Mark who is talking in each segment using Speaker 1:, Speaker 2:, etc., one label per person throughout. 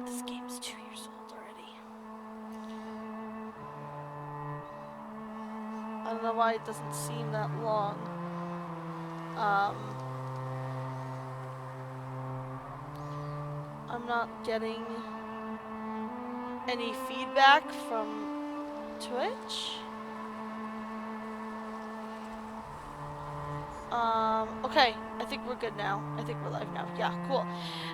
Speaker 1: This game's 2 years old already. I don't know why it doesn't seem that long. I'm not getting any feedback from Twitch. Okay, I think we're good now. I think we're live now. Yeah, cool.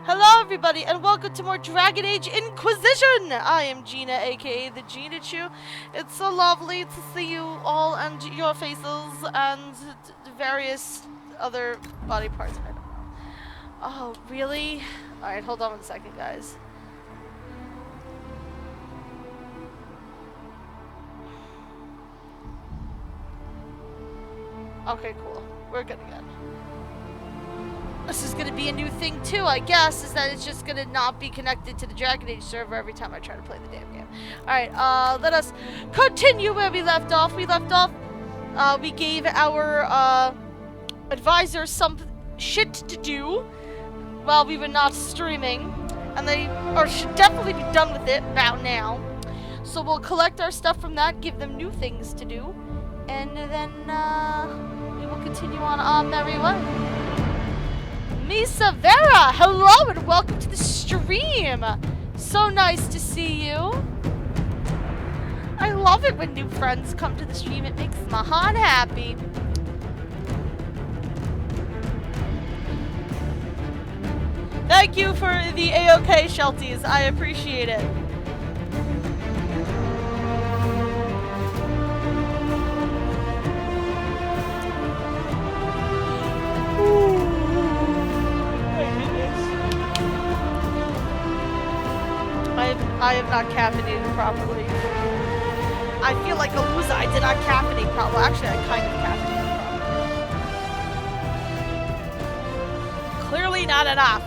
Speaker 1: Hello, everybody, and welcome to more Dragon Age Inquisition! I am Gina, aka the Gina Chu. It's so lovely to see you all and your faces and various other body parts. I don't know. Oh, really? Alright, hold on 1 second, guys. Okay, cool. We're good again. This is gonna be a new thing too, I guess, is that it's just gonna not be connected to the Dragon Age server every time I try to play the damn game. Alright, let us continue where we left off. We gave our, advisors some shit to do while we were not streaming. And they should definitely be done with it about now. So we'll collect our stuff from that, give them new things to do, and then, we will continue on our merry way. Misa Vera, hello and welcome to the stream. So nice to see you. I love it when new friends come to the stream. It makes my heart happy. Thank you for the AOK Shelties. I appreciate it. I am not caffeinated properly. I feel like a loser. I did not caffeinate properly. Actually, I kind of caffeinated properly. Clearly not enough.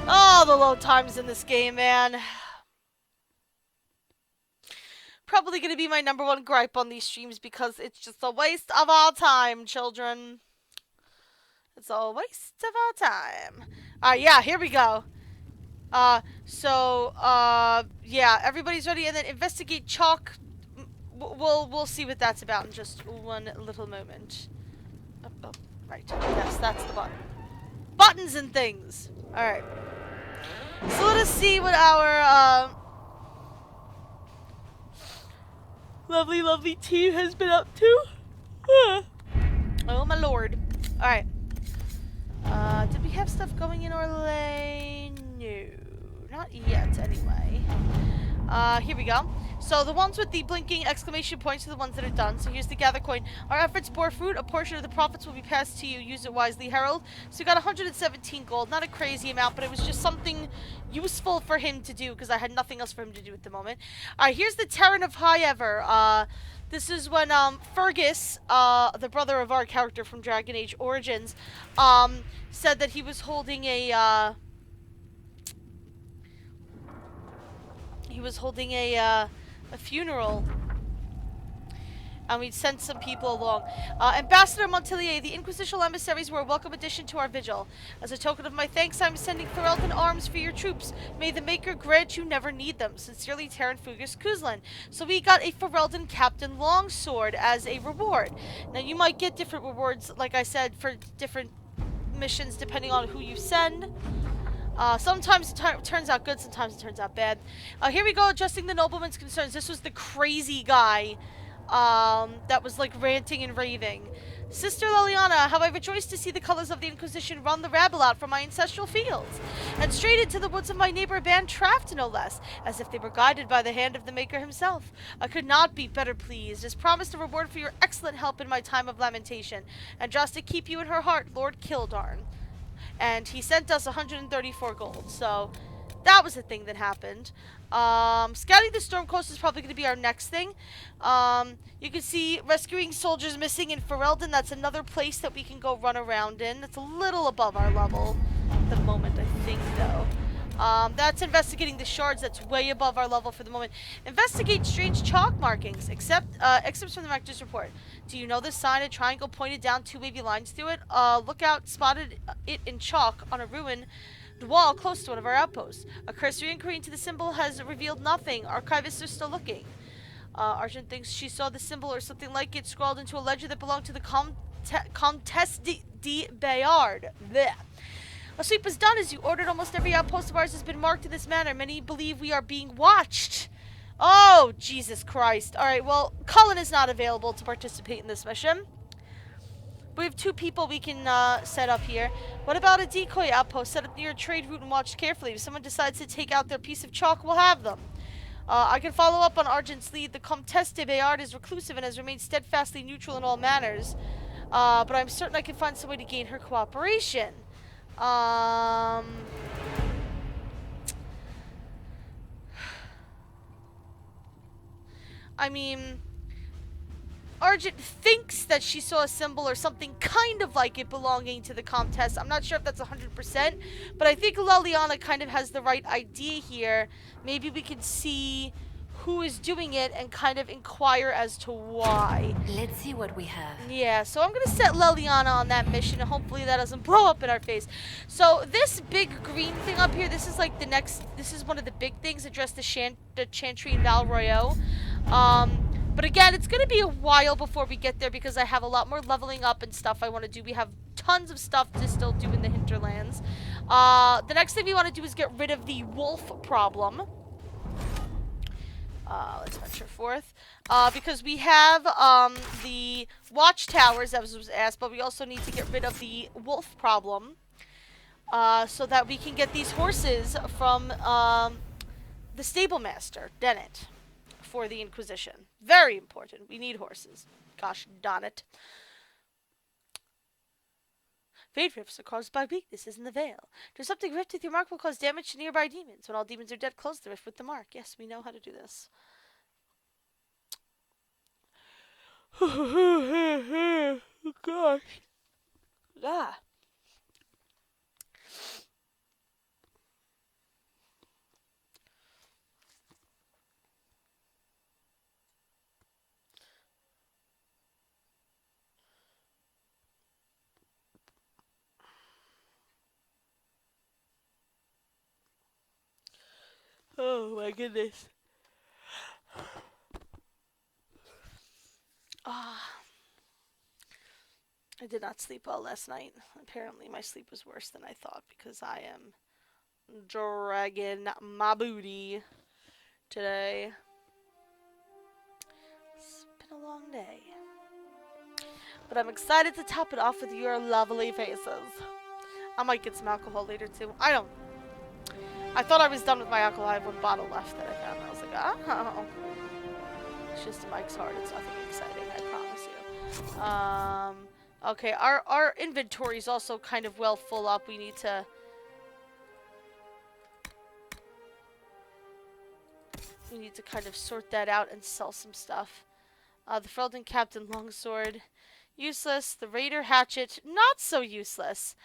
Speaker 1: Oh, the load times in this game, man. Probably gonna be my #1 gripe on these streams because it's just a waste of our time, children. It's a waste of our time. Alright, yeah, here we go. Yeah, everybody's ready, and then investigate chalk. We'll see what that's about in just one little moment. Oh, right. Yes, that's the button. Buttons and things. Alright. So let us see what our, lovely team has been up to. Oh, my lord. Alright. Did we have stuff going in Orlais? No. Not yet, anyway. Here we go. So the ones with the blinking exclamation points are the ones that are done. So here's the gather coin. Our efforts bore fruit. A portion of the profits will be passed to you. Use it wisely, Herald. So we got 117 gold. Not a crazy amount, but it was just something useful for him to do because I had nothing else for him to do at the moment. Alright, here's the Terran of High-Ever. This is when, Fergus, the brother of our character from Dragon Age Origins, said that he was holding a, a funeral, and we'd sent some people along. Ambassador Montelier, the Inquisitional emissaries were a welcome addition to our vigil. As a token of my thanks, I'm sending Ferelden arms for your troops. May the Maker grant you never need them. Sincerely, Terran Fugus Kuzlan. So we got a Ferelden Captain Longsword as a reward. Now, you might get different rewards, like I said, for different missions depending on who you send. Sometimes it turns out good, sometimes it turns out bad. Here we go, addressing the nobleman's concerns. This was the crazy guy that was like ranting and raving. Sister Liliana, how I rejoiced to see the colors of the Inquisition run the rabble out from my ancestral fields, and straight into the woods of my neighbor band Traft, no less, as if they were guided by the hand of the Maker himself. I could not be better pleased. As promised a reward for your excellent help in my time of lamentation, and just to keep you in her heart, Lord Kildarn. And he sent us 134 gold, so that was a thing that happened. Scouting the Storm Coast is probably going to be our next thing. You can see rescuing soldiers missing in Ferelden. That's another place that we can go run around in. That's a little above our level at the moment, I think, though. That's investigating the shards. That's way above our level for the moment. Investigate strange chalk markings. Excerpts from the Rector's report. Do you know this sign? A triangle pointed down 2 wavy lines through it. Lookout spotted it in chalk on a ruin wall close to one of our outposts. A cursory inquiry into the symbol has revealed nothing. Archivists are still looking. Argent thinks she saw the symbol or something like it scrawled into a ledger that belonged to the Comtesse de Bayard. Blech. A sweep is done as you ordered. Almost every outpost of ours has been marked in this manner. Many believe we are being watched. Oh, Jesus Christ. Alright, well, Cullen is not available to participate in this mission. We have 2 people we can set up here. What about a decoy outpost set up near a trade route and watched carefully? If someone decides to take out their piece of chalk, we'll have them. I can follow up on Argent's lead. The Comtesse de Bayard is reclusive and has remained steadfastly neutral in all manners. But I'm certain I can find some way to gain her cooperation. I mean, Argent thinks that she saw a symbol or something kind of like it belonging to the Comtesse. I'm not sure if that's 100%, but I think Leliana kind of has the right idea here. Maybe we can see who is doing it and kind of inquire as to why.
Speaker 2: Let's see what we have.
Speaker 1: Yeah, so I'm going to set Leliana on that mission, and hopefully that doesn't blow up in our face. So this big green thing up here, this is like the next, this is one of the big things addressed to the Chantry and Val Royeaux. But again, it's going to be a while before we get there because I have a lot more leveling up and stuff I want to do. We have tons of stuff to still do in the Hinterlands. The next thing we want to do is get rid of the wolf problem. Let's venture forth. Because we have the watchtowers, as was asked, but we also need to get rid of the wolf problem. So that we can get these horses from the stable master, Dennett, for the Inquisition. Very important. We need horses. Gosh darn it. Fade rifts are caused by weaknesses in the veil. Do something rift with your mark will cause damage to nearby demons. When all demons are dead, close the rift with the mark. Yes, we know how to do this. Oh gosh. Ah. Oh my goodness. I did not sleep well last night. Apparently my sleep was worse than I thought because I am dragging my booty today. It's been a long day. But I'm excited to top it off with your lovely faces. I might get some alcohol later too. I thought I was done with my alcohol. I have 1 bottle left that I found. I was like, oh. It's just Mike's Hard. It's nothing exciting, I promise you. Okay, our inventory is also kind of well full up. We need to... kind of sort that out and sell some stuff. The Ferelden Captain Longsword, useless. The Raider Hatchet, not so useless.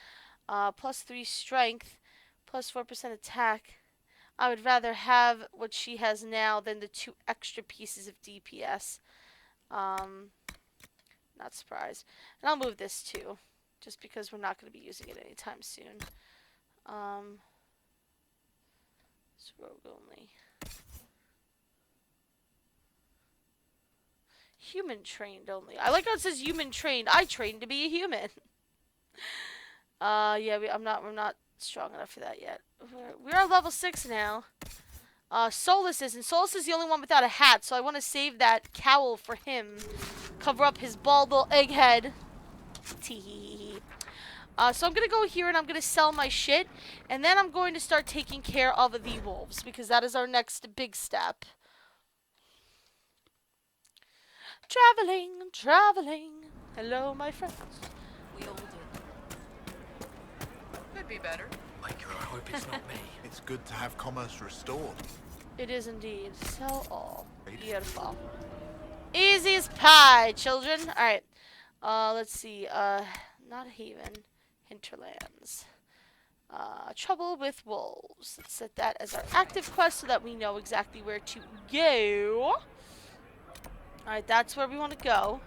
Speaker 1: +3 strength, +4% attack. I would rather have what she has now than the 2 extra pieces of DPS. Not surprised. And I'll move this too, just because we're not going to be using it anytime soon. It's rogue only. Human trained only. I like how it says human trained. I trained to be a human. Yeah, I'm not strong enough for that yet. We are level 6 now. Solus isn't. Solus is the only one without a hat, so I want to save that cowl for him. Cover up his bald little egghead. Tee. So I'm going to go here and I'm going to sell my shit. And then I'm going to start taking care of the wolves, because that is our next big step. Traveling. Hello, my friends.
Speaker 2: We all did.
Speaker 3: Could be better.
Speaker 4: Like, I hope it's not me.
Speaker 5: It's good to have commerce restored.
Speaker 1: It is indeed. Sell all. Beautiful. Easy as pie, children. Alright. Let's see. Not Haven. Hinterlands. Trouble with wolves. Let's set that as our active quest so that we know exactly where to go. Alright, that's where we want to go.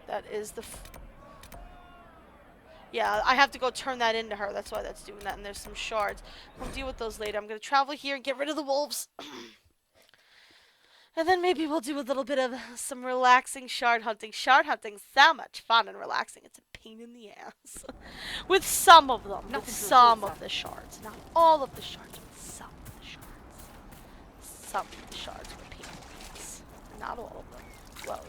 Speaker 1: That is the... Yeah, I have to go turn that into her. That's why that's doing that. And there's some shards. I'll deal with those later. I'm going to travel here and get rid of the wolves. And then maybe we'll do a little bit of some relaxing shard hunting. Shard hunting's so much fun and relaxing. It's a pain in the ass. With some of them. With some of the shards. Not all of the shards, but some of the shards. Some of the shards were pain in the ass. Not all of them. Well,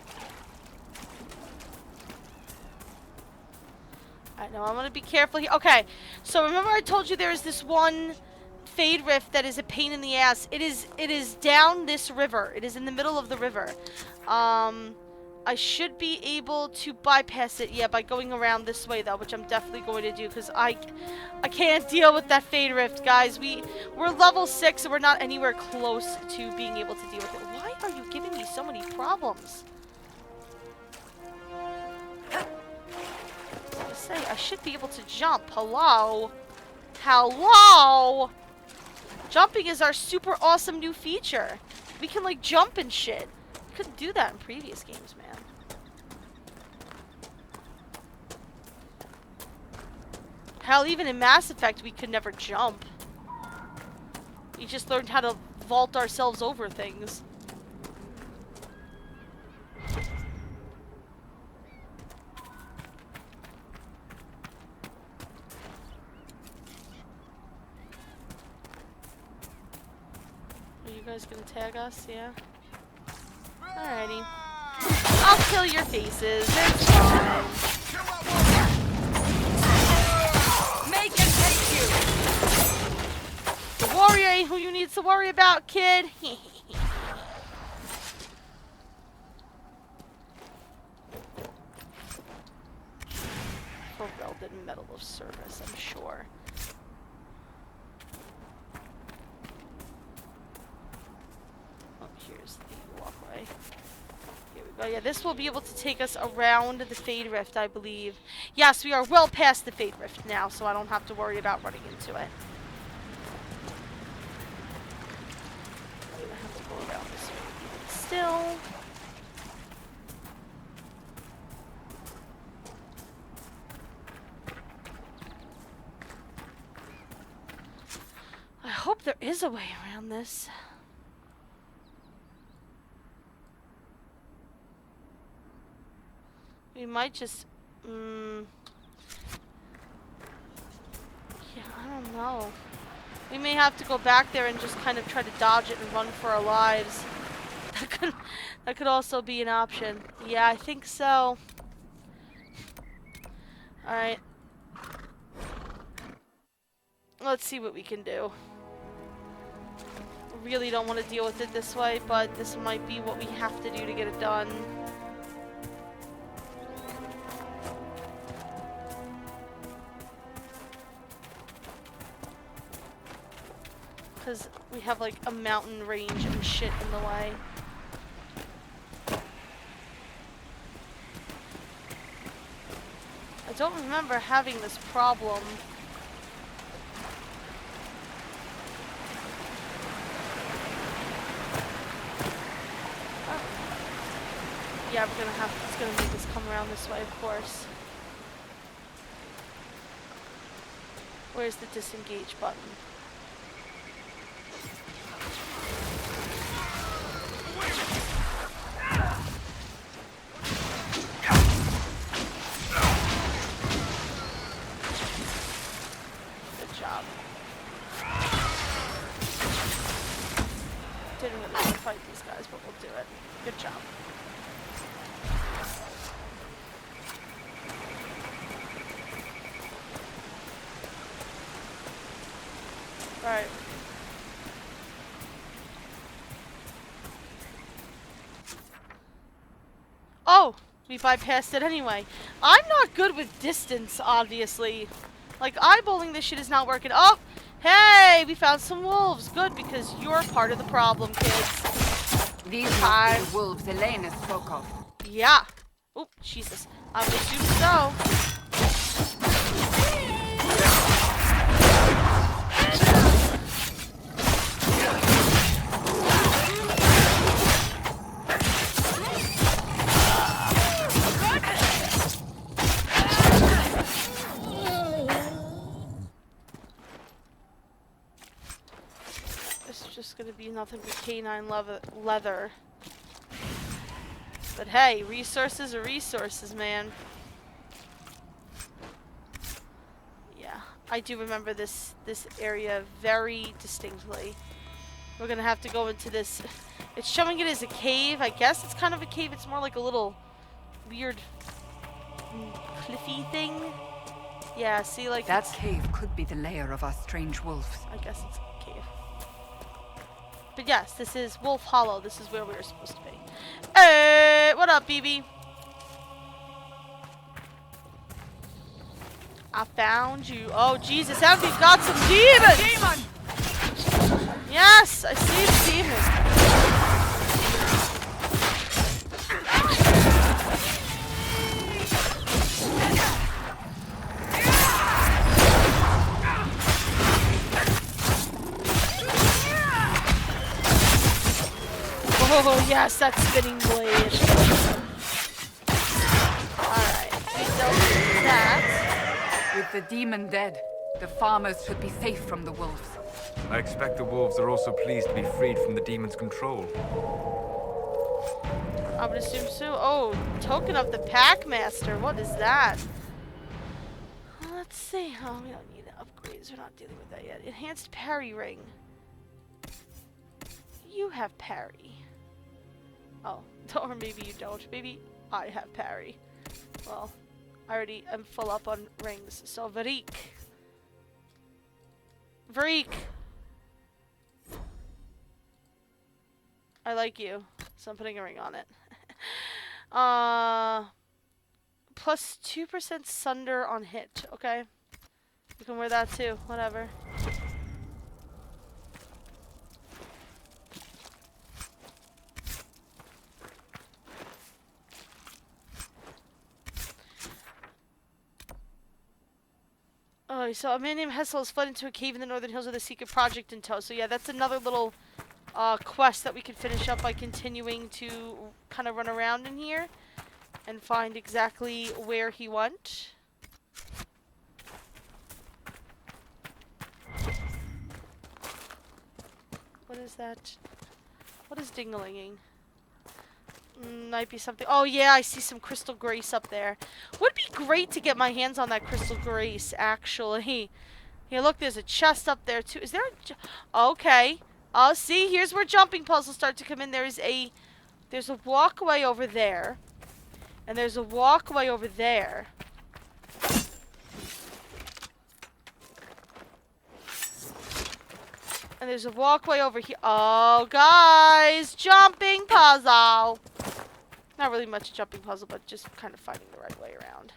Speaker 1: alright, now I'm gonna be careful here. Okay, so remember I told you there is this one Fade Rift that is a pain in the ass. It is down this river. It is in the middle of the river. I should be able to bypass it, yeah, by going around this way though, which I'm definitely going to do because I can't deal with that Fade Rift, guys. We're level 6 and we're not anywhere close to being able to deal with it. Why are you giving me so many problems? I should be able to jump. Hello? Hello? Jumping is our super awesome new feature. We can, like, jump and shit. We couldn't do that in previous games, man. Hell, even in Mass Effect, we could never jump. We just learned how to vault ourselves over things. You guys gonna tag us? Yeah. Alrighty. I'll kill your faces. It's fine.
Speaker 2: Make it take you.
Speaker 1: The warrior ain't who you need to worry about, kid. For welded metal of service, I'm sure. Here's the walkway. Here we go. Yeah, this will be able to take us around the Fade Rift, I believe. Yes, we are well past the Fade Rift now, so I don't have to worry about running into it. I'm gonna have to go around this way still. I hope there is a way around this. We might just, yeah, I don't know. We may have to go back there and just kind of try to dodge it and run for our lives. That could also be an option. Yeah, I think so. Alright. Let's see what we can do. I really don't want to deal with it this way, but this might be what we have to do to get it done. Because we have like a mountain range and shit in the way. I don't remember having this problem. Oh. Yeah, we're gonna have, it's gonna make us come around this way, of course. Where's the disengage button? Good job. Didn't really want to fight these guys, but we'll do it. Good job. Alright. Oh! We bypassed it anyway. I'm not good with distance, obviously. Like, eyeballing this shit is not working. Oh! Hey! We found some wolves. Good, because you're part of the problem, kids.
Speaker 2: These are the wolves Elena spoke of.
Speaker 1: Yeah. Oh, Jesus. I would assume so. gonna be nothing but canine leather. But hey, resources are resources, man. Yeah, I do remember this area very distinctly. We're gonna have to go into this. It's showing it as a cave. I guess it's kind of a cave. It's more like a little weird cliffy thing. Yeah, see, like
Speaker 2: That cave could be the lair of our strange wolves.
Speaker 1: I guess it's a cave. But yes, this is Wolf Hollow. This is where we were supposed to be. Hey, what up, BB? I found you. Oh, Jesus, have we got some demons? Demon! Yes, I see the demon. Oh, yes, that spinning blade. Alright, we dealt with that.
Speaker 2: With the demon dead, the farmers should be safe from the wolves.
Speaker 3: I expect the wolves are also pleased to be freed from the demon's control.
Speaker 1: I would assume so. Oh, token of the Packmaster. What is that? Let's see. Oh, we don't need upgrades. We're not dealing with that yet. Enhanced parry ring. You have parry. Oh, or maybe you don't. Maybe I have parry. Well, I already am full up on rings. So, Varik. Varik! I like you. So I'm putting a ring on it. Plus 2% sunder on hit. Okay. You can wear that too. Whatever. Oh, so a man named Hessel has fled into a cave in the northern hills with a secret project in tow. So yeah, that's another little quest that we can finish up by continuing to kind of run around in here and find exactly where he went. What is that? What is ding-a-linging? Might be something. Oh yeah, I see some crystal grace up there. Would be great to get my hands on that crystal grace, actually. Yeah, look, there's a chest up there too. Is there a... Okay. Oh, see, here's where jumping puzzles start to come in. There's a walkway over there. And there's a walkway over there. And there's a walkway over here. Oh, guys! Jumping puzzle! Not really much a jumping puzzle, but just kind of finding the right way around.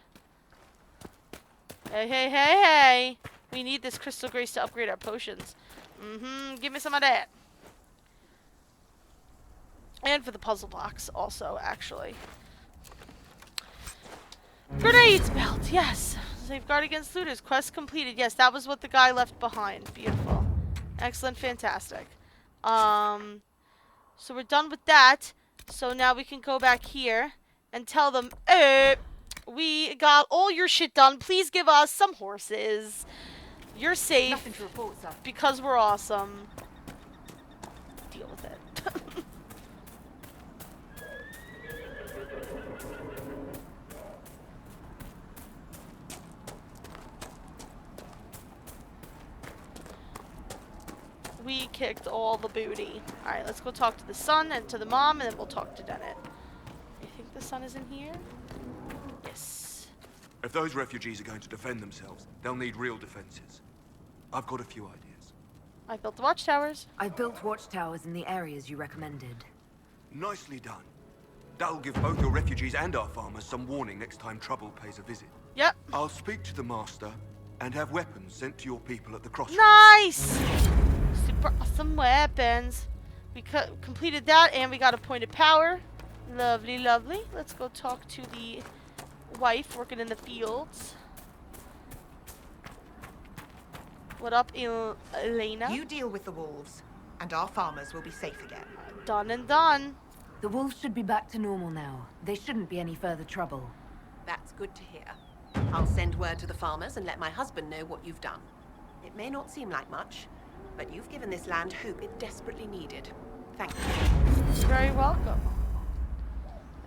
Speaker 1: Hey, hey, hey, hey! We need this crystal grace to upgrade our potions. Give me some of that. And for the puzzle box, also, actually. Grenades belt, yes! Safeguard against looters. Quest completed. Yes, that was what the guy left behind. Beautiful. Excellent, fantastic. So we're done with that. So now we can go back here and tell them, we got all your shit done. Please give us some horses. You're safe.
Speaker 2: Nothing to report, sir.
Speaker 1: Because we're awesome. Deal with it. We kicked all the booty. Alright, let's go talk to the son and to the mom, and then we'll talk to Dennett. I think the son is in here? Yes.
Speaker 4: If those refugees are going to defend themselves, they'll need real defenses. I've got a few ideas.
Speaker 1: I built the watchtowers.
Speaker 6: I built watchtowers in the areas you recommended.
Speaker 4: Nicely done. That'll give both your refugees and our farmers some warning next time trouble pays a visit.
Speaker 1: Yep.
Speaker 4: I'll speak to the master and have weapons sent to your people at the crossroads.
Speaker 1: Nice! Super awesome weapons. We completed that, and we got a point of power. Lovely, lovely. Let's go talk to the wife working in the fields. What up, Elena?
Speaker 7: You deal with the wolves, and our farmers will be safe again.
Speaker 1: Done and done.
Speaker 6: The wolves should be back to normal now. There shouldn't be any further trouble.
Speaker 8: That's good to hear. I'll send word to the farmers and let my husband know what you've done. It may not seem like much, but you've given this land hope it desperately needed. Thank you.
Speaker 1: You're very welcome.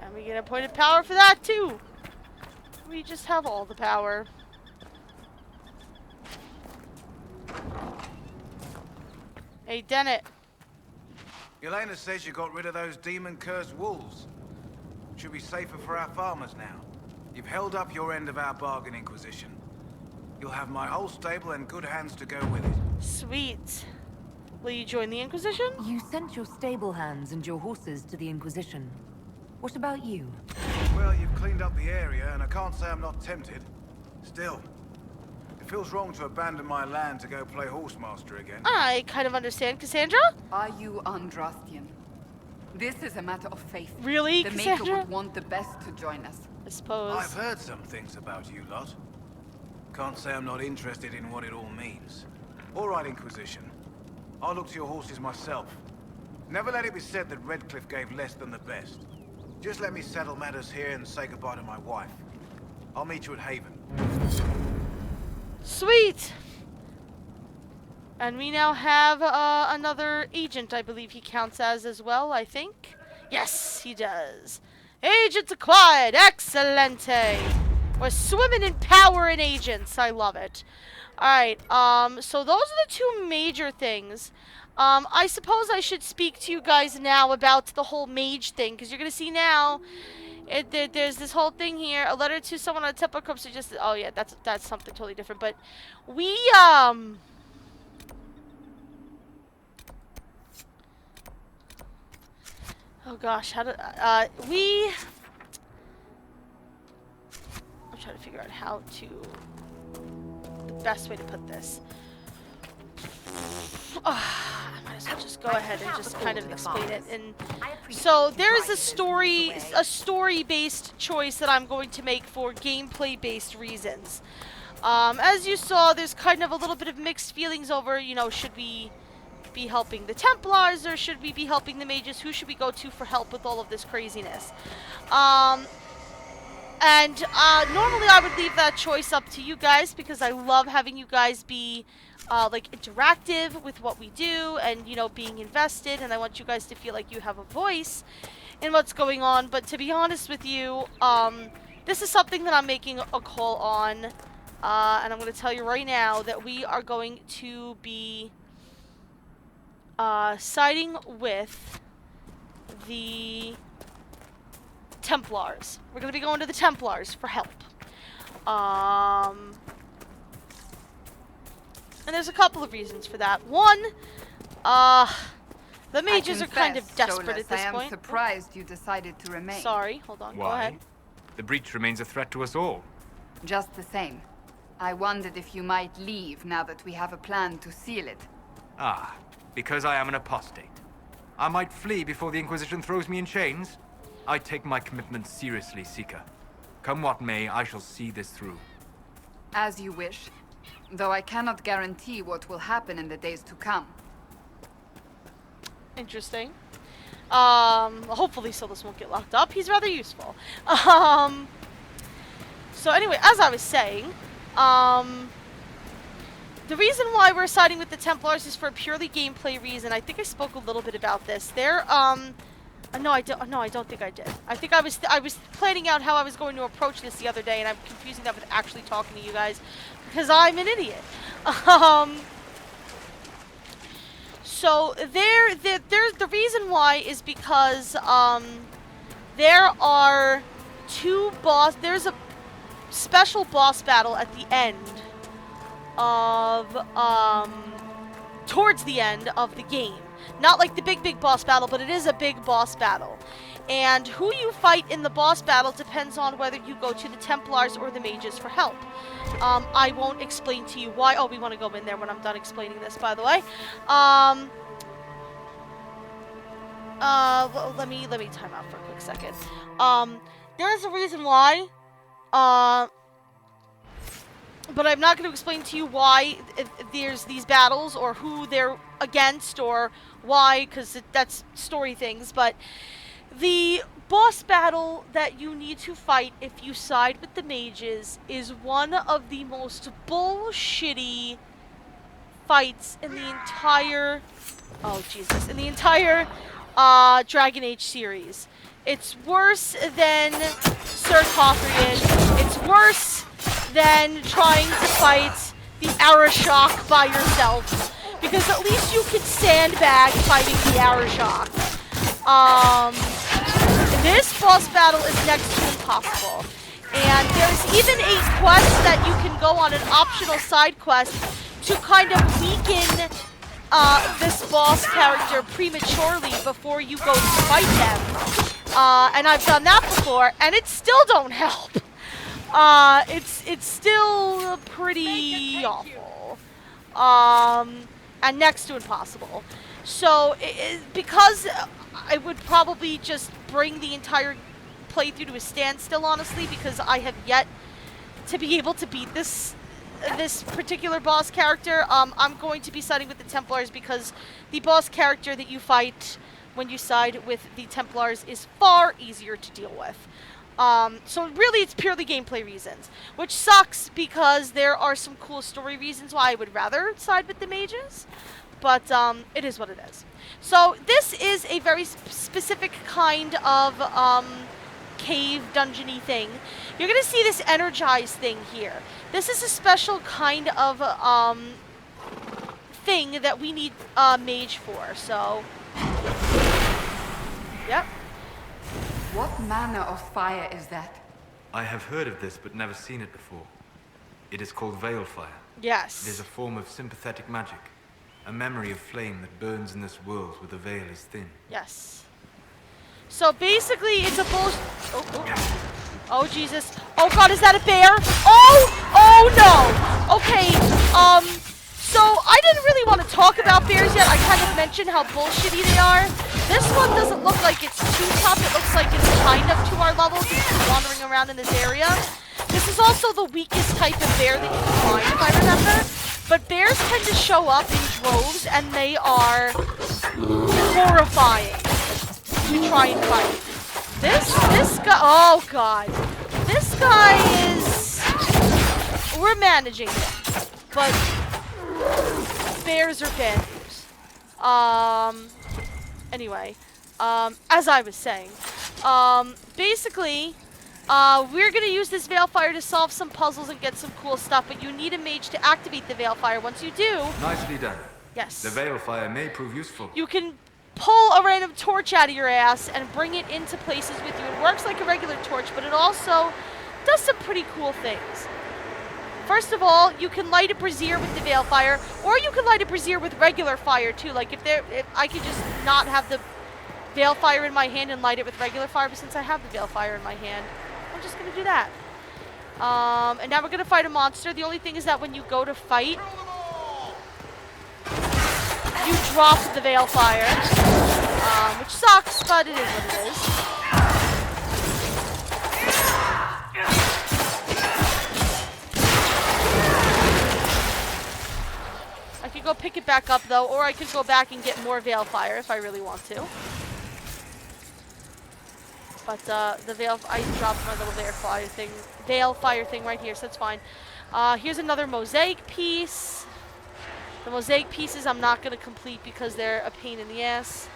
Speaker 1: And we get appointed power for that too. We just have all the power. Hey, Dennett.
Speaker 9: Yelena says you got rid of those demon-cursed wolves. Should be safer for our farmers now. You've held up your end of our bargain, Inquisition. You'll have my whole stable and good hands to go with it.
Speaker 1: Sweet. Will you join the Inquisition?
Speaker 6: You sent your stable hands and your horses to the Inquisition. What about you?
Speaker 9: Well, you've cleaned up the area, and I can't say I'm not tempted. Still, it feels wrong to abandon my land to go play horsemaster again.
Speaker 1: I kind of understand, Cassandra.
Speaker 2: Are you Andrastian? This is a matter of faith.
Speaker 1: Really,
Speaker 2: The
Speaker 1: Cassandra?
Speaker 2: Maker would want the best to join us.
Speaker 1: I suppose.
Speaker 9: I've heard some things about you lot. Can't say I'm not interested in what it all means. All right, Inquisition. I'll look to your horses myself. Never let it be said that Redcliffe gave less than the best. Just let me settle matters here and say goodbye to my wife. I'll meet you at Haven.
Speaker 1: Sweet. And we now have another agent, I believe he counts as well, I think. Yes, he does. Agents acquired. Excelente. We're swimming in power and agents. I love it. Alright, so those are the two major things. I suppose I should speak to you guys now about the whole mage thing, because you're going to see now, there's this whole thing here, a letter to someone on the Templar Corps suggested, oh yeah, that's something totally different, but we, oh gosh, how do, I'm trying to figure out how to, the best way to put this. I might as well just go ahead and just kind of explain it. And so there is a story-based choice that I'm going to make for gameplay-based reasons. As you saw, there's kind of a little bit of mixed feelings over, you know, should we be helping the Templars or should we be helping the mages? Who should we go to for help with all of this craziness? Normally I would leave that choice up to you guys because I love having you guys be like interactive with what we do and, you know, being invested, and I want you guys to feel like you have a voice in what's going on. But to be honest with you, this is something that I'm making a call on, and I'm going to tell you right now that we are going to be siding with the Templars. We're going to be going to the Templars for help. And there's a couple of reasons for that. One, the mages are kind of desperate at this point.
Speaker 2: I am surprised you decided to remain.
Speaker 1: Sorry, hold on, go ahead.
Speaker 3: The breach remains a threat to us all.
Speaker 2: Just the same. I wondered if you might leave now that we have a plan to seal it.
Speaker 3: Ah, because I am an apostate. I might flee before the Inquisition throws me in chains. I take my commitment seriously, Seeker. Come what may, I shall see this through.
Speaker 2: As you wish. Though I cannot guarantee what will happen in the days to come.
Speaker 1: Interesting. Hopefully Solus won't get locked up. He's rather useful. So anyway, as I was saying, the reason why we're siding with the Templars is for a purely gameplay reason. I think I spoke a little bit about this. They're, no, I don't think I did. I think I was planning out how I was going to approach this the other day, and I'm confusing that with actually talking to you guys, because I'm an idiot. So there's the reason why is because there are there's a special boss battle at the end of towards the end of the game. Not like the big boss battle, but it is a big boss battle. And who you fight in the boss battle depends on whether you go to the Templars or the mages for help. I won't explain to you why. Oh, we want to go in there when I'm done explaining this, by the way. Let me time out for a quick second. There is a reason why. But I'm not going to explain to you why there's these battles or who they're against or why, because that's story things. But the boss battle that you need to fight if you side with the mages is one of the most bullshitty fights in the entire, oh Jesus, in the entire Dragon Age series. It's worse than Sir Cothrian. It's worse than trying to fight the Arashock by yourself. Because at least you can sandbag fighting the Arashock. This boss battle is next to impossible. And there's even a quest that you can go on, an optional side quest, to kind of weaken this boss character prematurely before you go to fight them. And I've done that before, and it still don't help. It's still pretty awful. And next to impossible. So, because I would probably just bring the entire playthrough to a standstill, honestly, because I have yet to be able to beat this particular boss character. I'm going to be siding with the Templars because the boss character that you fight when you side with the Templars is far easier to deal with. So really it's purely gameplay reasons, which sucks because there are some cool story reasons why I would rather side with the mages, but it is what it is. So this is a very specific kind of cave dungeony thing. You're gonna see this energized thing here. This is a special kind of thing that we need mage for, so yep.
Speaker 2: What manner of fire is that?
Speaker 3: I have heard of this, but never seen it before. It is called Veil Fire.
Speaker 1: Yes.
Speaker 3: It is a form of sympathetic magic. A memory of flame that burns in this world where the veil is thin.
Speaker 1: Yes. So basically, it's a bull. Oh Jesus! Oh God! Is that a bear? Oh no! Okay. So I didn't really want to talk about bears yet. I kind of mentioned how bullshitty they are. This one doesn't look like it's too tough. It looks like it's kind of to our level because it's wandering around in this area. This is also the weakest type of bear that you can find, if I remember. But bears tend to show up in droves, and they are horrifying to try and fight. This guy, oh God. This guy is, we're managing it, but bears are bad news. Anyway, as I was saying, basically, we're going to use this Veilfire to solve some puzzles and get some cool stuff, but you need a mage to activate the Veilfire. Once you do...
Speaker 3: Nicely done.
Speaker 1: Yes.
Speaker 3: The Veilfire may prove useful.
Speaker 1: You can pull a random torch out of your ass and bring it into places with you. It works like a regular torch, but it also does some pretty cool things. First of all, you can light a brazier with the Veilfire, or you can light a brazier with regular fire too. Like if I could just not have the Veilfire in my hand and light it with regular fire, but since I have the Veilfire in my hand, I'm just gonna do that. And now we're gonna fight a monster. The only thing is that when you go to fight, you drop the Veilfire, which sucks, but it is what it is. I could go pick it back up though, or I could go back and get more Veilfire if I really want to. But the I dropped my little Veilfire thing right here, so that's fine. Here's another mosaic piece. The mosaic pieces I'm not gonna complete because they're a pain in the ass.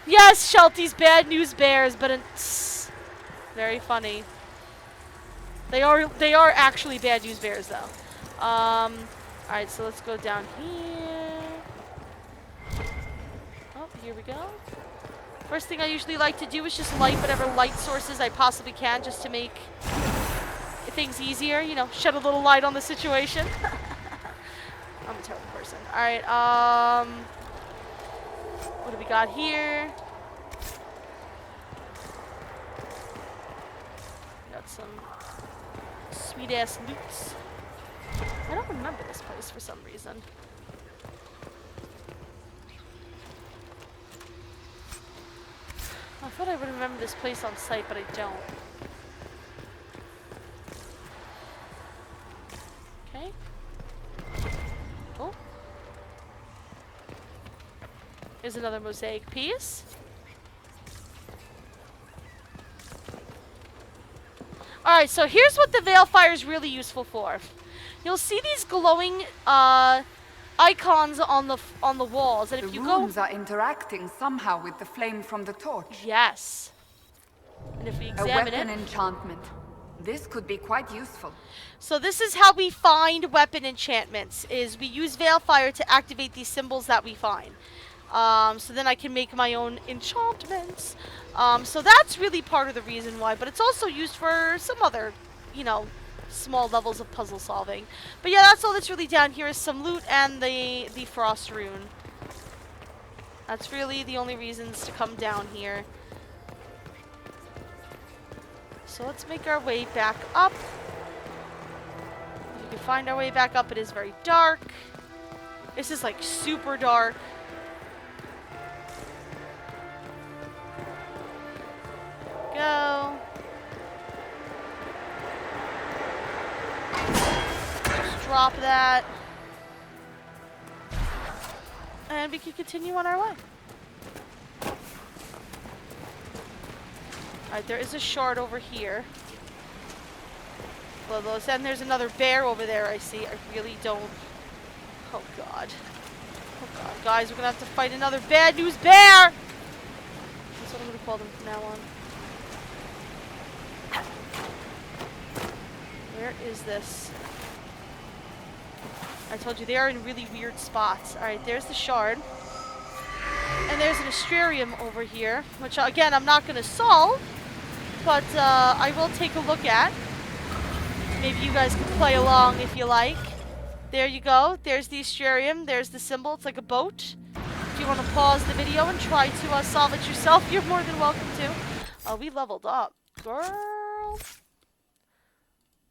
Speaker 1: Yes, Shelty's bad news bears, but it's very funny. They are actually bad news bears though. Alright, so let's go down here. Oh, here we go. First thing I usually like to do is just light whatever light sources I possibly can just to make things easier, you know, shed a little light on the situation. I'm a terrible person. Alright, what do we got here? Got some sweet ass loots. I don't remember this place for some reason. I thought I would remember this place on site, but I don't. Okay. Oh. Here's another mosaic piece. Alright, so here's what the Veilfire is really useful for. You'll see these glowing icons on the walls, and if
Speaker 2: The
Speaker 1: you go,
Speaker 2: runes are interacting somehow with the flame from the torch.
Speaker 1: yes, and if we
Speaker 2: A
Speaker 1: examine
Speaker 2: weapon
Speaker 1: it,
Speaker 2: enchantment. This could be quite useful.
Speaker 1: so this is how we find weapon enchantments. Is we use Veilfire to activate these symbols that we find. So then I can make my own enchantments. So that's really part of the reason why, but it's also used for some other, you know, small levels of puzzle solving. But yeah, that's all that's really down here is some loot and the frost rune. That's really the only reasons to come down here. So let's make our way back up. If we can find our way back up, it is very dark. This is like super dark. Go. Just drop that. And we can continue on our way. Alright, there is a shard over here. Well, and there's another bear over there, I see. I really don't... Oh, God. Oh, God. Guys, we're gonna have to fight another bad news bear! That's what I'm gonna call them from now on. Where is this? I told you, they are in really weird spots. Alright, there's the shard. And there's an astrarium over here, which, again, I'm not gonna solve. But I will take a look at. Maybe you guys can play along if you like. There you go. There's the astrarium. There's the symbol. It's like a boat. If you want to pause the video and try to solve it yourself, you're more than welcome to. Oh, we leveled up. Girl.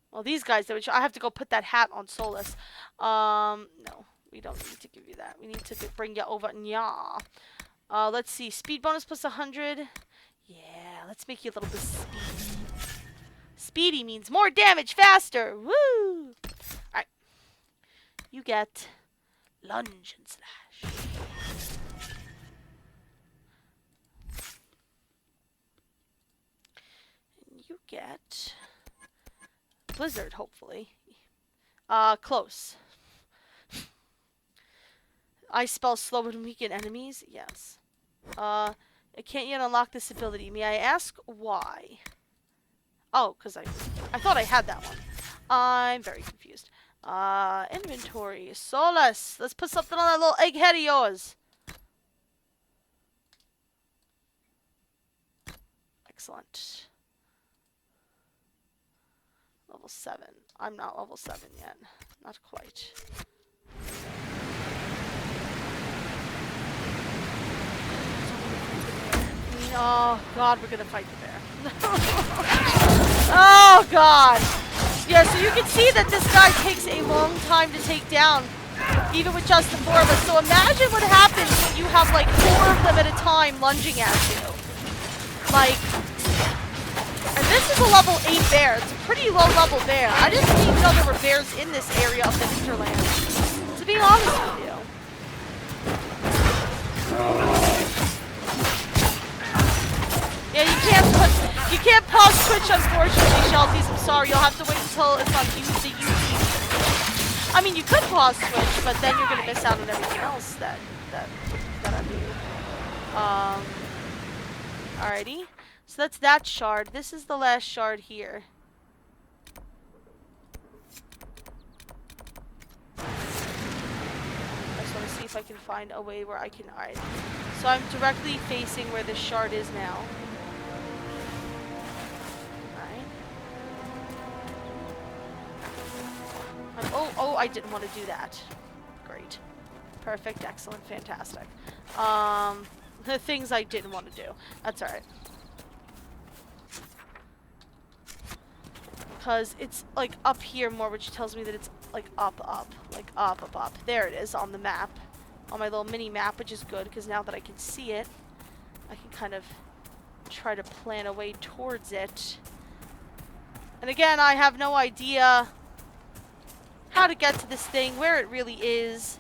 Speaker 1: Well, these guys, I have to go put that hat on Solus. No, we don't need to give you that. We need to bring you over. Nya. Let's see. Speed bonus plus 100. Yeah, let's make you a little bit speedy. Speedy means more damage faster. Woo! Alright. You get lunge and slash. And you get blizzard, hopefully. Close. Ice spells slow and weaken enemies? Yes. I can't yet unlock this ability. May I ask why? Oh, because I thought I had that one. I'm very confused. Inventory. Solus. Let's put something on that little egghead of yours. Excellent. Level 7. I'm not level 7 yet. Not quite. Oh, God, we're gonna fight the bear. Oh, God. Yeah, so you can see that this guy takes a long time to take down, even with just the 4 of us. So imagine what happens when you have, like, 4 of them at a time lunging at you. Like, and this is a level 8 bear. It's a pretty low-level bear. I didn't even know there were bears in this area of the Hinterlands, to be honest with you. Yeah, you can't pause Twitch, unfortunately, Shelties. I'm sorry. You'll have to wait until it's on the YouTube. I mean, you could pause Twitch, but then you're gonna miss out on everything else that I do. Alrighty. So that's that shard. This is the last shard here. I just want to see if I can find a way where I can... Alright. So I'm directly facing where this shard is now. Oh, I didn't want to do that. Great. Perfect, excellent, fantastic. The things I didn't want to do. That's alright. Because it's, like, up here more, which tells me that it's, like, up. Like, up. There it is on the map. On my little mini-map, which is good, because now that I can see it, I can kind of try to plan a way towards it. And again, I have no idea how to get to this thing, where it really is.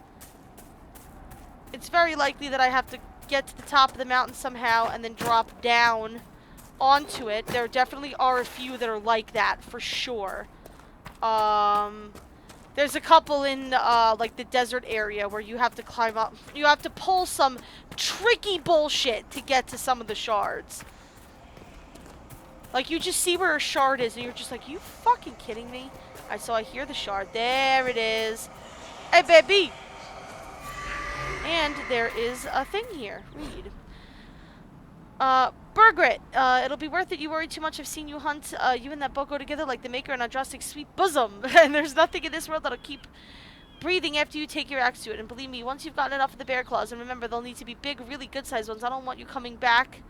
Speaker 1: It's very likely that I have to get to the top of the mountain somehow and then drop down onto it. There definitely are a few that are like that, for sure. There's a couple in, like, the desert area where you have to climb up. You have to pull some tricky bullshit to get to some of the shards. Like, you just see where a shard is, and you're just like, you fucking kidding me? Alright, so I hear the shard. There it is. Hey, baby! And there is a thing here. Read. Birgit, it'll be worth it. You worry too much. I've seen you hunt, you and that boat go together like the maker and Andraste's sweet bosom. And there's nothing in this world that'll keep breathing after you take your axe to it. And believe me, once you've gotten enough of the bear claws, and remember, they'll need to be big, really good-sized ones. I don't want you coming back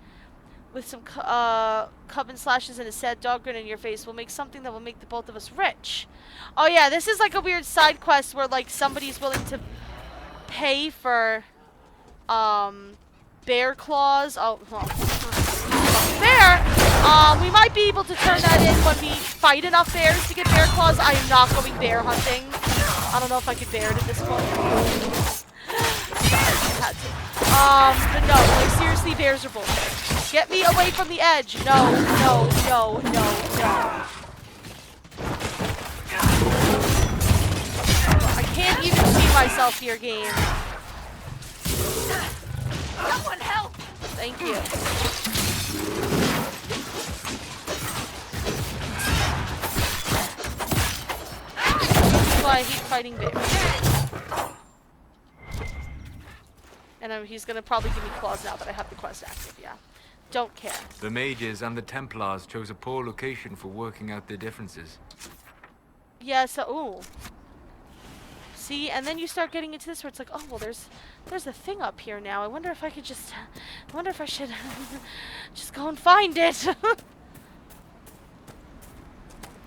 Speaker 1: with some, cubbin slashes and a sad dog grin in your face. We'll make something that will make the both of us rich. Oh, yeah, this is like a weird side quest where, like, somebody's willing to pay for, bear claws. Oh, well. Bear! We might be able to turn that in when we fight enough bears to get bear claws. I am not going bear hunting. I don't know if I could bear it at this point. Sorry, I had to. But no, like, seriously, bears are bullshit. Get me away from the edge. No, no, no, no, no. I can't even see myself here, game.
Speaker 2: Someone help!
Speaker 1: Thank you. That's why I hate fighting bears. And he's gonna probably give me claws now that I have the quest active, yeah. Don't care.
Speaker 3: The mages and the Templars chose a poor location for working out their differences.
Speaker 1: Yeah, so, ooh. See, and then you start getting into this where it's like, oh, well, there's a thing up here now. I wonder if I could just, I wonder if I should just go and find it.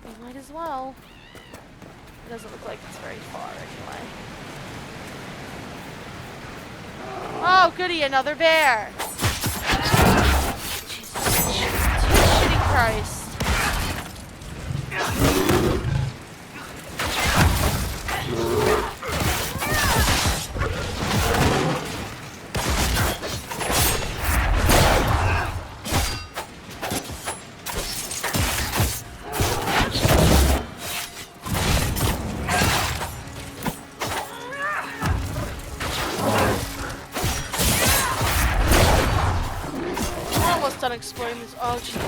Speaker 1: We might as well. It doesn't look like it's very far anyway. Oh, goody, another bear. Jesus, shitting Christ. Almost done exploring this. Oh, jeez.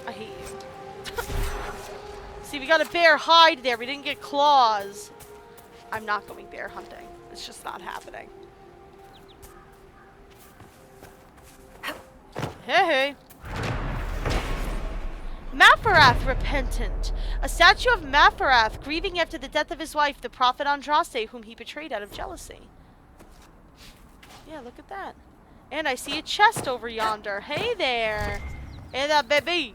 Speaker 1: I hate you. See, we got a bear hide there. We didn't get claws. I'm not going bear hunting. It's just not happening. Hey. Maparath repentant. A statue of Maparath grieving after the death of his wife, the prophet Andraste, whom he betrayed out of jealousy. Yeah, look at that. And I see a chest over yonder. Hey there. Hey there, baby.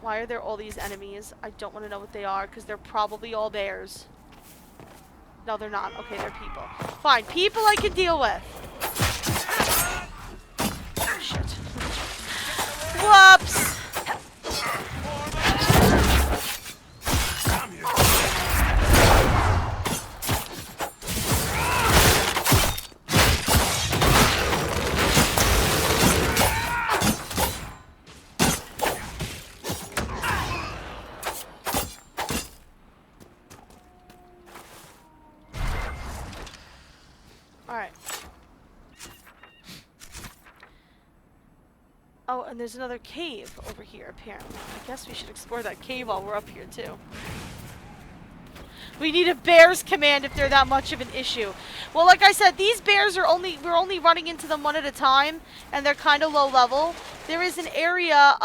Speaker 1: Why are there all these enemies? I don't want to know what they are, because they're probably all bears. No, they're not. Okay, they're people. Fine, people I can deal with. Oh, shit. Whoops! Alright. Oh, and there's another cave over here, apparently. I guess we should explore that cave while we're up here, too. We need a bears command if they're that much of an issue. Well, like I said, these bears are we're only running into them one at a time, and they're kind of low level. There is an area,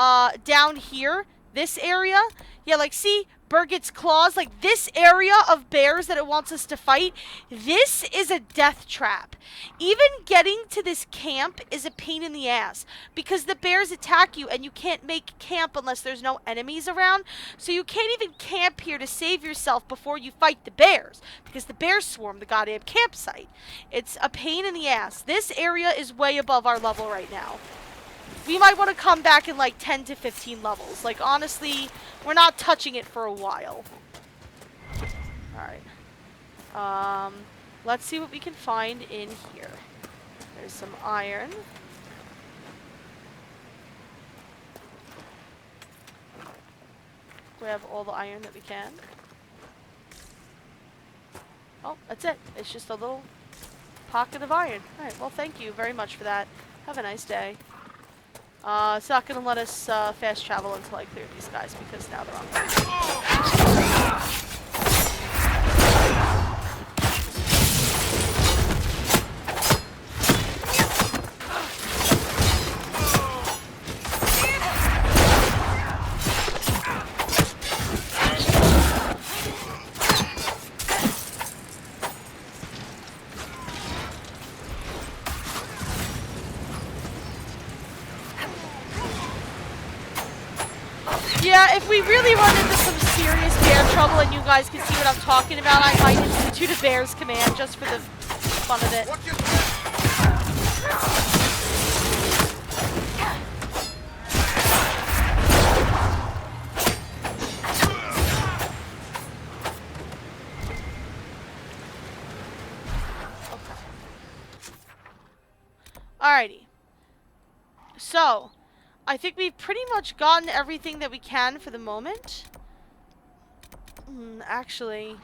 Speaker 1: down here. This area. Yeah, like, see? Birgit's claws, like this area of bears that it wants us to fight, this is a death trap. Even getting to this camp is a pain in the ass because the bears attack you and you can't make camp unless there's no enemies around. So you can't even camp here to save yourself before you fight the bears because the bears swarm the goddamn campsite. It's a pain in the ass. This area is way above our level right now. We might want to come back in like 10 to 15 levels. Like, honestly, we're not touching it for a while. Alright. Let's see what we can find in here. There's some iron. Grab all the iron that we can. Oh, that's it. It's just a little pocket of iron. Alright, well thank you very much for that. Have a nice day. It's not going to let us fast travel until I clear these guys because now they're on fire. Yeah, if we really run into some serious bear trouble and you guys can see what I'm talking about, I might institute a bear's command just for the fun of it. Okay. Alrighty. So, I think we've pretty much gotten everything that we can for the moment. Actually.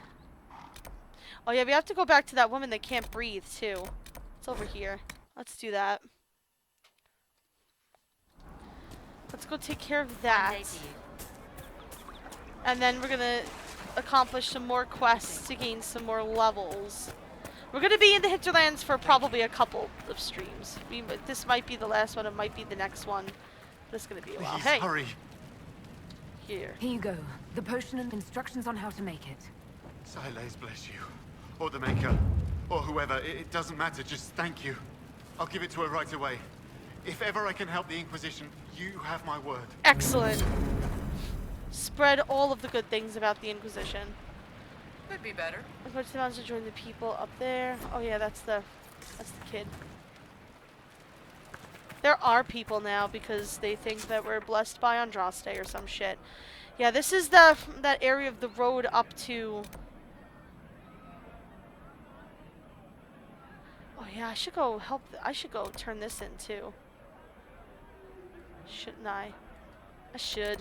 Speaker 1: Oh yeah, we have to go back to that woman that can't breathe too. It's over here. Let's do that. Let's go take care of that. And then we're gonna accomplish some more quests to gain some more levels. We're gonna be in the Hinterlands for probably a couple of streams. This might be the last one, it might be the next one. This is gonna be a while.
Speaker 5: Please,
Speaker 1: hey!
Speaker 5: hurry.
Speaker 1: Here.
Speaker 6: Here you go. The potion and instructions on how to make it.
Speaker 5: Silas bless you. Or the Maker. Or whoever. It doesn't matter. Just thank you. I'll give it to her right away. If ever I can help the Inquisition, you have my word.
Speaker 1: Excellent. Spread all of the good things about the Inquisition.
Speaker 7: Could be better.
Speaker 1: I'm going to the mountains to join the people up there. Oh yeah, that's the kid. There are people now because they think that we're blessed by Andraste or some shit. Yeah, this is that area of the road up to... Oh yeah, I should go help... I should go turn this in too. Shouldn't I? I should.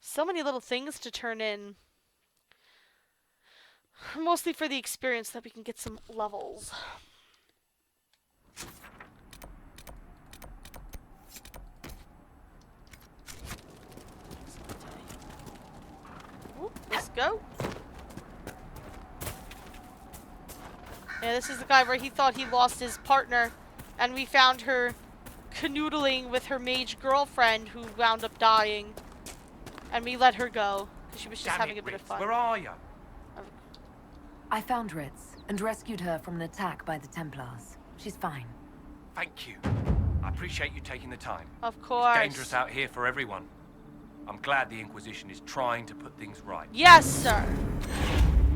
Speaker 1: So many little things to turn in. Mostly for the experience that we can get some levels. Ooh, let's go. Yeah, this is the guy where he thought he lost his partner, and we found her canoodling with her mage girlfriend who wound up dying. And we let her go, because she was just having a bit of fun.
Speaker 10: Where are you?
Speaker 6: I found Ritz and rescued her from an attack by the Templars. She's fine.
Speaker 10: Thank you. I appreciate you taking the time.
Speaker 1: Of course.
Speaker 10: It's dangerous out here for everyone. I'm glad the Inquisition is trying to put things right.
Speaker 1: Yes, sir.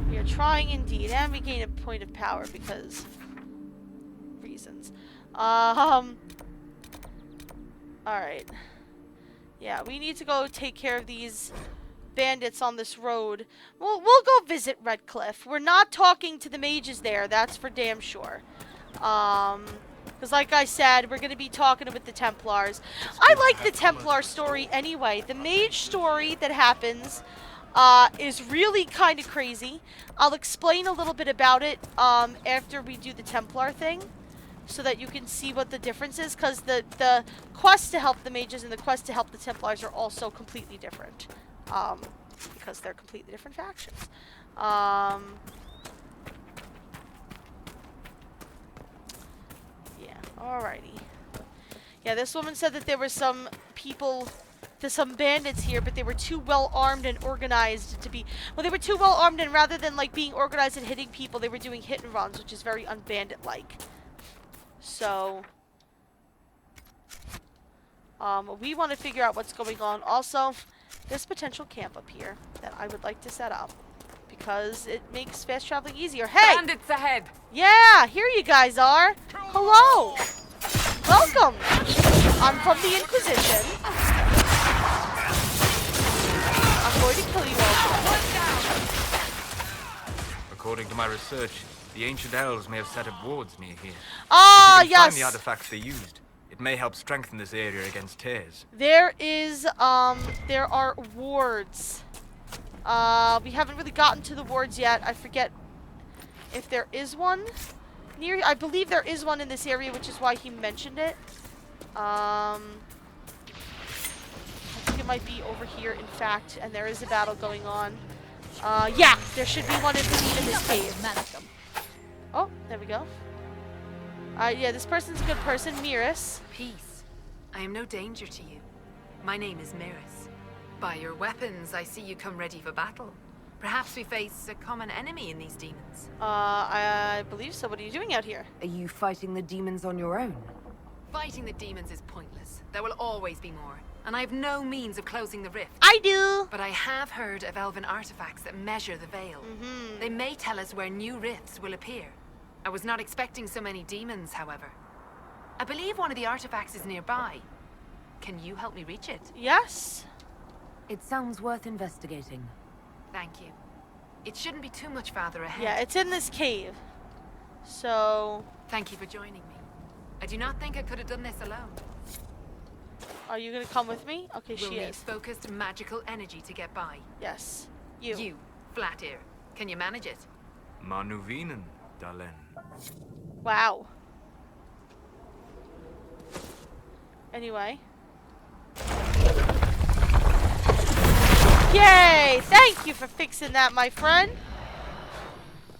Speaker 1: We are trying indeed, and we gain a point of power because reasons. All right. Yeah, we need to go take care of these bandits on this road. We'll go visit Redcliffe. We're not talking to the mages there, that's for damn sure. Because like I said, we're going to be talking with the Templars. I like the Templar story anyway. The mage story that happens is really kind of crazy. I'll explain a little bit about it after we do the Templar thing, so that you can see what the difference is, because the quest to help the mages and the quest to help the Templars are also completely different. Because they're completely different factions. Yeah, alrighty. Yeah, this woman said that there were some people, there's some bandits here, but they were too well armed and organized to be, well, they were too well armed, and rather than like being organized and hitting people, they were doing hit and runs, which is very unbandit-like. So, we want to figure out what's going on. Also, there's potential camp up here that I would like to set up because it makes fast traveling easier. Hey!
Speaker 2: Bandits ahead!
Speaker 1: Yeah, here you guys are. Hello! Welcome! I'm from the Inquisition. I'm going to kill you all.
Speaker 3: According to my research, the ancient elves may have set up wards near here.
Speaker 1: Ah,
Speaker 3: If you can find
Speaker 1: yes.
Speaker 3: the artifacts they used, it may help strengthen this area against tears.
Speaker 1: There are wards. We haven't really gotten to the wards yet. I forget if there is one near. I believe there is one in this area, which is why he mentioned it. I think it might be over here, in fact, and there is a battle going on. Yeah, there should be one in this cave. Oh, there we go. Yeah, this person's a good person, Miris.
Speaker 6: Peace. I am no danger to you. My name is Miris.
Speaker 2: By your weapons, I see you come ready for battle. Perhaps we face a common enemy in these demons.
Speaker 1: I believe so. What are you doing out here?
Speaker 6: Are you fighting the demons on your own?
Speaker 2: Fighting the demons is pointless. There will always be more. And I have no means of closing the rift.
Speaker 1: I do!
Speaker 2: But I have heard of elven artifacts that measure the veil. They may tell us where new rifts will appear. I was not expecting so many demons, however. I believe one of the artifacts is nearby. Can you help me reach it?
Speaker 1: Yes.
Speaker 6: It sounds worth investigating.
Speaker 2: Thank you. It shouldn't be too much farther ahead.
Speaker 1: Yeah, it's in this cave. So...
Speaker 2: Thank you for joining me. I do not think I could have done this alone.
Speaker 1: Are you gonna come with me? Okay,
Speaker 2: We'll
Speaker 1: she
Speaker 2: need
Speaker 1: is.
Speaker 2: focused magical energy to get by.
Speaker 1: Yes. You.
Speaker 2: You, flat ear. Can you manage it?
Speaker 3: Manuvinen, Dalen.
Speaker 1: Wow. Anyway. Yay! Thank you for fixing that, my friend.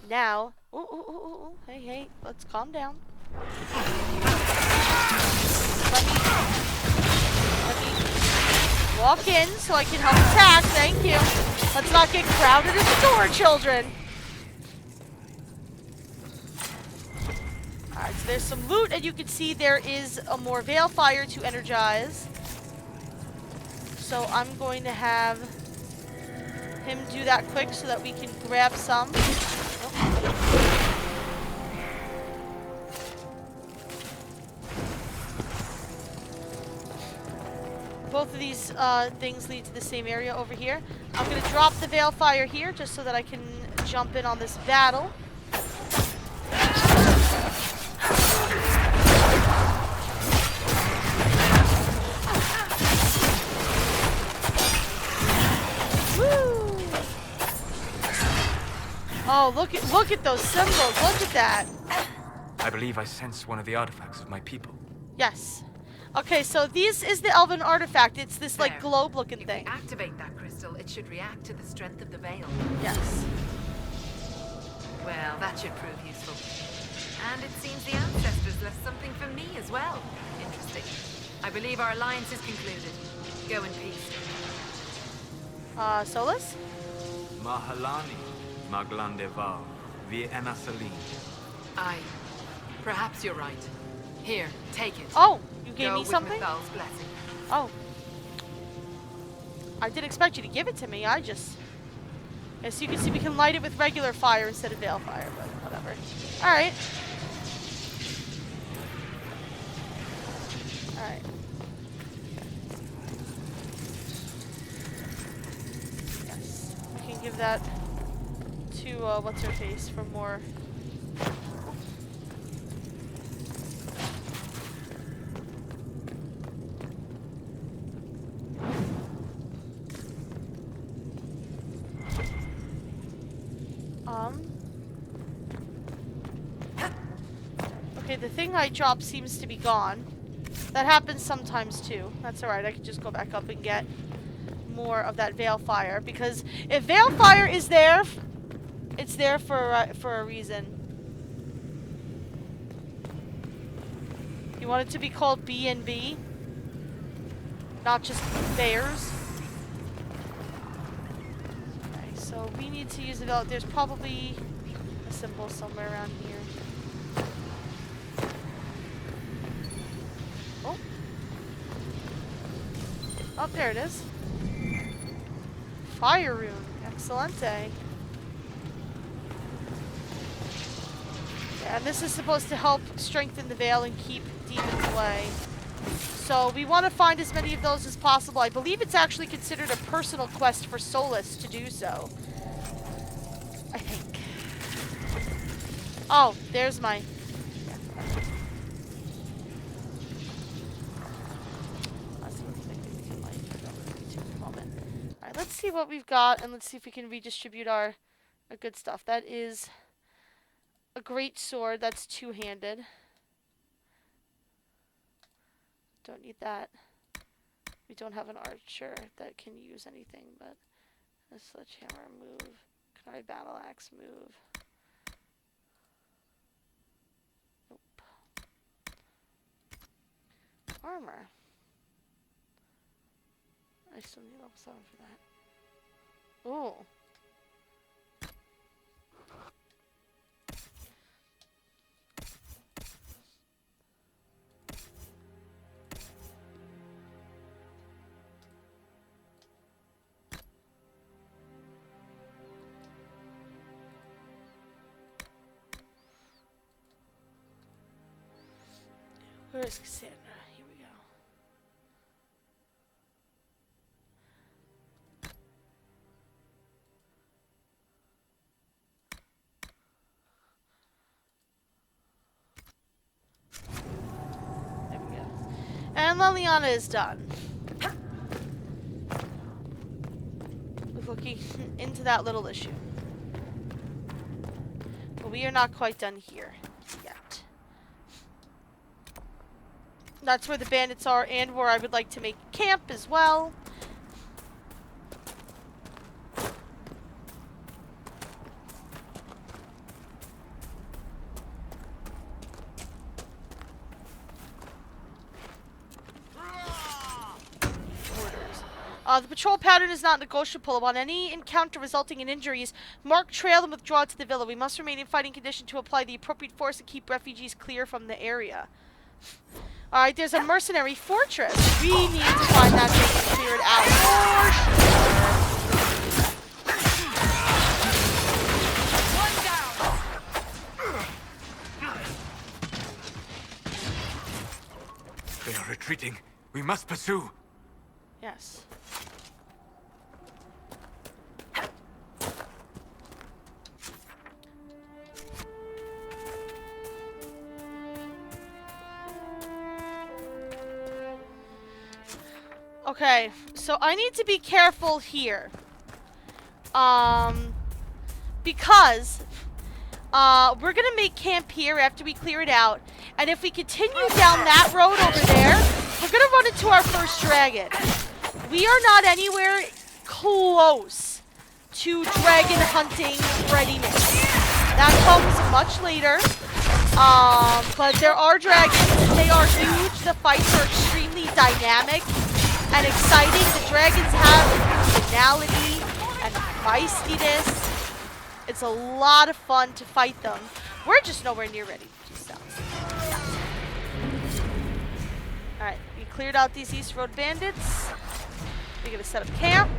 Speaker 1: Now, ooh, hey, let's calm down. Let me walk in so I can help attack. Thank you. Let's not get crowded at the door, children. Alright, so there's some loot, and you can see there is a more Veilfire to energize. So I'm going to have him do that quick so that we can grab some. Both of these things lead to the same area over here. I'm going to drop the Veilfire here just so that I can jump in on this battle. Woo! Oh, look at those symbols. Look at that.
Speaker 3: I believe I sense one of the artifacts of my people.
Speaker 1: Yes. Okay, so this is the elven artifact. It's this like
Speaker 2: There.
Speaker 1: globe-looking
Speaker 2: If
Speaker 1: thing.
Speaker 2: we activate that crystal, it should react to the strength of the veil.
Speaker 1: Yes.
Speaker 2: Well, that should prove useful. And it seems the ancestors left something for me as well. Interesting. I believe our alliance is concluded. Go in peace.
Speaker 1: Solus?
Speaker 3: Mahalani, Maglandeval, Vi Enasaline.
Speaker 2: Perhaps you're right. Here, take it.
Speaker 1: Oh, you gave
Speaker 2: Go
Speaker 1: me
Speaker 2: with
Speaker 1: something?
Speaker 2: Mithal's blessing.
Speaker 1: Oh. I didn't expect you to give it to me. I just... As you can see, we can light it with regular fire instead of Veilfire, but whatever. Alright. Alright. Yes. We can give that to, what's-her-face for more... Okay, the thing I dropped seems to be gone. That happens sometimes too. That's alright, I can just go back up and get more of that Veilfire. Because if Veilfire is there, it's there for a reason. You want it to be called B&B? Not just bears? Okay, so we need to use the Veil. There's probably a symbol somewhere around here. Oh, there it is. Fire rune. Excelente. Yeah, and this is supposed to help strengthen the veil and keep demons away. So we want to find as many of those as possible. I believe it's actually considered a personal quest for Solus to do so. I think. Oh, there's my... Alright, let's see what we've got, and let's see if we can redistribute our good stuff. That is a great sword. That's two-handed. Don't need that. We don't have an archer that can use anything, but a sledgehammer, move. Kunai battle axe, move. Nope. Armor. I still need level 7 for that. Ooh. Where is Cassandra? Here we go. There we go. And Liliana is done. With looking into that little issue. But we are not quite done here yet. That's where the bandits are, and where I would like to make camp as well. The patrol pattern is not negotiable. Upon any encounter resulting in injuries, mark trail and withdraw to the villa. We must remain in fighting condition to apply the appropriate force and keep refugees clear from the area. Alright, there's a mercenary fortress. We need to find that thing and clear it out.
Speaker 3: They are retreating. We must pursue.
Speaker 1: Yes. Okay, so I need to be careful here. Because we're gonna make camp here after we clear it out. And if we continue down that road over there, we're gonna run into our first dragon. We are not anywhere close to dragon hunting readiness. That comes much later. But there are dragons. They are huge. The fights are extremely dynamic and exciting. The dragons have personality and feistiness. It's a lot of fun to fight them. We're just nowhere near ready to do so. Alright, we cleared out these East Road bandits. We're gonna set up camp.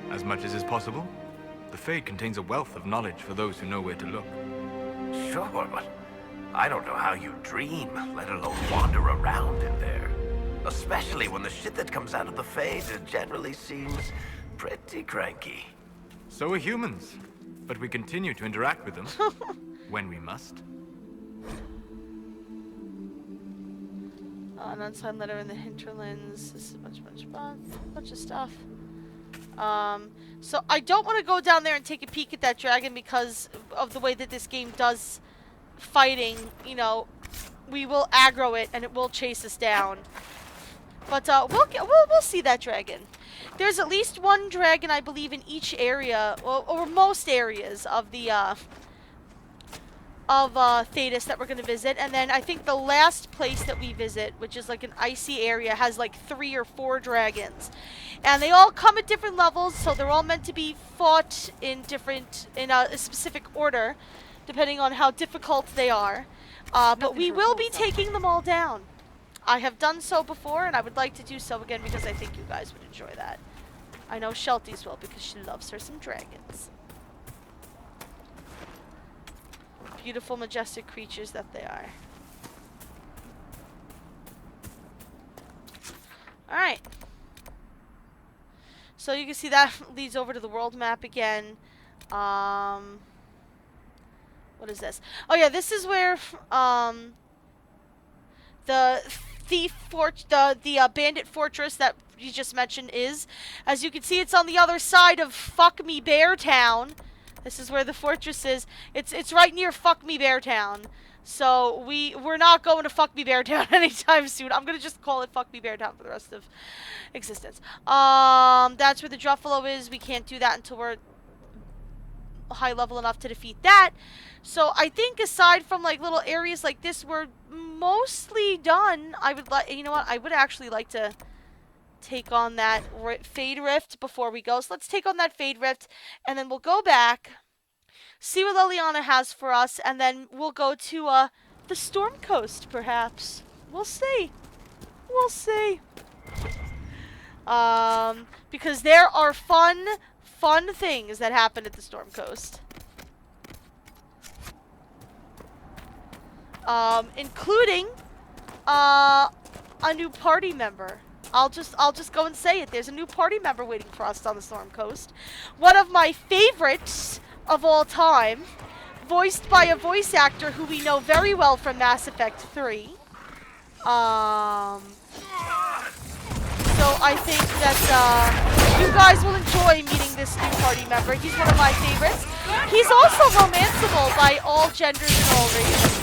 Speaker 3: As much as is possible. The Fade contains a wealth of knowledge for those who know where to look.
Speaker 11: Sure, but I don't know how you dream, let alone wander around in there. Especially when the shit that comes out of the Fade generally seems pretty cranky.
Speaker 3: So are humans. But we continue to interact with them. When we must.
Speaker 1: An unsigned letter in the Hinterlands. This is a bunch of stuff. So I don't want to go down there and take a peek at that dragon because of the way that this game does fighting. You know, we will aggro it and it will chase us down. But we'll see that dragon. There's at least one dragon, I believe, in each area, or most areas of the Thetis that we're going to visit. And then I think the last place that we visit, which is like an icy area, has like 3 or 4 dragons. And they all come at different levels, so they're all meant to be fought in a specific order, depending on how difficult they are. But we will be taking them all down. I have done so before, and I would like to do so again because I think you guys would enjoy that. I know Shelties will because she loves her some dragons. Beautiful, majestic creatures that they are. Alright. So you can see that leads over to the world map again. What is this? Oh yeah, this is where the bandit fortress that you just mentioned is. As you can see, it's on the other side of Fuck Me Bear Town. This is where the fortress is. It's right near Fuck Me Bear Town. So we're not going to Fuck Me Bear Town anytime soon. I'm gonna just call it Fuck Me Bear Town for the rest of existence. That's where the Druffalo is. We can't do that until we're high level enough to defeat that. So I think aside from like little areas like this, we're mostly done. I would like, you know what? I would actually like to take on that Fade Rift before we go. So let's take on that Fade Rift, and then we'll go back, see what Liliana has for us, and then we'll go to the Storm Coast, perhaps. We'll see. We'll see. Because there are fun things that happen at the Storm Coast. Including a new party member. I'll just go and say it. There's a new party member waiting for us on the Storm Coast. One of my favorites of all time, voiced by a voice actor who we know very well from Mass Effect 3. So I think that you guys will enjoy meeting this new party member. He's one of my favorites. He's also romanceable by all genders and all races.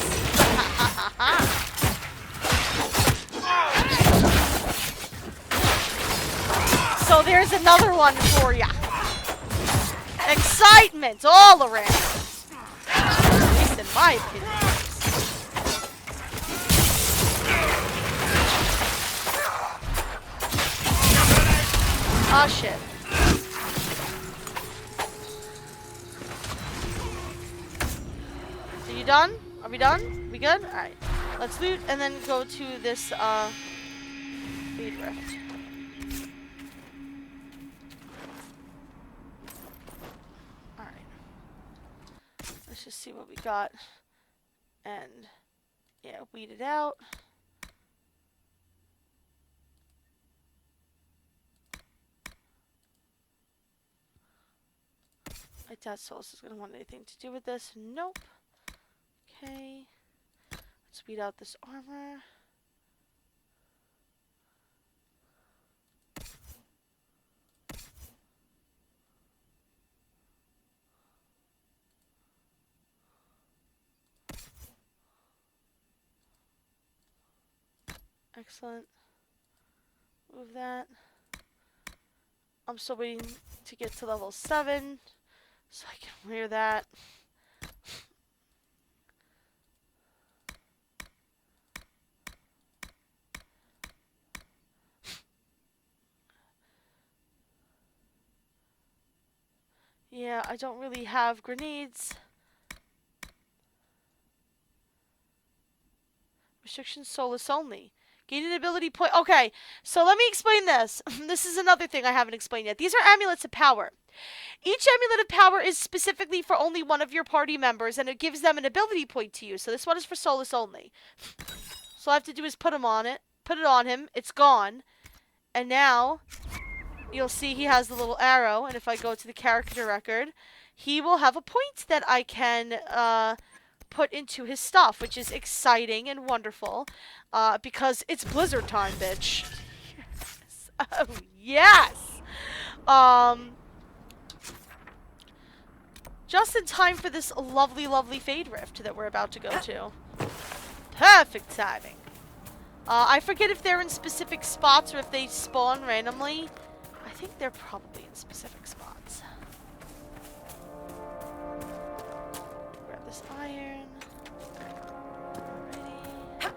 Speaker 1: So there's another one for ya. Excitement all around. At least in my opinion. Ah, shit. So you done? Are we done? We good? Alright. Let's loot and then go to this, Fade Rift. Alright. Let's just see what we got. And, yeah, weed it out. I doubt Solus is going to want anything to do with this. Nope. Okay. Let's weed out this armor. Excellent. Move that. I'm still waiting to get to level 7. So I can wear that. Yeah, I don't really have grenades. Restriction Solus only. Gain an ability point. Okay, so let me explain this. This is another thing I haven't explained yet. These are amulets of power. Each amulet of power is specifically for only one of your party members, and it gives them an ability point to use. So this one is for Solus only. So all I have to do is put it on him. It's gone. And now, you'll see he has the little arrow, and if I go to the character record, he will have a point that I can put into his stuff, which is exciting and wonderful, because it's blizzard time, bitch. Yes. Oh, yes! Just in time for this lovely, lovely Fade Rift that we're about to go to. Perfect timing. I forget if they're in specific spots or if they spawn randomly. I think they're probably in specific spots. Grab this iron. Ready.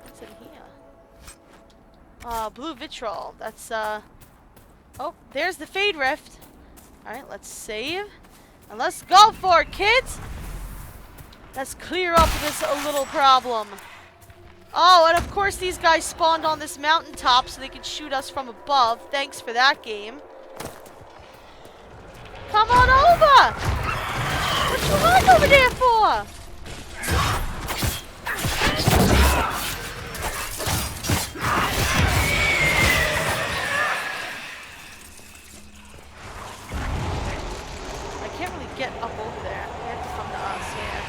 Speaker 1: What's in here? Blue vitriol. That's, oh, there's the Fade Rift. Alright, let's save. And let's go for it, kids! Let's clear up this little problem. Oh, and of course these guys spawned on this mountaintop so they can shoot us from above. Thanks for that, game. Come on over! What you run over there for? get up over there. They have to come to us, yeah.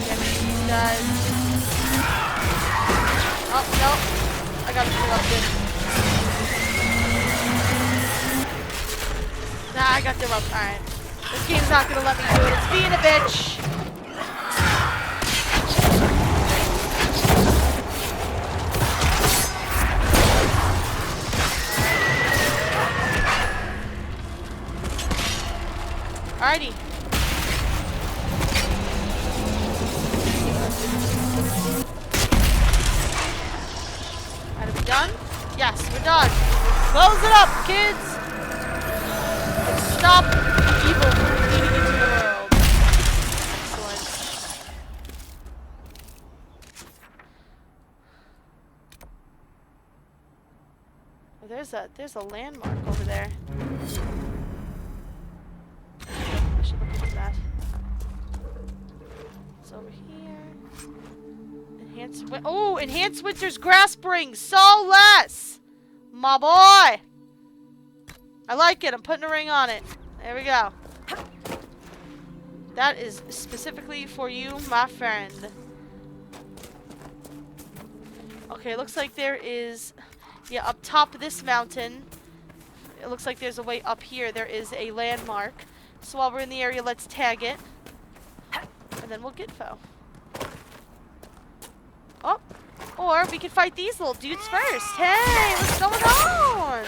Speaker 1: Get these guys. Oh, no. I got interrupted. Nah, I got interrupted. Alright. This game's not gonna let me do it. It's being a bitch. Alrighty. Are we done? Yes, we're done. Close it up, kids. Stop evil from leading into the world. Excellent. Oh, there's a landmark over there. I should look into that. It's over here. Enhanced Winter's Grass Springs. So less. My boy. I like it. I'm putting a ring on it. There we go. That is specifically for you, my friend. Okay, looks like there is... Yeah, up top of this mountain. It looks like there's a way up here. There is a landmark. So while we're in the area, let's tag it. And then we'll get Fo. Oh. Or we can fight these little dudes first. Hey, what's going on?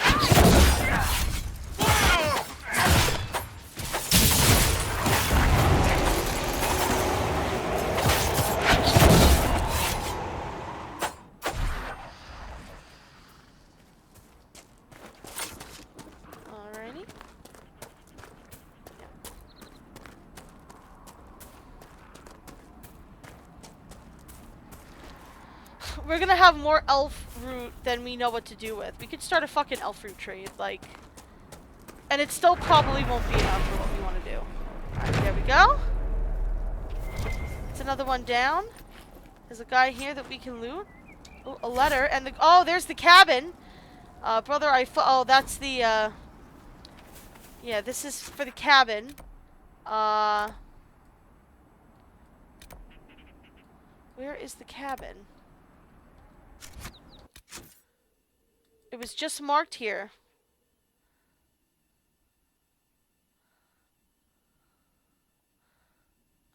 Speaker 1: Alrighty. We're gonna have more elf root than we know what to do with. We could start a fucking elf root trade, like... And it still probably won't be enough for what we want to do. Alright, there we go. It's another one down. There's a guy here that we can loot. Oh, a letter. And the... Oh, there's the cabin. Brother, oh, that's the, Yeah, this is for the cabin. Where is the cabin? It was just marked here.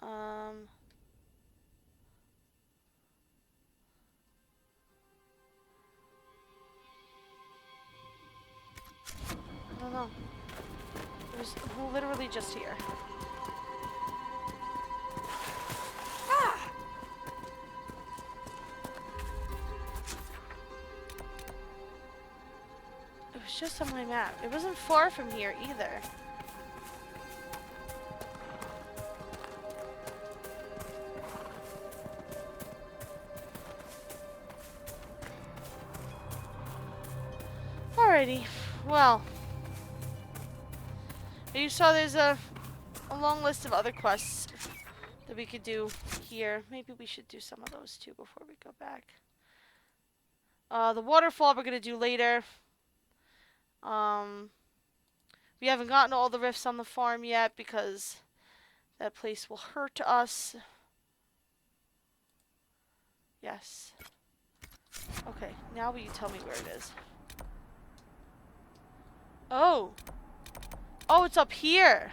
Speaker 1: I don't know. It was literally just here. It was just on my map. It wasn't far from here either. Alrighty. Well. You saw there's a long list of other quests that we could do here. Maybe we should do some of those too before we go back. The waterfall we're going to do later. We haven't gotten all the rifts on the farm yet because that place will hurt us. Yes. Okay, now will you tell me where it is? Oh! Oh, it's up here!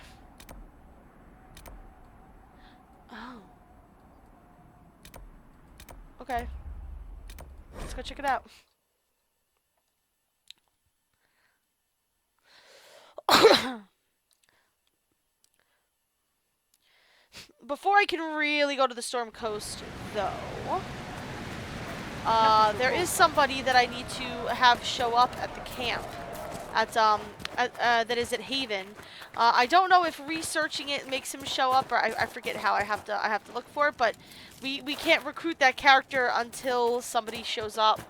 Speaker 1: Oh. Okay. Let's go check it out. Before I can really go to the Storm Coast, though, there is somebody that I need to have show up at the camp. That is at Haven. I don't know if researching it makes him show up, or I forget how I have to look for it, but we can't recruit that character until somebody shows up.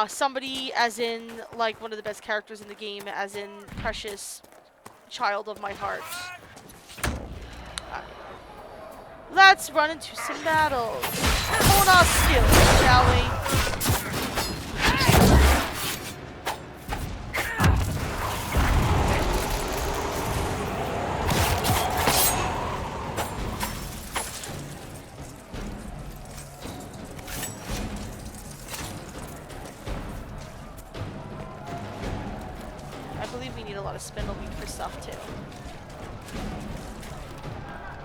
Speaker 1: Somebody as in, like, one of the best characters in the game, as in precious child of my heart. Let's run into some battles. Hone our skills, shall we? I believe we need a lot of spindle meat for stuff too.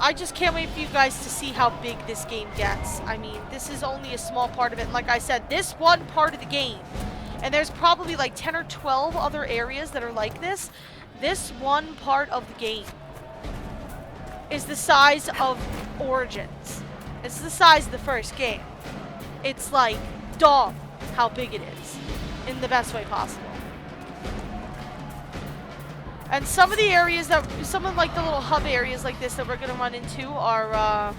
Speaker 1: I just can't wait for you guys to see how big this game gets. I mean, this is only a small part of it. And like I said, this one part of the game, and there's probably like 10 or 12 other areas that are like this. This one part of the game is the size of Origins. It's the size of the first game. It's like, dog, how big it is. In the best way possible. And some of the areas that, some of like the little hub areas like this that we're gonna run into are,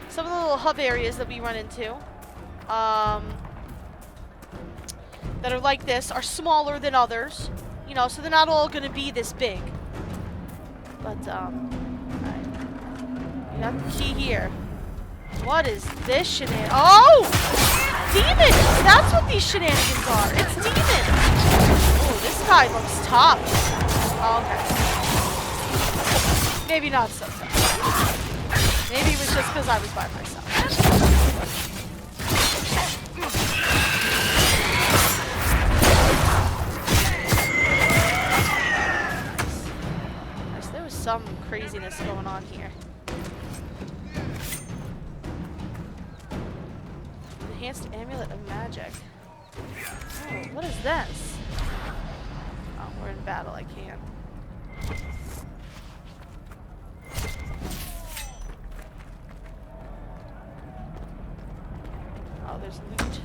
Speaker 1: some of the little hub areas that we run into, that are like this are smaller than others, you know, so they're not all gonna be this big. But, alright. We got the key here. What is this shenanigans? Oh! Demons! That's what these shenanigans are. It's demons! Oh, this guy looks tough. Oh, okay. Maybe not so tough. Maybe it was just because I was by myself. Nice. There was some craziness going on here. Enhanced Amulet of Magic. Oh, what is this? Oh, we're in battle, I can't. Oh, there's loot.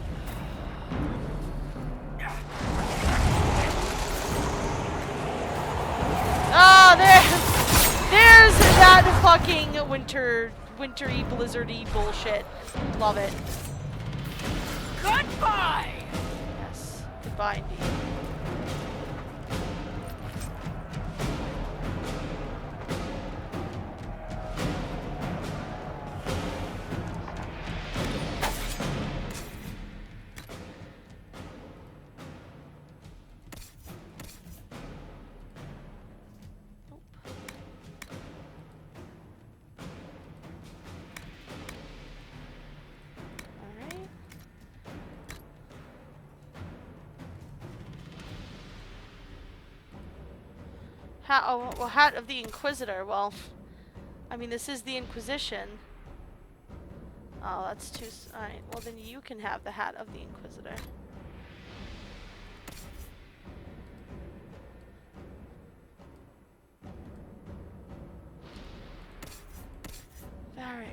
Speaker 1: Oh, there's that fucking wintry, blizzardy bullshit. Love it.
Speaker 11: Goodbye!
Speaker 1: Yes, goodbye indeed. Well, Hat of the Inquisitor. Well, I mean, this is the Inquisition. Oh, that's too... Alright, well then you can have the Hat of the Inquisitor. Varric.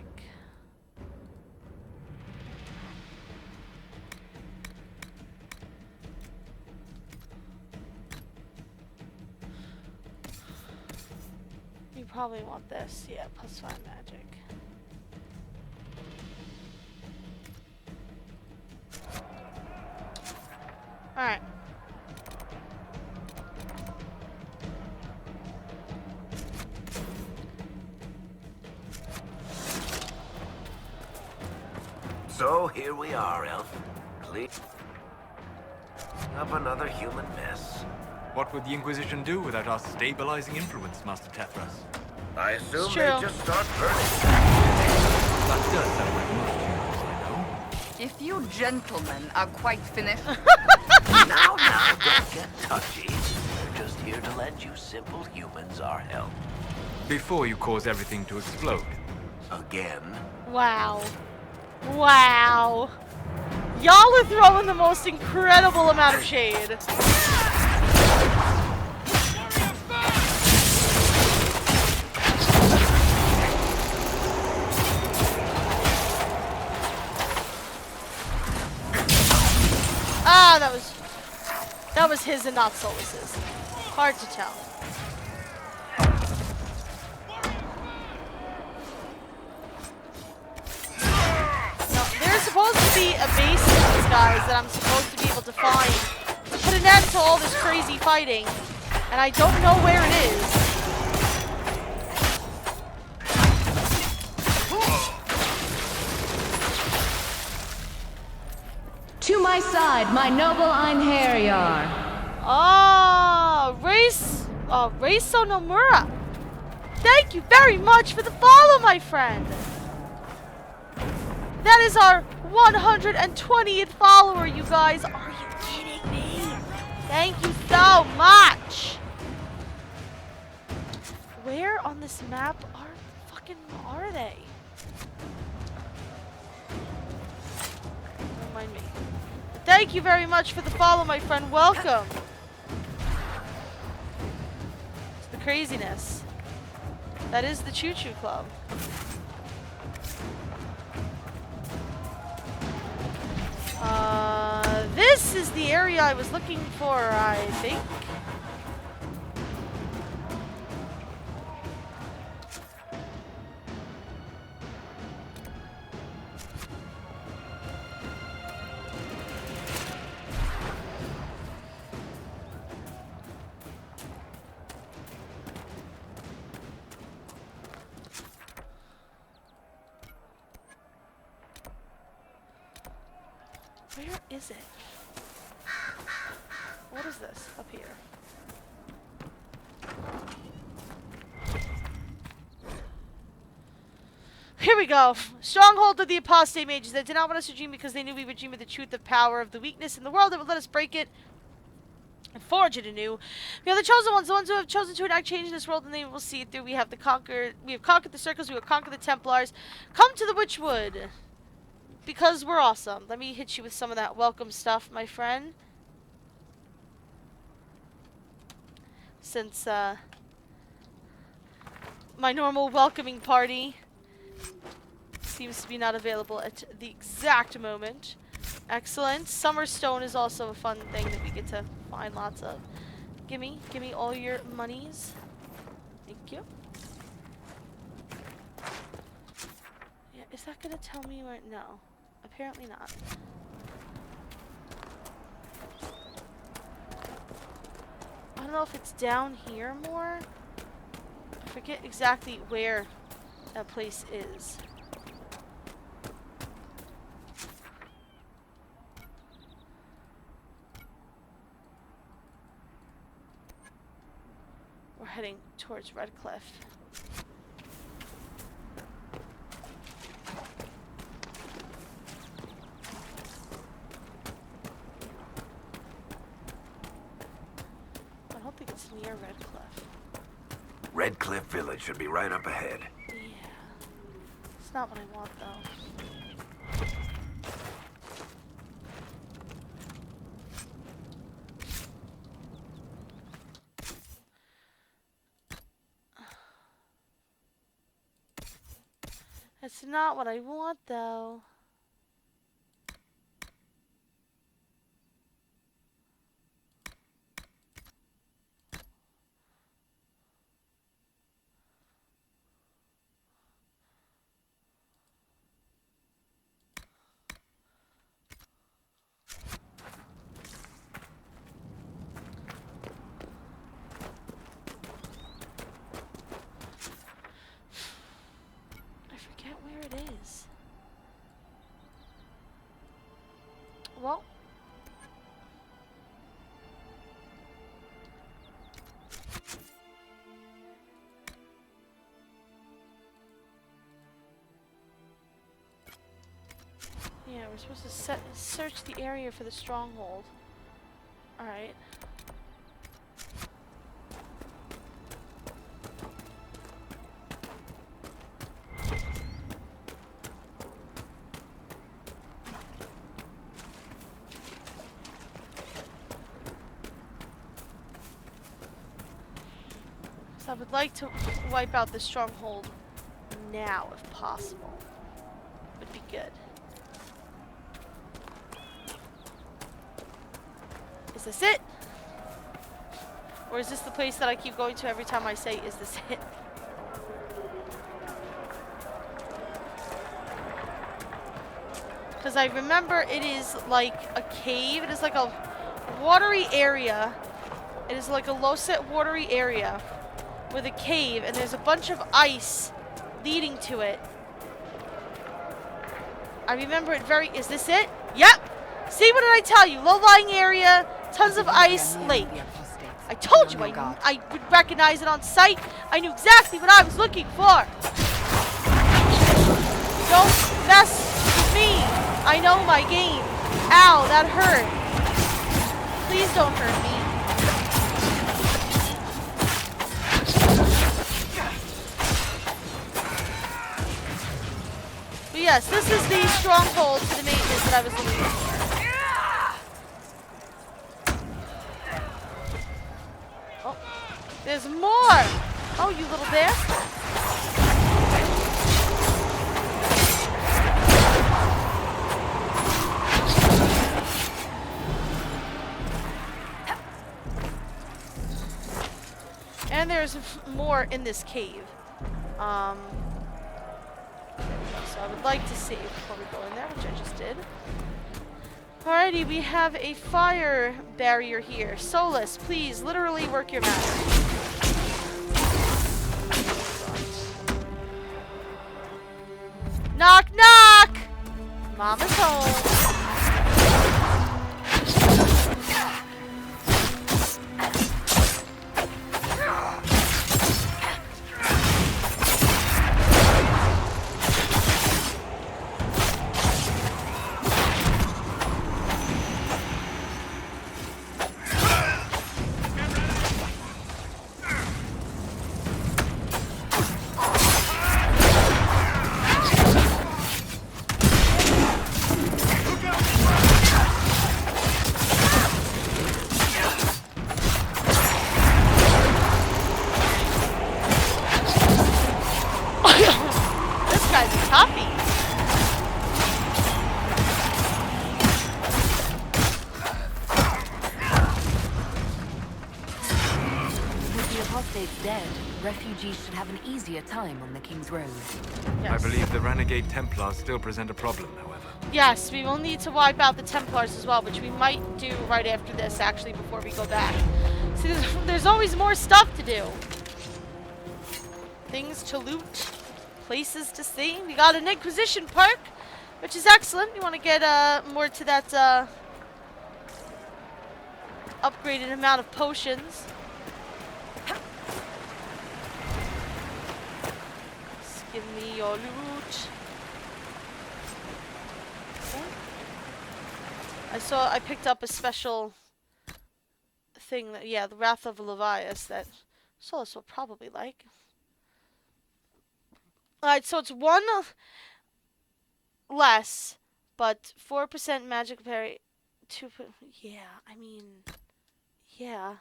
Speaker 1: You probably want this. Yeah, +5 magic. Alright.
Speaker 11: So here we are, Elf. Clean up another human mess.
Speaker 3: What would the Inquisition do without our stabilizing influence, Master Tethras?
Speaker 11: I assume
Speaker 1: It's
Speaker 11: they
Speaker 1: true.
Speaker 11: just start burning.
Speaker 3: That does sound like most humans I know.
Speaker 12: If you gentlemen are quite finished...
Speaker 11: Now, don't get touchy. We're just here to lend you simple humans our help.
Speaker 3: Before you cause everything to explode.
Speaker 11: Again.
Speaker 1: Wow. Wow. Y'all are throwing the most incredible amount of shade. Ah, that was his and not Solus's. Hard to tell. Now, there's supposed to be a base of these guys that I'm supposed to be able to find put an end to all this crazy fighting. And I don't know where it is.
Speaker 13: To my side, my noble Einherjar.
Speaker 1: Ah, Reiso Nomura. Thank you very much for the follow, my friend. That is our 120th follower, you guys. Are you kidding me? Thank you so much. Where on this map are they? Don't mind me. Thank you very much for the follow, my friend. Welcome. It's the craziness. That is the Chu-Chu Club. This is the area I was looking for, I think. Where is it? What is this up here? Here we go. Stronghold of the apostate mages that did not want us to dream because they knew we would dream of the truth of power of the weakness in the world that would let us break it and forge it anew. We are the chosen ones, the ones who have chosen to enact change in this world, and they will see it through. We have conquered the circles, we will conquer the Templars. Come to the Witchwood. Because we're awesome. Let me hit you with some of that welcome stuff, my friend. Since, my normal welcoming party seems to be not available at the exact moment. Excellent. Summerstone is also a fun thing that we get to find lots of. Gimme all your monies. Thank you. Yeah, is that gonna tell me where? No. Apparently not. I don't know if it's down here more. I forget exactly where that place is. We're heading towards Redcliffe. Near Redcliffe.
Speaker 11: Redcliffe Village should be right up ahead.
Speaker 1: Yeah. It's not what I want, though. That's not what I want, though. Well, yeah, we're supposed to search the area for the stronghold. All right. I would like to wipe out the stronghold now, if possible. Would be good. Is this it? Or is this the place that I keep going to every time I say, is this it? Because I remember it is like a cave. It is like a watery area. It is like a low-set watery area with a cave, and there's a bunch of ice leading to it. I remember it very... Is this it? Yep! See, what did I tell you? Low-lying area, tons of ice, lake. I told you I would recognize it on sight. I knew exactly what I was looking for. Don't mess with me. I know my game. Ow, that hurt. Please don't hurt me. But yes, this is the stronghold to the mages that I was looking for. Oh, there's more! Oh, you little bastard. And there's more in this cave. So I would like to save before we go in there, which I just did. Alrighty, we have a fire barrier here. Solus, please, literally work your magic. Knock, knock! Mama's home.
Speaker 6: Refugees should have an easier time on the King's Road.
Speaker 3: Yes. I believe the renegade Templars still present a problem, however.
Speaker 1: Yes, we will need to wipe out the Templars as well, which we might do right after this, actually, before we go back. See, there's always more stuff to do. Things to loot, places to see. We got an Inquisition perk, which is excellent. We want to get more to that upgraded amount of potions. Give me your loot. Okay. I picked up a special thing that, yeah, the Wrath of Levias that Solus will probably like. Alright, so it's 1 less, but 4% magic parry. 2. Yeah, I mean, yeah.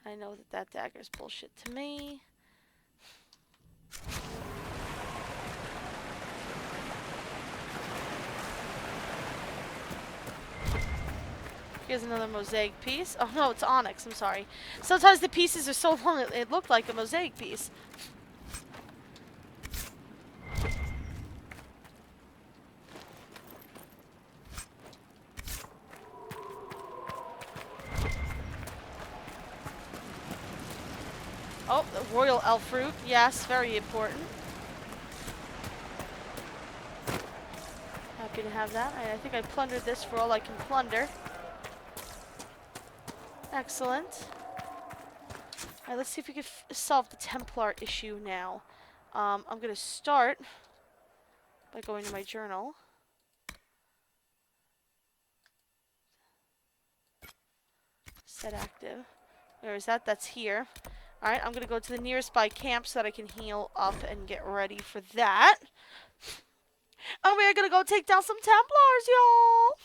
Speaker 1: I know that dagger's bullshit to me. Here's another mosaic piece. Oh no, it's onyx, I'm sorry. Sometimes the pieces are so long it looked like a mosaic piece. Oh, the royal elf fruit. Yes, very important. Happy to have that. I think I plundered this for all I can plunder. Excellent. Alright, let's see if we can solve the Templar issue now. I'm going to start by going to my journal. Set active. Where is that? That's here. Alright, I'm gonna go to the nearest by camp so that I can heal up and get ready for that. And we're gonna go take down some Templars, y'all!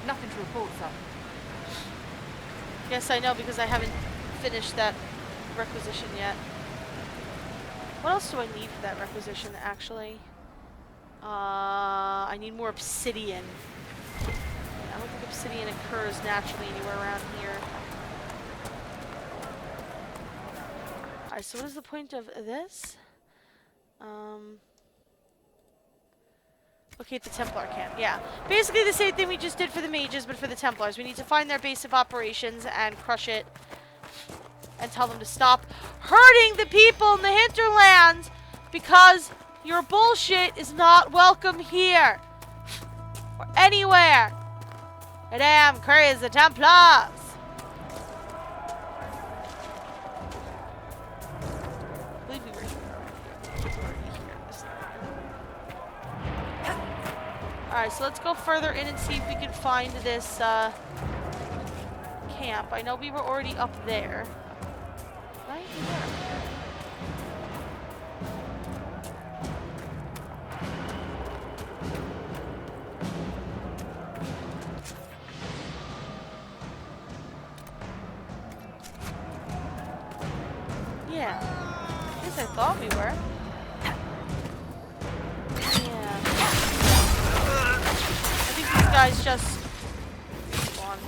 Speaker 6: Nothing to report, sir.
Speaker 1: Yes, I know, because I haven't finished that requisition yet. What else do I need for that requisition, actually? I need more obsidian. Yeah, I don't think obsidian occurs naturally anywhere around here. Alright, so what is the point of this? Locate the Templar camp. Yeah. Basically the same thing we just did for the mages, but for the Templars. We need to find their base of operations and crush it. And tell them to stop hurting the people in the Hinterlands, because your bullshit is not welcome here. Or anywhere. I am crazy Templars. I believe we were already here. Alright, so let's go further in and see if we can find this camp. I know we were already up there. Right here. Yeah. At least I thought we were. Yeah. I think these guys just want.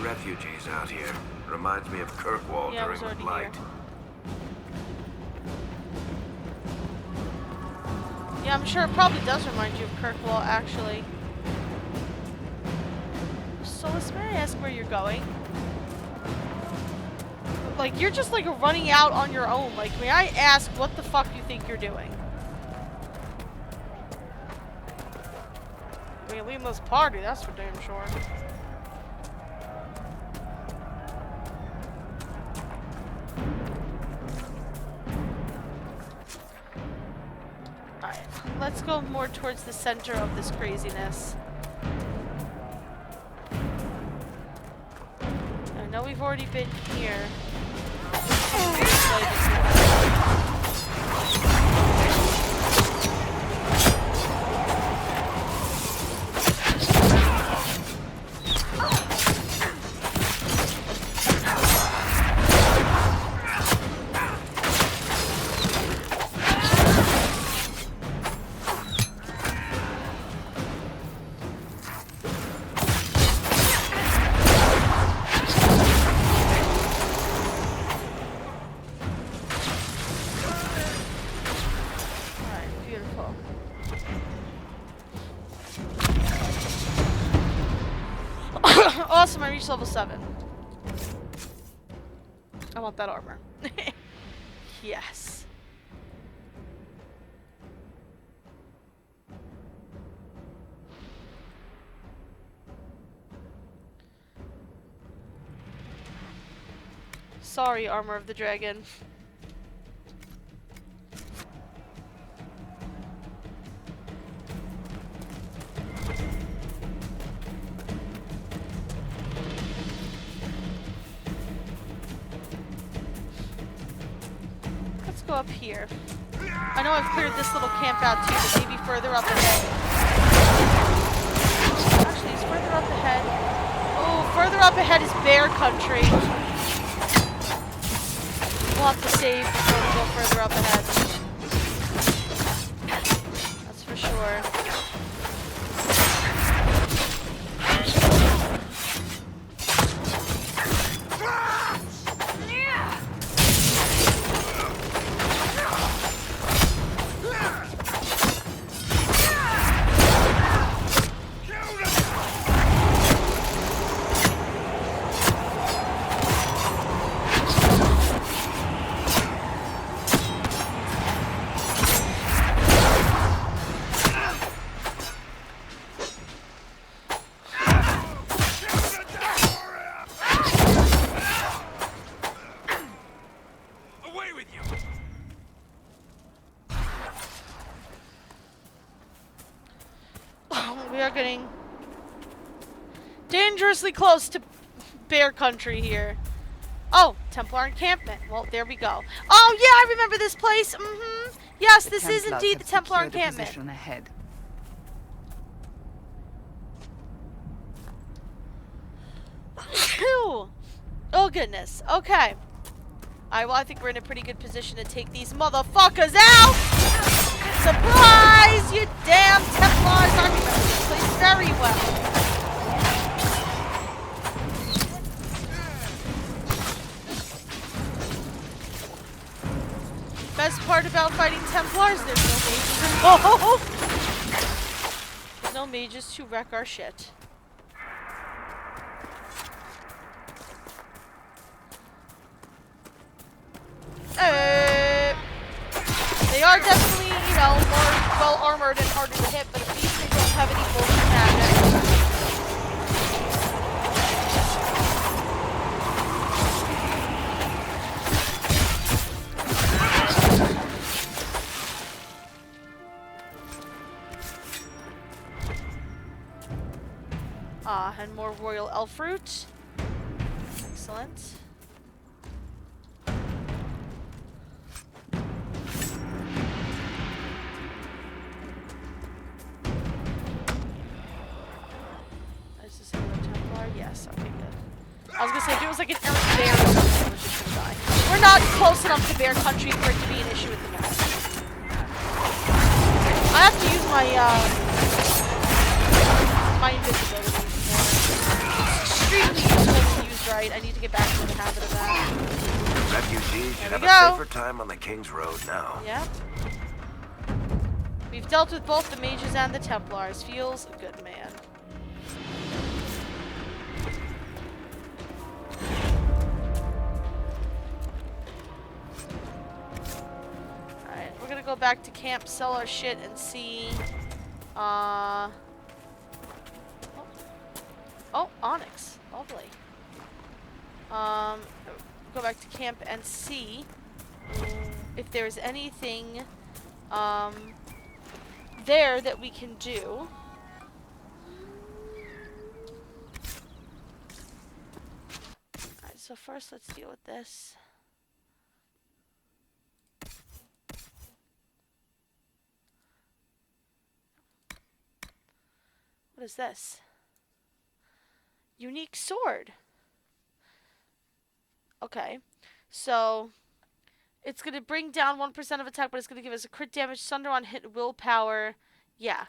Speaker 11: Refugees out here. Reminds me of Kirkwall during the Blight.
Speaker 1: Yeah, I'm sure it probably does remind you of Kirkwall, actually. So, may I ask where you're going? Like, you're just, like, running out on your own. Like, may I ask what the fuck you think you're doing? We ain't leaving this party, that's for damn sure. Let's go more towards the center of this craziness. I know we've already been here. Awesome, I reached level 7. I want that armor. Yes. Sorry, armor of the dragon. Go up here. I know I've cleared this little camp out too, but maybe further up ahead. Actually, it's further up ahead. Oh, further up ahead is bear country. We'll have to save before we go further up ahead. That's for sure. We are getting dangerously close to bear country here. Oh, Templar encampment. Well, there we go. Oh, yeah, I remember this place. Mm-hmm. Yes, this is indeed the Templar encampment.
Speaker 12: Ahead.
Speaker 1: Oh, goodness. Okay. Alright, well, I think we're in a pretty good position to take these motherfuckers out! Surprise! You damn Templars! I remember this place very well. Best part about fighting Templars, there's no mages involved. There's no mages to wreck our shit. They are definitely, you know, more well armored and harder to hit, but at least they don't have any bullshit magic. And more royal elf fruit. Excellent. Is this another Templar? Yes, okay, good. I was gonna say, if it was like an Eric Bear or something, I was just gonna die. We're not close enough to bear country for it to be an issue at the moment. I have to use my, my invisibility more. Extremely useful when used right. I need to get back into the habit of that.
Speaker 11: Refugees should have a safer time on the King's Road now.
Speaker 1: Yep. We've dealt with both the mages and the Templars. Feels good, man. Alright, we're gonna go back to camp, sell our shit, and see... Oh, onyx. Lovely. Go back to camp and see if there's anything there that we can do. Alright, so first let's deal with this. What is this? Unique sword. Okay, so it's going to bring down 1% of attack, but it's going to give us a crit damage, thunder on hit, willpower. Yeah.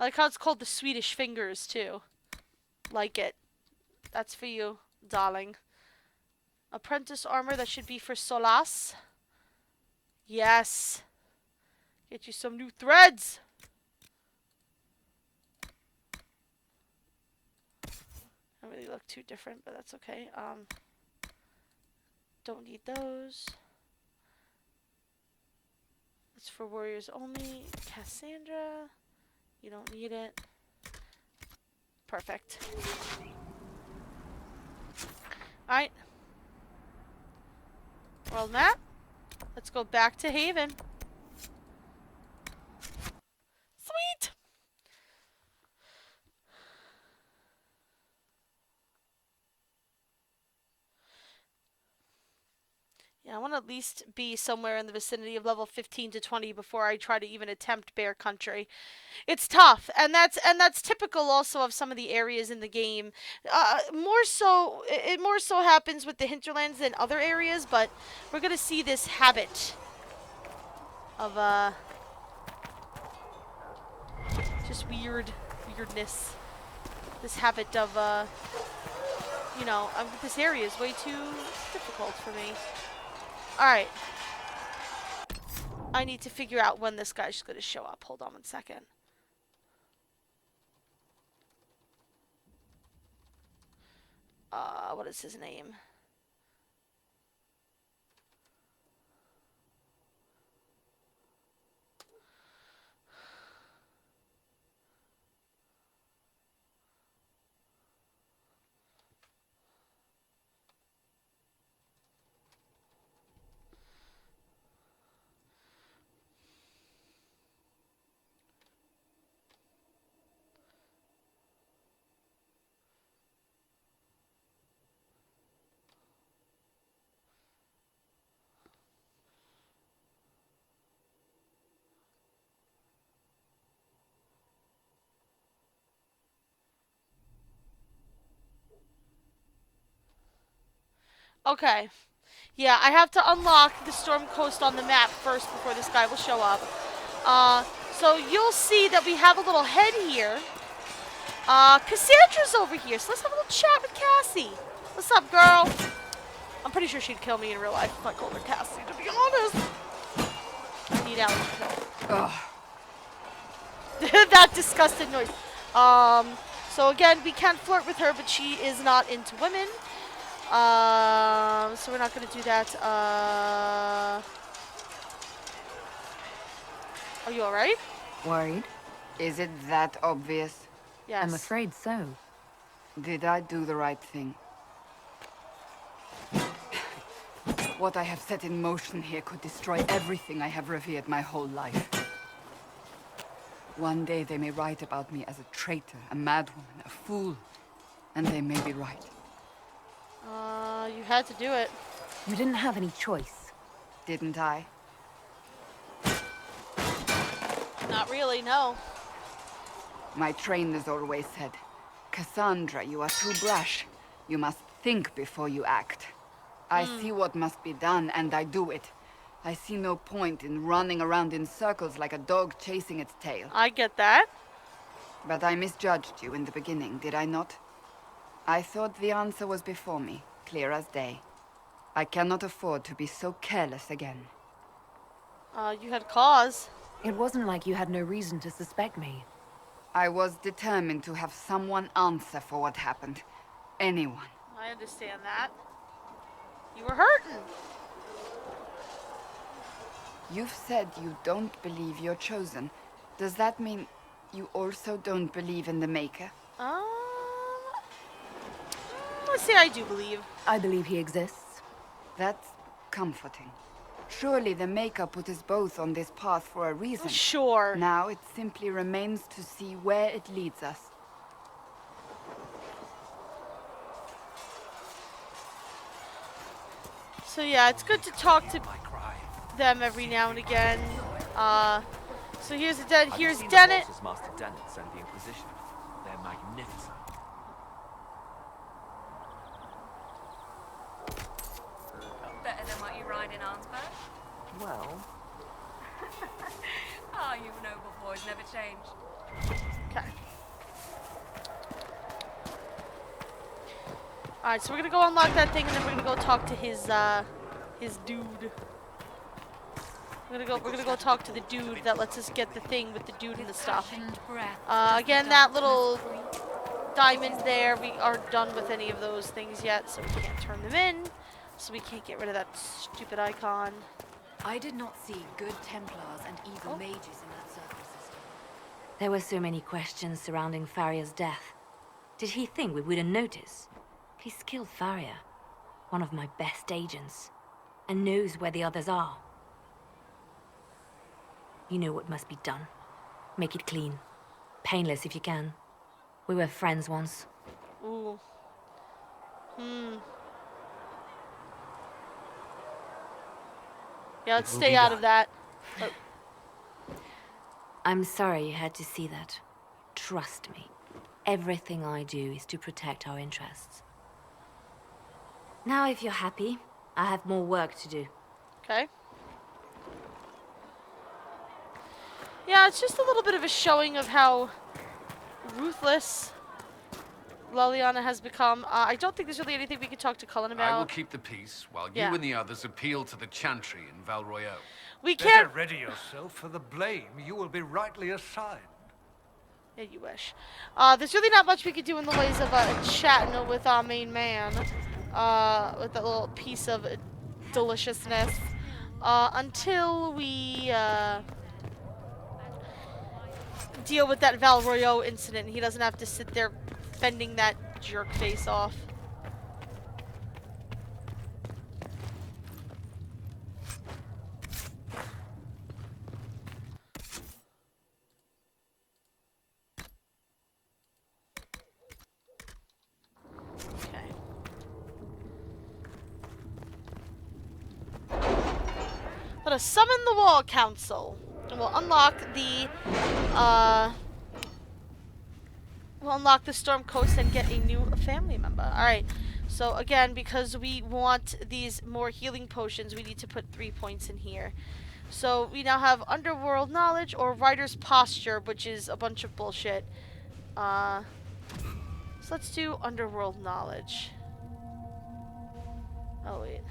Speaker 1: I like how it's called the Swedish fingers, too. Like it. That's for you, darling. Apprentice armor, that should be for Solas. Yes. Get you some new threads. Don't really look too different, but that's okay. Don't need those. It's for warriors only. Cassandra, you don't need it. Perfect. Alright. World map. Let's go back to Haven. Sweet! Yeah, I want to at least be somewhere in the vicinity of level 15 to 20 before I try to even attempt bear country. It's tough, and that's typical also of some of the areas in the game. It more so happens with the Hinterlands than other areas, but we're gonna see this habit of just weirdness. This habit of you know, this area is way too difficult for me. Alright. I need to figure out when this guy's going to show up. Hold on 1 second. What is his name? Okay. Yeah, I have to unlock the Storm Coast on the map first before this guy will show up. So you'll see that we have a little head here. Cassandra's over here, so let's have a little chat with Cassie. What's up, girl? I'm pretty sure she'd kill me in real life if I called her Cassie, to be honest. I need allergy pill. That disgusting noise. So again, we can flirt with her, but she is not into women. So we're not going to do that. Are you alright?
Speaker 12: Worried? Is it that obvious?
Speaker 1: Yes.
Speaker 6: I'm afraid so.
Speaker 12: Did I do the right thing? What I have set in motion here could destroy everything I have revered my whole life. One day they may write about me as a traitor, a madwoman, a fool. And they may be right.
Speaker 1: You had to do it.
Speaker 6: You didn't have any choice.
Speaker 12: Didn't I?
Speaker 1: Not really, no.
Speaker 12: My trainers always said, Cassandra, you are too brash. You must think before you act. I see what must be done, and I do it. I see no point in running around in circles like a dog chasing its tail.
Speaker 1: I get that.
Speaker 12: But I misjudged you in the beginning, did I not? I thought the answer was before me, clear as day. I cannot afford to be so careless again.
Speaker 1: You had cause.
Speaker 6: It wasn't like you had no reason to suspect me.
Speaker 12: I was determined to have someone answer for what happened. Anyone.
Speaker 1: I understand that. You were hurting.
Speaker 12: You've said you don't believe you're chosen. Does that mean you also don't believe in the Maker?
Speaker 1: Let's say I do believe.
Speaker 6: I believe he exists.
Speaker 12: That's comforting. Surely the Maker put us both on this path for a reason.
Speaker 1: Sure.
Speaker 12: Now it simply remains to see where it leads us.
Speaker 1: So yeah, it's good to talk to them every now and again. So here's Dennett.
Speaker 14: Master Dennett and the Inquisition. They're magnificent.
Speaker 15: Better than what you ride in Arnsberg?
Speaker 14: Well,
Speaker 15: Ah, you noble boys never change.
Speaker 1: Okay. Alright, so we're gonna go unlock that thing and then we're gonna go talk to his dude. We're gonna go talk to the dude that lets us get the thing with the dude and the stuff. Again, that little diamond there, we aren't done with any of those things yet, so we can't turn them in. So we can't get rid of that stupid icon.
Speaker 6: I did not see good Templars and evil mages in that circle system.
Speaker 16: There were so many questions surrounding Farria's death. Did he think we wouldn't notice? He's killed Farria, one of my best agents, and knows where the others are. You know what must be done. Make it clean. Painless if you can. We were friends once.
Speaker 1: Ooh. Yeah, let's stay out of that. Oh.
Speaker 16: I'm sorry you had to see that. Trust me. Everything I do is to protect our interests. Now, if you're happy, I have more work to do.
Speaker 1: Okay. Yeah, it's just a little bit of a showing of how ruthless Leliana has become. I don't think there's really anything we can talk to Cullen about.
Speaker 17: I will keep the peace while you and the others appeal to the Chantry in Val Royeaux.
Speaker 1: We can't...
Speaker 18: Better ready yourself for the blame you will be rightly assigned.
Speaker 1: Yeah, you wish. There's really not much we could do in the ways of chatting with our main man. With that little piece of deliciousness. Until we deal with that Val Royeaux incident. He doesn't have to sit there fending that jerk face off. Okay. Let us summon the War Council. And we'll unlock the Storm Coast and get a new family member. Alright, So again, because we want these more healing potions, we need to put 3 points in here. So we now have underworld knowledge or rider's posture, which is a bunch of bullshit. So let's do underworld knowledge. Oh wait.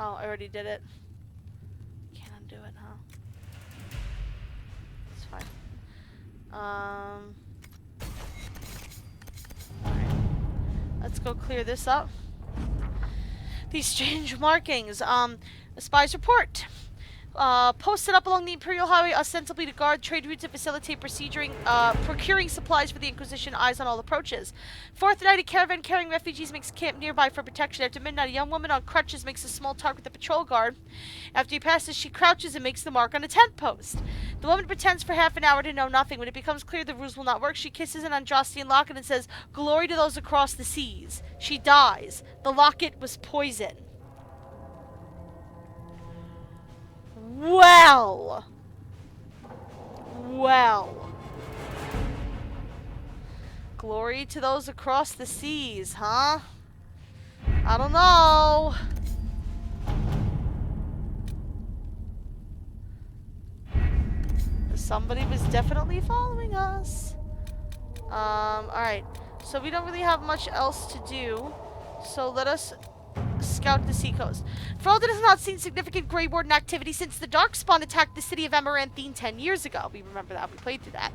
Speaker 1: Oh, I already did it. Can't undo it, huh? It's fine. Alright. Let's go clear this up. These strange markings. A spy's report. Posted up along the Imperial Highway, ostensibly to guard trade routes and facilitate procuring supplies for the Inquisition. Eyes on all approaches. Fourth night, a caravan carrying refugees makes camp nearby for protection. After midnight, a young woman on crutches makes a small talk with the patrol guard. After he passes, she crouches and makes the mark on a tent post. The woman pretends for half an hour to know nothing. When it becomes clear the ruse will not work, she kisses an Andrastian locket and says, "Glory to those across the seas." She dies. The locket was poison. Well. Glory to those across the seas, huh? I don't know. Somebody was definitely following us. Alright. So we don't really have much else to do. So let us scout the seacoast. Ferelden has not seen significant Grey Warden activity since the Darkspawn attacked the city of Amaranthine 10 years ago. We remember that. We played through that.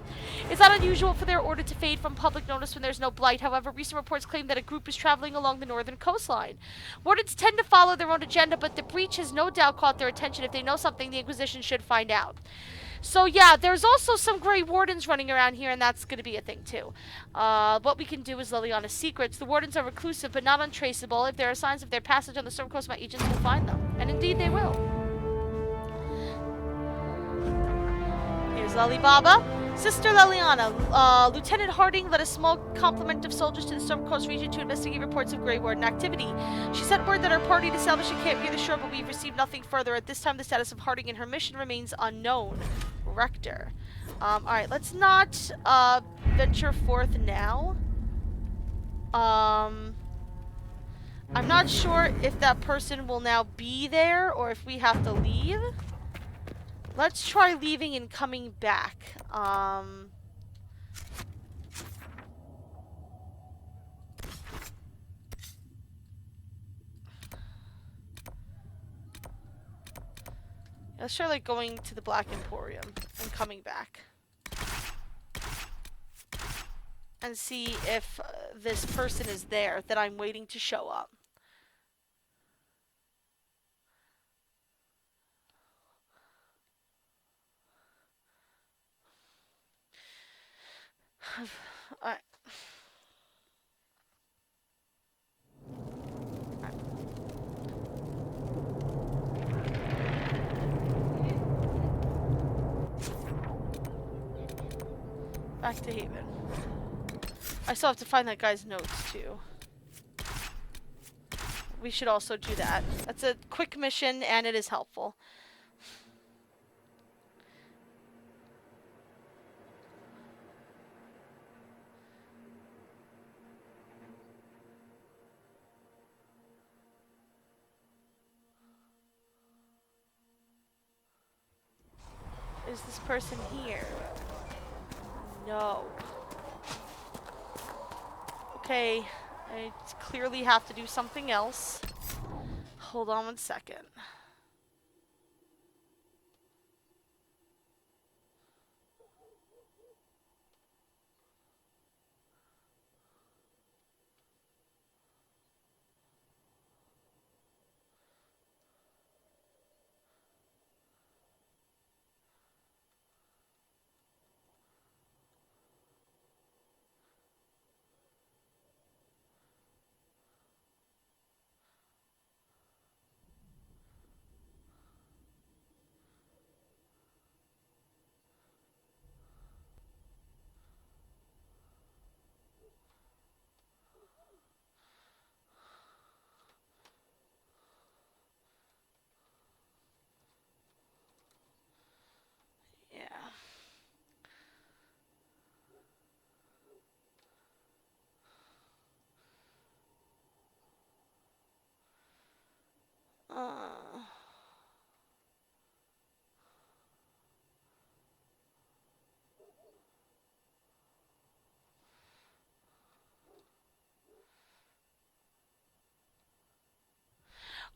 Speaker 1: It's not unusual for their order to fade from public notice when there's no blight. However, recent reports claim that a group is traveling along the northern coastline. Wardens tend to follow their own agenda, but the breach has no doubt caught their attention. If they know something, the Inquisition should find out. So yeah, there's also some Grey Wardens running around here, and that's going to be a thing too. What we can do is Liliana's secrets. The Wardens are reclusive, but not untraceable. If there are signs of their passage on the Storm Coast, my agents will find them. And indeed they will. Here's Lily Baba. Sister Liliana, Lieutenant Harding led a small complement of soldiers to the Storm Coast region to investigate reports of Grey Warden activity. She sent word that her party to establish a camp near the shore, but we've received nothing further. At this time, the status of Harding and her mission remains unknown. Rector. Alright, let's not venture forth now. I'm not sure if that person will now be there or if we have to leave. Let's try leaving and coming back. Let's try like going to the Black Emporium and coming back. And see if this person is there that I'm waiting to show up. Alright. Back to Haven. I still have to find that guy's notes too. We should also do that. That's a quick mission and it is helpful. Is this person here? No. Okay, I clearly have to do something else. Hold on 1 second.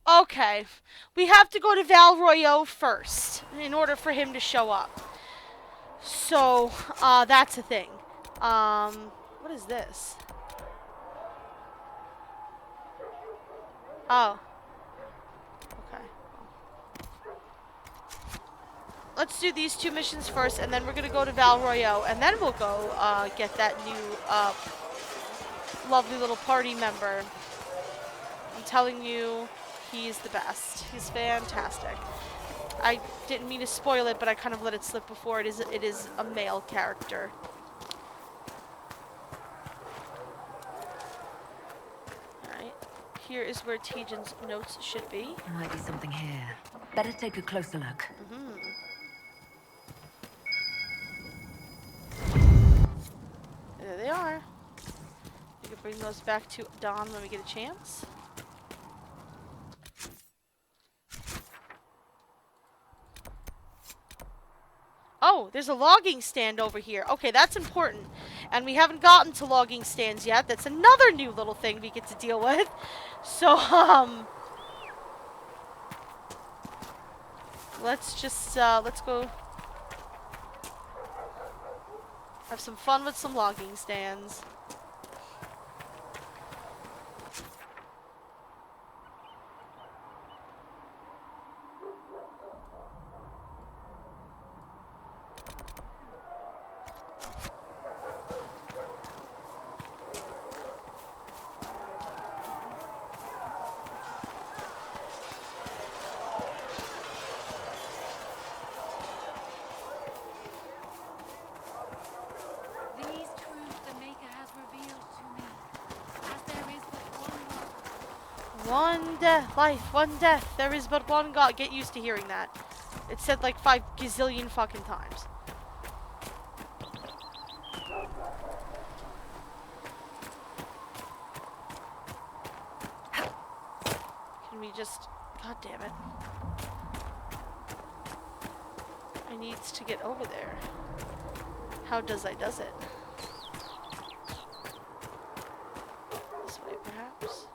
Speaker 1: Okay, we have to go to Val Royeaux first in order for him to show up. So, that's a thing. What is this? Oh. Okay. Let's do these 2 missions first, and then we're gonna go to Val Royeaux, and then we'll go, get that new, lovely little party member. I'm telling you, he's the best. He's fantastic. I didn't mean to spoil it, but I kind of let it slip before. It is a male character. Alright. Here is where Tejan's notes should be.
Speaker 6: Might be something here. Better take a closer look.
Speaker 1: There they are. We can bring those back to Dawn when we get a chance. Oh, there's a logging stand over here. Okay, that's important. And we haven't gotten to logging stands yet. That's another new little thing we get to deal with. So, let's just, let's go have some fun with some logging stands. One death. There is but one God. Get used to hearing that. It's said like 5 gazillion fucking times. Can we just... God damn it. I needs to get over there. How does it? This way, perhaps?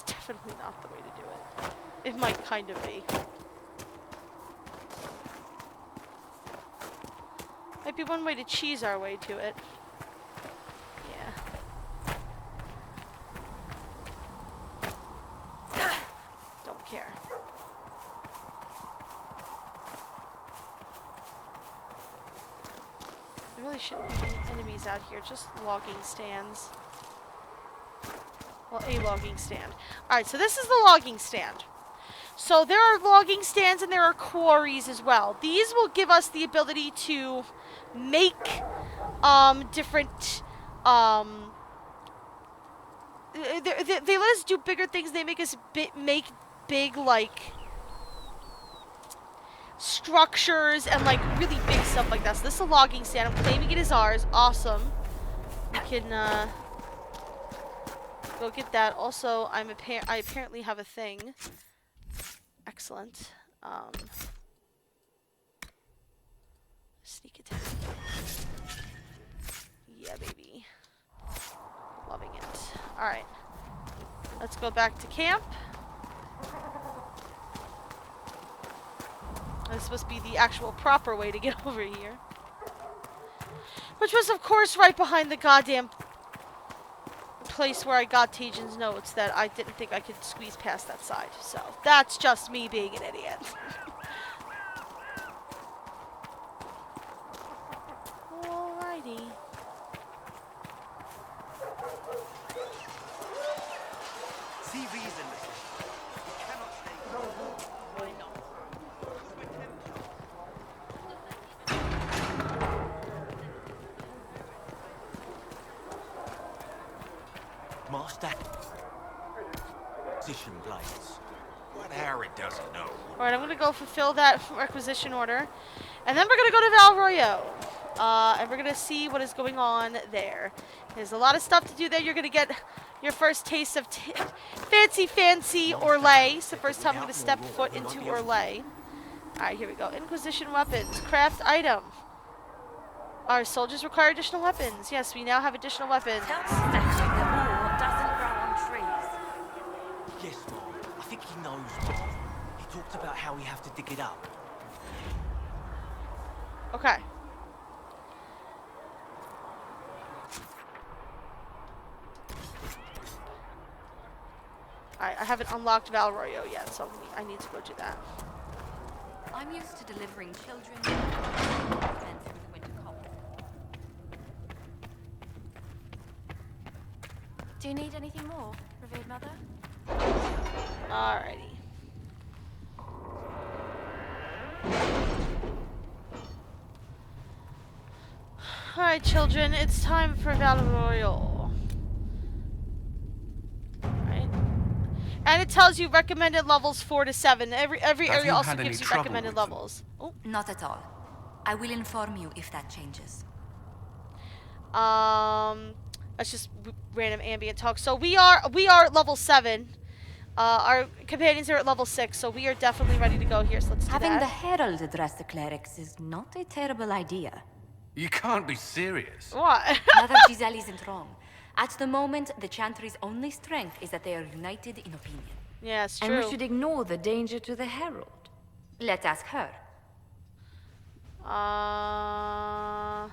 Speaker 1: Definitely not the way to do it. It might kind of be. Might be one way to cheese our way to it. Yeah. Don't care. There really shouldn't be any enemies out here, just logging stands. Well, a logging stand. Alright, so this is the logging stand. So there are logging stands and there are quarries as well. These will give us the ability to make different they let us do bigger things. They make us make big like structures and like really big stuff like that. So this is a logging stand. I'm claiming it is ours. Awesome. We can go get that. Also, I apparently have a thing. Excellent. Sneak attack. Yeah, baby. Loving it. Alright. Let's go back to camp. This must be the actual proper way to get over here. Which was, of course, right behind the goddamn place where I got Tejan's notes that I didn't think I could squeeze past that side. So, that's just me being an idiot. Alrighty.
Speaker 4: See reason. You cannot stay. Why not?
Speaker 14: Master. Inquisition blades.
Speaker 19: What Harry doesn't know.
Speaker 1: Alright, I'm gonna go fulfill that requisition order. And then we're gonna go to Val Royeaux. And we're gonna see what is going on there. There's a lot of stuff to do there. You're gonna get your first taste of fancy Orlais. It's the first time I'm gonna step foot into Orlais. Alright, here we go. Inquisition weapons. Craft item. Our soldiers require additional weapons. Yes, we now have additional weapons.
Speaker 15: Doesn't grow on trees.
Speaker 14: Yes, Mom. I think he knows, Mom. He talked about how we have to dig it up.
Speaker 1: Okay. Alright, I haven't unlocked Val Royeaux yet, so I need to go do that.
Speaker 20: I'm used to delivering children and through the winter cold.
Speaker 15: Do you need anything more, revered mother?
Speaker 1: Alrighty. Alright, children, it's time for Val Royeaux. Right. And it tells you recommended levels 4 to 7. Every area also gives you recommended levels. Oh.
Speaker 20: Not at all. I will inform you if that changes.
Speaker 1: That's just random ambient talk. So we are level 7. Our companions are at level 6, so we are definitely ready to go here. So let's do
Speaker 16: Having
Speaker 1: that.
Speaker 16: the herald address the clerics is not a terrible idea.
Speaker 10: You can't be serious.
Speaker 1: What?
Speaker 20: Mother Giselle isn't wrong. At the moment, the Chantry's only strength is that they are united in opinion.
Speaker 1: Yeah, it's true.
Speaker 16: And we should ignore the danger to the herald.
Speaker 20: Let's ask her.
Speaker 1: I'm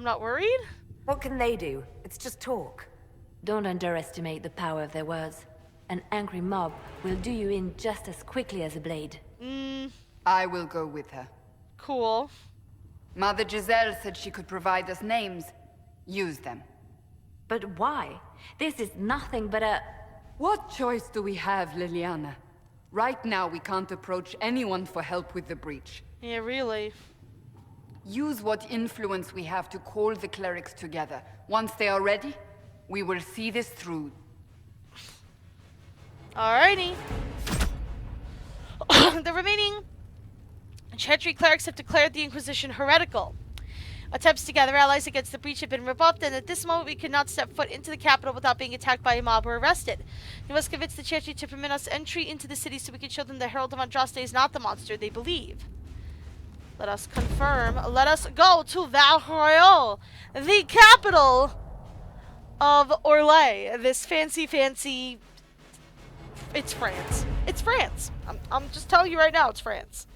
Speaker 1: not worried.
Speaker 16: What can they do? It's just talk. Don't underestimate the power of their words. An angry mob will do you in just as quickly as a blade.
Speaker 12: I will go with her.
Speaker 1: Cool.
Speaker 12: Mother Giselle said she could provide us names. Use them.
Speaker 16: But why? This is nothing but a...
Speaker 12: What choice do we have, Liliana? Right now, we can't approach anyone for help with the breach.
Speaker 1: Yeah, really.
Speaker 12: Use what influence we have to call the clerics together. Once they are ready, we will see this through.
Speaker 1: Alrighty. The remaining Chantry clerics have declared the Inquisition heretical. Attempts to gather allies against the breach have been rebuffed, and at this moment we cannot step foot into the capital without being attacked by a mob or arrested. We must convince the Chantry to permit us entry into the city so we can show them the Herald of Andraste is not the monster they believe. Let us confirm. Let us go to Val Royeaux, the capital of Orlais. This fancy... It's France. It's France. I'm just telling you right now, it's France.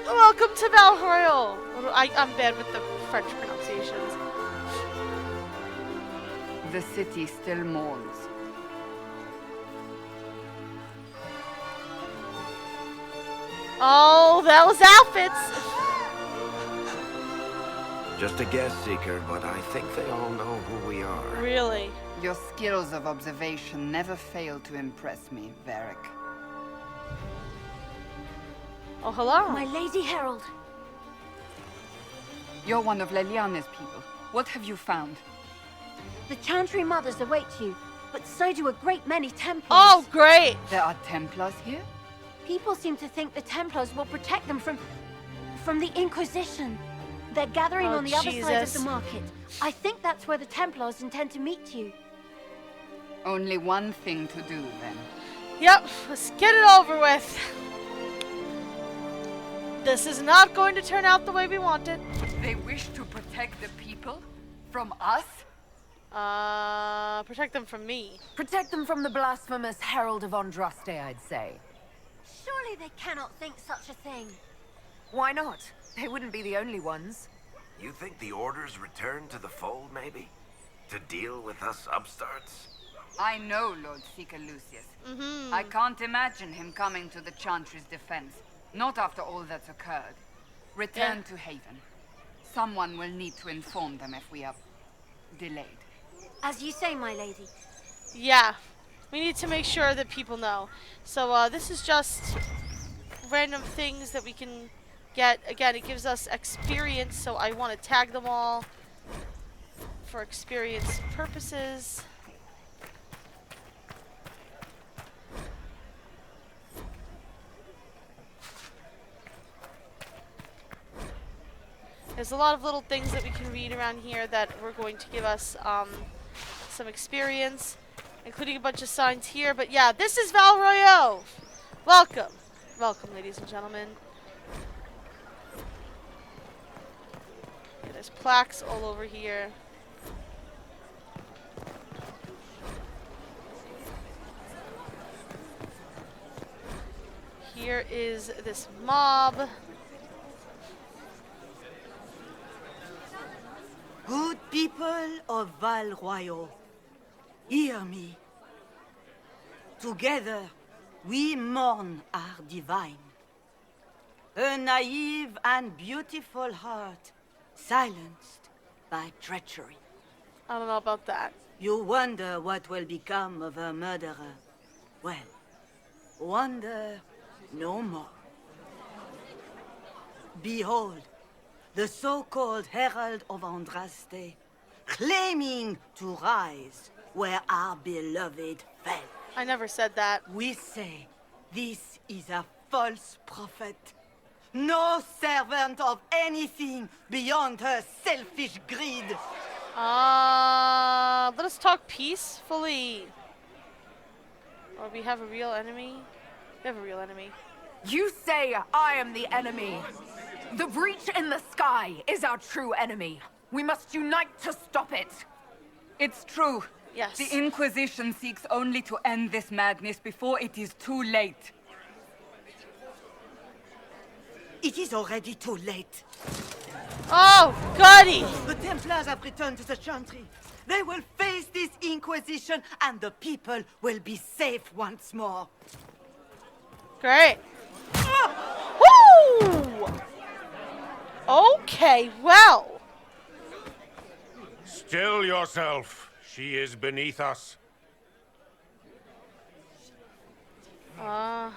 Speaker 1: Welcome to Val Royeaux. I'm bad with the French pronunciations.
Speaker 12: The city still mourns.
Speaker 1: Oh, those outfits!
Speaker 11: Just a guess, Seeker, but I think they all know who we are.
Speaker 1: Really?
Speaker 12: Your skills of observation never fail to impress me, Varric.
Speaker 1: Oh, hello.
Speaker 20: My Lady Herald.
Speaker 12: You're one of Leliane's people. What have you found?
Speaker 20: The Chantry mothers await you, but so do a great many Templars.
Speaker 1: Oh, great!
Speaker 12: There are Templars here?
Speaker 20: People seem to think the Templars will protect them from the Inquisition. They're gathering on the other side of the market. I think that's where the Templars intend to meet you.
Speaker 12: Only one thing to do, then.
Speaker 1: Yep, let's get it over with. This is not going to turn out the way we want it.
Speaker 12: They wish to protect the people? From us?
Speaker 1: Protect them from me.
Speaker 6: Protect them from the blasphemous Herald of Andraste, I'd say.
Speaker 20: Surely they cannot think such a thing.
Speaker 6: Why not? They wouldn't be the only ones.
Speaker 11: You think the Order's return to the fold, maybe? To deal with us upstarts?
Speaker 12: I know Lord Seeker Lucius. I can't imagine him coming to the Chantry's defense. Not after all that's occurred. Return to Haven. Someone will need to inform them if we are delayed.
Speaker 20: As you say, my lady.
Speaker 1: Yeah. We need to make sure that people know. So, this is just random things that we can get. Again, it gives us experience, so I want to tag them all for experience purposes. There's a lot of little things that we can read around here that we're going to give us some experience, including a bunch of signs here. But yeah, this is Val Royeaux. Welcome. Welcome, ladies and gentlemen. Okay, there's plaques all over here. Here is this mob.
Speaker 21: Good people of Val Royeaux, hear me. Together, we mourn our divine. A naive and beautiful heart, silenced by treachery.
Speaker 1: I don't know about that.
Speaker 21: You wonder what will become of a murderer. Well, wonder no more. Behold, the so-called Herald of Andraste, claiming to rise where our beloved fell.
Speaker 1: I never said that.
Speaker 21: We say this is a false prophet. No servant of anything beyond her selfish greed.
Speaker 1: Let us talk peacefully. Or we have a real enemy? We have a real enemy.
Speaker 2: You say I am the enemy. The breach in the sky is our true enemy. We must unite to stop it.
Speaker 12: It's true.
Speaker 1: Yes.
Speaker 12: The Inquisition seeks only to end this madness before it is too late.
Speaker 21: It is already too late.
Speaker 1: Oh, goody!
Speaker 21: The Templars have returned to the Chantry. They will face this Inquisition, and the people will be safe once more.
Speaker 1: Great. Woo! Okay, well.
Speaker 19: Still yourself. She is beneath us.
Speaker 1: How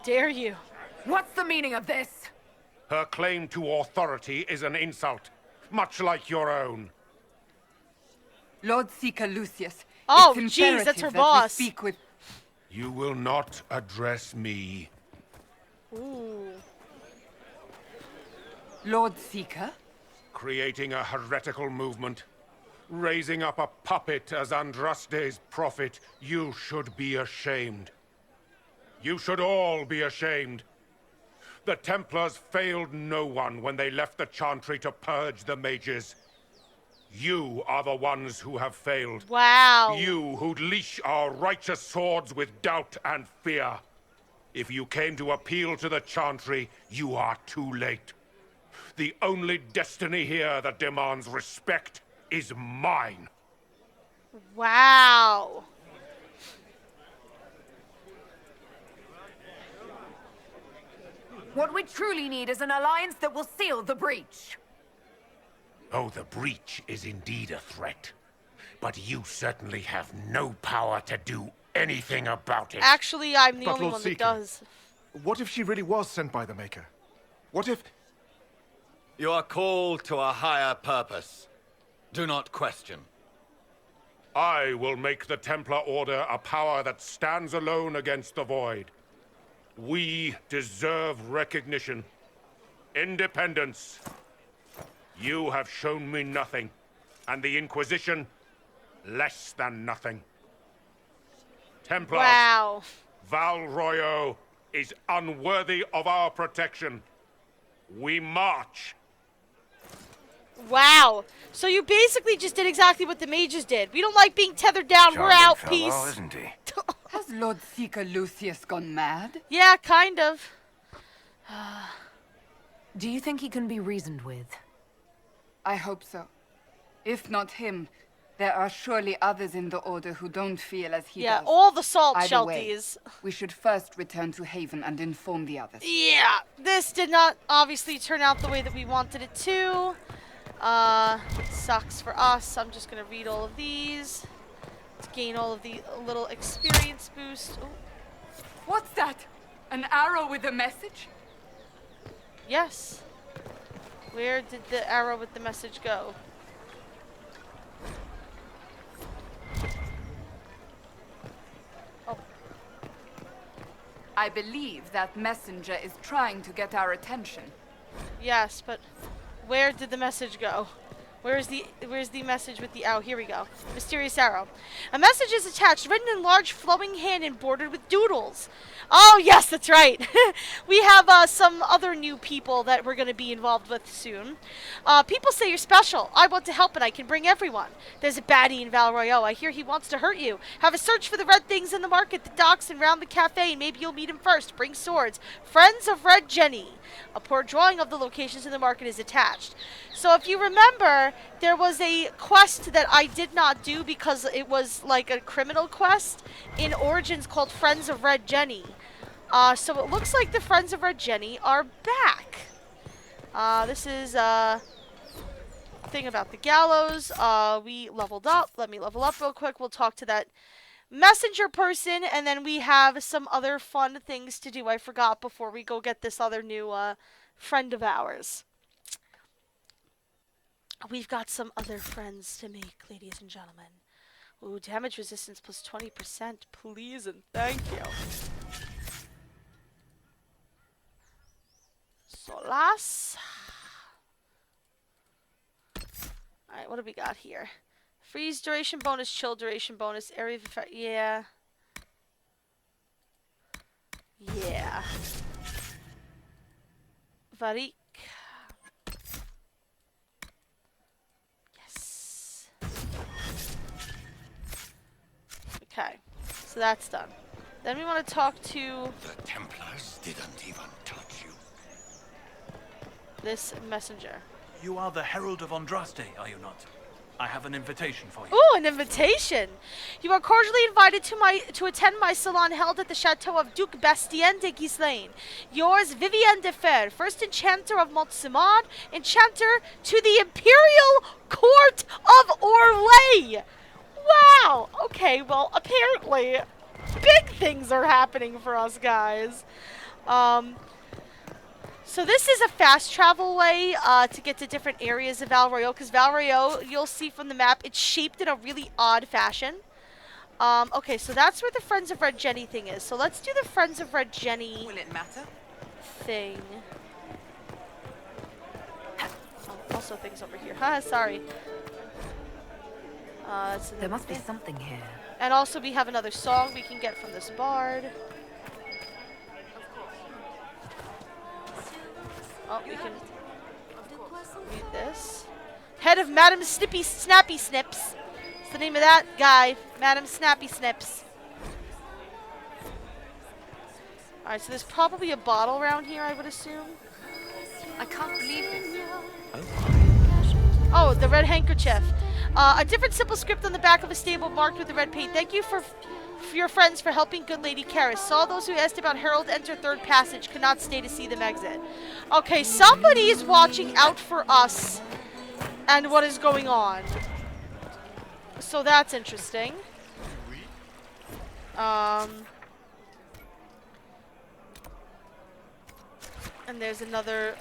Speaker 1: dare you?
Speaker 2: What's the meaning of this?
Speaker 19: Her claim to authority is an insult, much like your own.
Speaker 12: Lord Seeker Lucius,
Speaker 1: oh,
Speaker 12: it's
Speaker 1: jeez, that's her
Speaker 12: that
Speaker 1: boss.
Speaker 12: We speak with...
Speaker 19: You will not address me.
Speaker 1: Ooh.
Speaker 12: Lord Seeker?
Speaker 19: Creating a heretical movement. Raising up a puppet as Andraste's prophet. You should be ashamed. You should all be ashamed. The Templars failed no one when they left the Chantry to purge the mages. You are the ones who have failed.
Speaker 1: Wow.
Speaker 19: You who'd leash our righteous swords with doubt and fear. If you came to appeal to the Chantry, you are too late. The only destiny here that demands respect is mine.
Speaker 1: Wow.
Speaker 2: What we truly need is an alliance that will seal the breach.
Speaker 19: Oh, the breach is indeed a threat. But you certainly have no power to do anything about it.
Speaker 1: Actually, I'm the
Speaker 22: But
Speaker 1: only
Speaker 22: Lord
Speaker 1: one
Speaker 22: Seeker,
Speaker 1: that does.
Speaker 22: What if she really was sent by the Maker? What if...
Speaker 23: You are called to a higher purpose. Do not question.
Speaker 19: I will make the Templar Order a power that stands alone against the Void. We deserve recognition. Independence. You have shown me nothing, and the Inquisition, less than nothing. Templars,
Speaker 1: wow.
Speaker 19: Val Royeaux is unworthy of our protection. We march.
Speaker 1: Wow. So you basically just did exactly what the mages did. We don't like being tethered down. We're out.
Speaker 11: Fellow,
Speaker 1: Peace.
Speaker 11: isn't he?
Speaker 12: Has Lord Seeker Lucius gone mad?
Speaker 1: Yeah, kind of.
Speaker 2: Do you think he can be reasoned with?
Speaker 12: I hope so. If not him, There are surely others in the Order who don't feel as he does.
Speaker 1: Yeah, all the salt
Speaker 12: Either way,
Speaker 1: shelties.
Speaker 12: we should first return to Haven and inform the others.
Speaker 1: Yeah, this did not obviously turn out the way that we wanted it to. Sucks for us. I'm just gonna read all of these to gain all of the little experience boost. Ooh.
Speaker 12: What's that? An arrow with a message?
Speaker 1: Yes. Where did the arrow with the message go? Oh.
Speaker 12: I believe that messenger is trying to get our attention.
Speaker 1: Yes, but where did the message go? Where's the message with the arrow? Here we go. Mysterious arrow. A message is attached, written in large flowing hand and bordered with doodles. Oh, yes, that's right. We have some other new people that we're going to be involved with soon. People say you're special. I want to help and I can bring everyone. There's a baddie in Val Royeaux. I hear he wants to hurt you. Have a search for the red things in the market, the docks, and round the cafe. Maybe you'll meet him first. Bring swords. Friends of Red Jenny. A poor drawing of the locations in the market is attached. So if you remember, there was a quest that I did not do because it was like a criminal quest in Origins called Friends of Red Jenny. So it looks like the Friends of Red Jenny are back. This is a thing about the gallows. We leveled up. Let me level up real quick. We'll talk to that messenger person, and then we have some other fun things to do. I forgot before we go get this other new friend of ours. We've got some other friends to make, ladies and gentlemen. Ooh, damage resistance plus 20%, please and thank you. Solas. Alright, what do we got here? Freeze duration bonus, chill duration bonus, area of effect, yeah. Yeah. Varik. Yes. Okay, so that's done. Then we want to talk to
Speaker 5: the Templars didn't even touch you.
Speaker 1: This messenger.
Speaker 14: You are the Herald of Andraste, are you not? I have an invitation for you.
Speaker 1: Ooh, an invitation! You are cordially invited to attend my salon held at the chateau of Duc Bastien de Ghislaine. Yours, Vivienne de Fer, first enchanter of Montsimard, enchanter to the Imperial Court of Orlais! Wow! Okay, well, apparently, big things are happening for us guys. So this is a fast travel way to get to different areas of Val Royeaux, because Val Royeaux, you'll see from the map, it's shaped in a really odd fashion. Okay, so that's where the Friends of Red Jenny thing is. So let's do the Friends of Red Jenny
Speaker 7: Will it matter?
Speaker 1: thing. Oh, also things over here. Haha, sorry.
Speaker 6: There must be something here.
Speaker 1: And also we have another song we can get from this bard. Oh, we can read this. Head of Madam Snappy Snips. It's the name of that guy, Madam Snappy Snips. Alright, so there's probably a bottle around here, I would assume.
Speaker 12: I can't believe this.
Speaker 1: Oh, the red handkerchief. A different simple script on the back of a stable marked with the red paint. Thank you for your friends for helping good Lady Karis. Saw those who asked about Herald enter third passage. Could not stay to see them exit. Okay, somebody is watching out for us and what is going on. So that's interesting. And there's another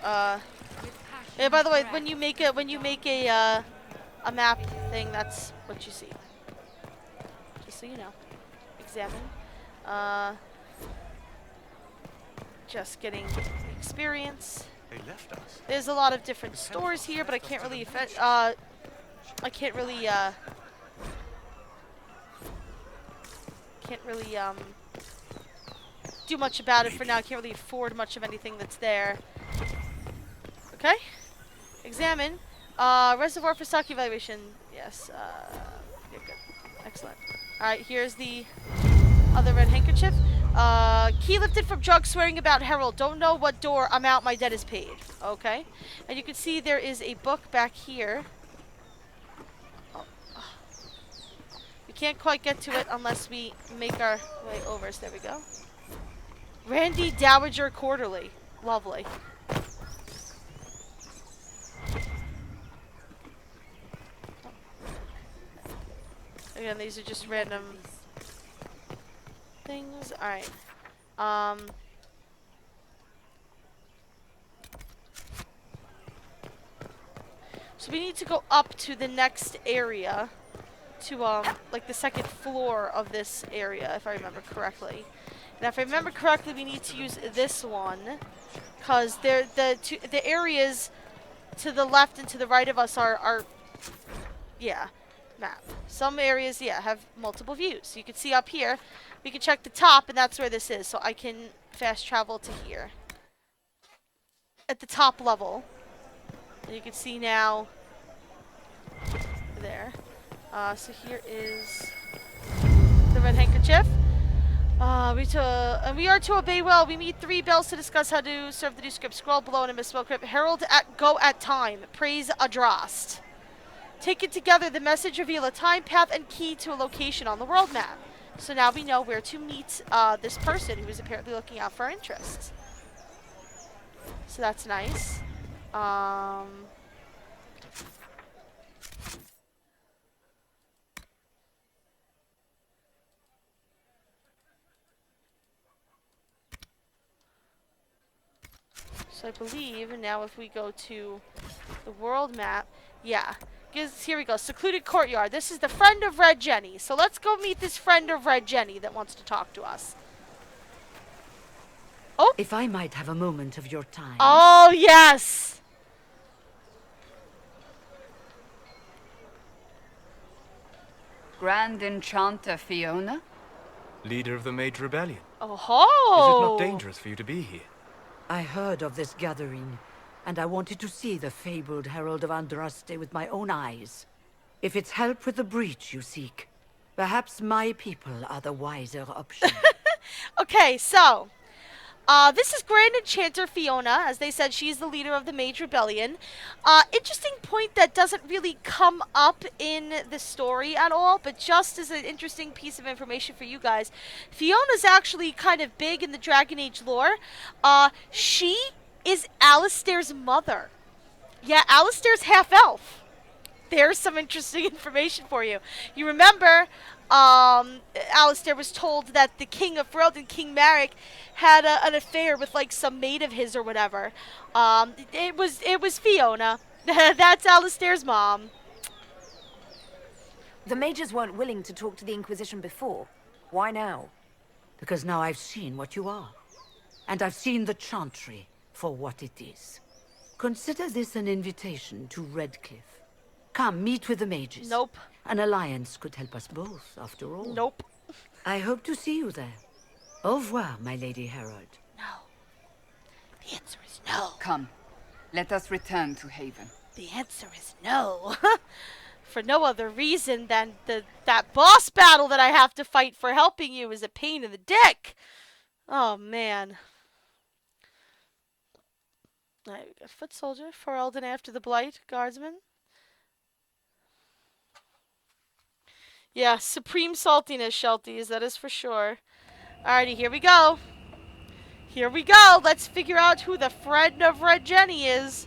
Speaker 1: yeah, by the way, when you make a map thing, that's what you see. Just so you know. Examine. Just getting experience.
Speaker 5: They left us.
Speaker 1: There's a lot of different stores here, but I can't really do much about it for now. I can't really afford much of anything that's there. Okay. Examine. Reservoir for stock evaluation. Yes. Yeah, good. Excellent. Alright, here's the other red handkerchief. Key lifted from drug swearing about Herald. Don't know what door. I'm out. My debt is paid. Okay. And you can see there is a book back here. Oh. can't quite get to it unless we make our way over. So there we go. Randy Dowager Quarterly. Lovely. Again, these are just random things. Alright. So we need to go up to the next area. To, like the second floor of this area, if I remember correctly. And if I remember correctly, we need to use this one. Because the areas to the left and to the right of us are yeah, map. Some areas, yeah, have multiple views. So you can see up here, we can check the top, and that's where this is. So I can fast travel to here. At the top level. And you can see now, there. So here is the red handkerchief. We are to obey well. We meet 3 bells to discuss how to serve the new script. Scroll below in a misspelled script. Herald at go at time. Praise Adrast. Taken together, the message reveal a time, path, and key to a location on the world map. So now we know where to meet this person who is apparently looking out for our interests. So that's nice. So I believe now if we go to the world map, yeah, here we go, secluded courtyard. This is the friend of Red Jenny. So let's go meet this friend of Red Jenny that wants to talk to us. Oh!
Speaker 8: If I might have a moment of your time.
Speaker 1: Oh, yes!
Speaker 12: Grand Enchanter Fiona?
Speaker 3: Leader of the Mage Rebellion.
Speaker 1: Oh ho!
Speaker 3: Is it not dangerous for you to be here?
Speaker 8: I heard of this gathering, and I wanted to see the fabled Herald of Andraste with my own eyes. If it's help with the breach you seek, perhaps my people are the wiser option.
Speaker 1: Okay, so, this is Grand Enchanter Fiona. As they said, she's the leader of the Mage Rebellion. Interesting point that doesn't really come up in the story at all, but just as an interesting piece of information for you guys, Fiona's actually kind of big in the Dragon Age lore. She is Alistair's mother. Yeah, Alistair's half-elf. There's some interesting information for you. You remember, Alistair was told that the King of Ferelden, King Marek, had an affair with like some maid of his or whatever. It was Fiona. That's Alistair's mom.
Speaker 6: The mages weren't willing to talk to the Inquisition before. Why now?
Speaker 8: Because now I've seen what you are. And I've seen the Chantry for what it is. Consider this an invitation to Redcliffe. Come, meet with the mages.
Speaker 1: Nope.
Speaker 8: An alliance could help us both, after all.
Speaker 1: Nope.
Speaker 8: I hope to see you there. Au revoir, my Lady Herald.
Speaker 1: No. The answer is no.
Speaker 12: Come, let us return to Haven.
Speaker 1: The answer is no. For no other reason than that boss battle that I have to fight for helping you is a pain in the dick. Oh, man. Alright, we got Foot Soldier, Ferelden after the Blight, Guardsman. Yeah, supreme saltiness, Shelties, that is for sure. Alrighty, here we go. Here we go. Let's figure out who the friend of Red Jenny is.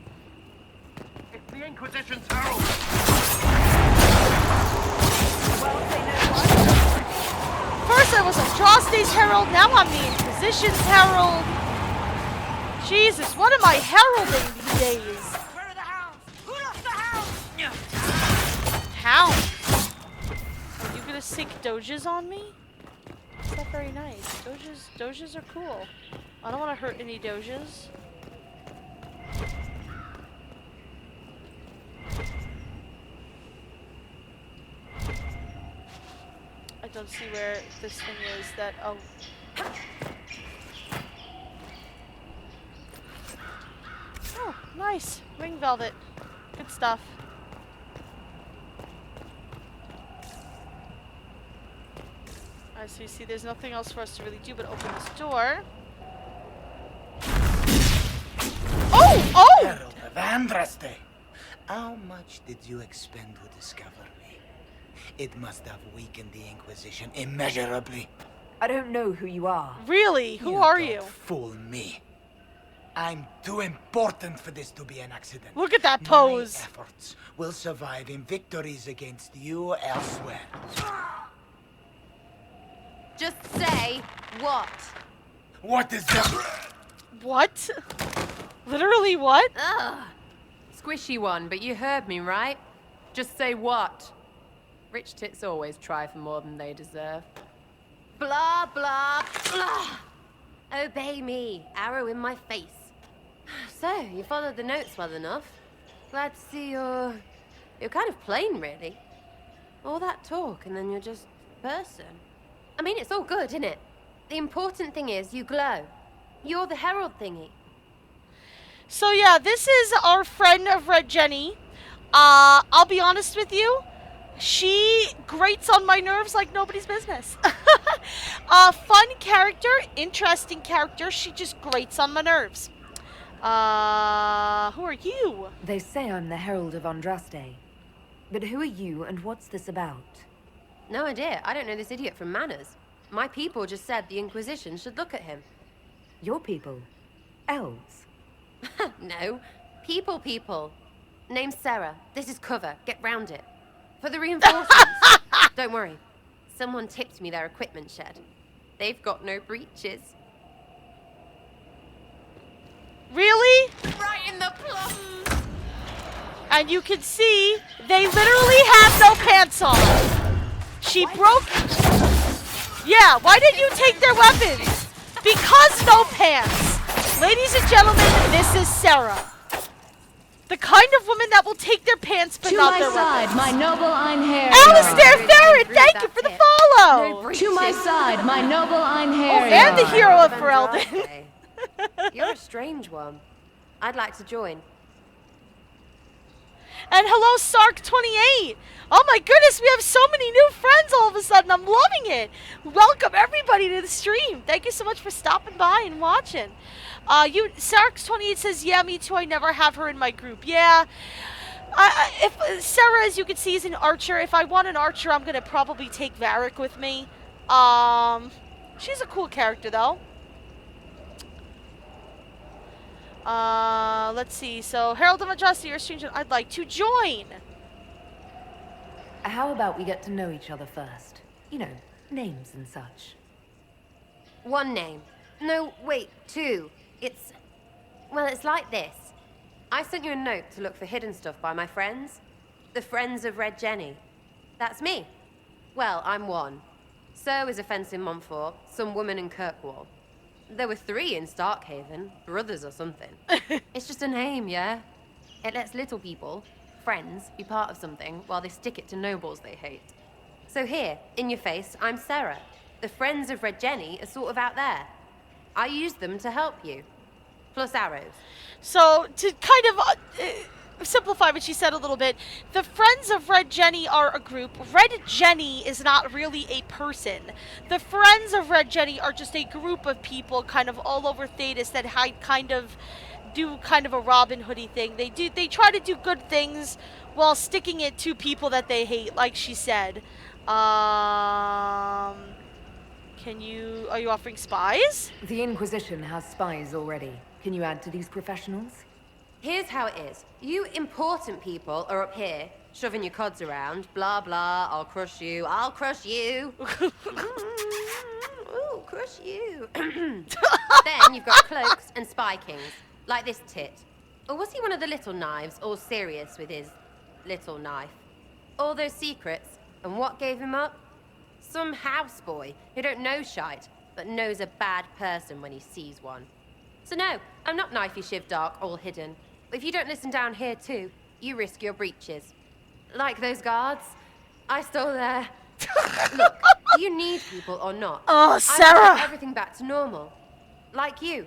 Speaker 14: It's the Inquisition's herald.
Speaker 1: First I was Andraste's herald, now I'm the Inquisition's herald. Jesus, what am I heralding these days?
Speaker 21: Where are the hounds? Who lost the hounds?
Speaker 1: Hounds? Are you gonna sink doges on me? That's not very nice. Doges are cool. I don't want to hurt any doges. I don't see where this thing is that, oh. Oh, nice. Ring velvet. Good stuff. Alright, so you see there's nothing else for us to really do but open this door. Oh! Oh!
Speaker 14: Herald of Andraste, how much did you expend to discover me?
Speaker 9: It must have weakened the Inquisition immeasurably.
Speaker 6: I don't know who you are.
Speaker 1: Really? Who are you?
Speaker 9: Fool me. I'm too important for this to be an accident.
Speaker 1: Look at that pose.
Speaker 9: My efforts will survive in victories against you elsewhere.
Speaker 13: Just say what?
Speaker 9: What is that?
Speaker 1: What? Literally what?
Speaker 13: Ugh. Squishy one, but you heard me, right? Just say what? Rich tits always try for more than they deserve. Blah, blah, blah. Obey me. Arrow in my face. So, you followed the notes well enough. Glad to see you're kind of plain, really. All that talk, and then you're just a person. I mean, it's all good, isn't it? The important thing is you glow. You're the herald thingy.
Speaker 1: So yeah, this is our friend of Red Jenny. I'll be honest with you. She grates on my nerves like nobody's business. Fun character, interesting character. She just grates on my nerves. Who are you?
Speaker 6: They say I'm the Herald of Andraste. But who are you and what's this about?
Speaker 13: No idea. I don't know this idiot from Manners. My people just said the Inquisition should look at him.
Speaker 6: Your people? Elves?
Speaker 13: No. People. Name's Sarah. This is cover. Get round it. For the reinforcements. Don't worry. Someone tipped me their equipment shed. They've got no breeches.
Speaker 1: Really?
Speaker 13: Right in the plum.
Speaker 1: And you can see they literally have no pants on. She broke. Yeah, why didn't you take their weapons? Because no pants. Ladies and gentlemen, this is Sarah. The kind of woman that will take their pants but not their weapons.
Speaker 17: To my side, my noble Einherjar.
Speaker 1: Alistair Ferret, thank you for the follow.
Speaker 17: To my side, my noble Einherjar.
Speaker 1: Oh, and the hero of Ferelden.
Speaker 13: You're a strange one. I'd like to join.
Speaker 1: And hello, Sark28. Oh my goodness, we have so many new friends all of a sudden. I'm loving it. Welcome everybody to the stream. Thank you so much for stopping by and watching. Sark28 says, yeah, me too. I never have her in my group. Yeah. If Sarah, as you can see, is an archer. If I want an archer, I'm gonna probably take Varric with me. She's a cool character though. Let's see. So, Herald of Andraste, you're a stranger. I'd like to join.
Speaker 6: How about we get to know each other first? You know, names and such.
Speaker 13: One name. No, wait, two. It's like this. I sent you a note to look for hidden stuff by my friends. The Friends of Red Jenny. That's me. Well, I'm one. So is a fence in Montfort, some woman in Kirkwall. There were 3 in Starkhaven, brothers or something. It's just a name, yeah? It lets little people, friends, be part of something while they stick it to nobles they hate. So here, in your face, I'm Sarah. The Friends of Red Jenny are sort of out there. I use them to help you. Plus arrows.
Speaker 1: So, to kind of simplify what she said a little bit, the Friends of Red Jenny are a group. Red Jenny is not really a person. The Friends of Red Jenny are just a group of people kind of all over Thedas that do kind of a Robin Hoodie thing. They try to do good things while sticking it to people that they hate, like she said. Are you offering spies?
Speaker 6: The Inquisition has spies already. Can you add to these professionals?
Speaker 13: Here's how it is. You important people are up here, shoving your cods around. Blah, blah, I'll crush you. Ooh, crush you. Then you've got cloaks and spy kings, like this tit. Or was he one of the little knives, all serious with his little knife? All those secrets, and what gave him up? Some houseboy who don't know shite, but knows a bad person when he sees one. So no, I'm not knifey shiv dark, all hidden. But if you don't listen down here too, you risk your breeches. Like those guards, I stole their... Look, do you need people or not?
Speaker 1: Oh, Sarah!
Speaker 13: I want everything back to normal. Like you.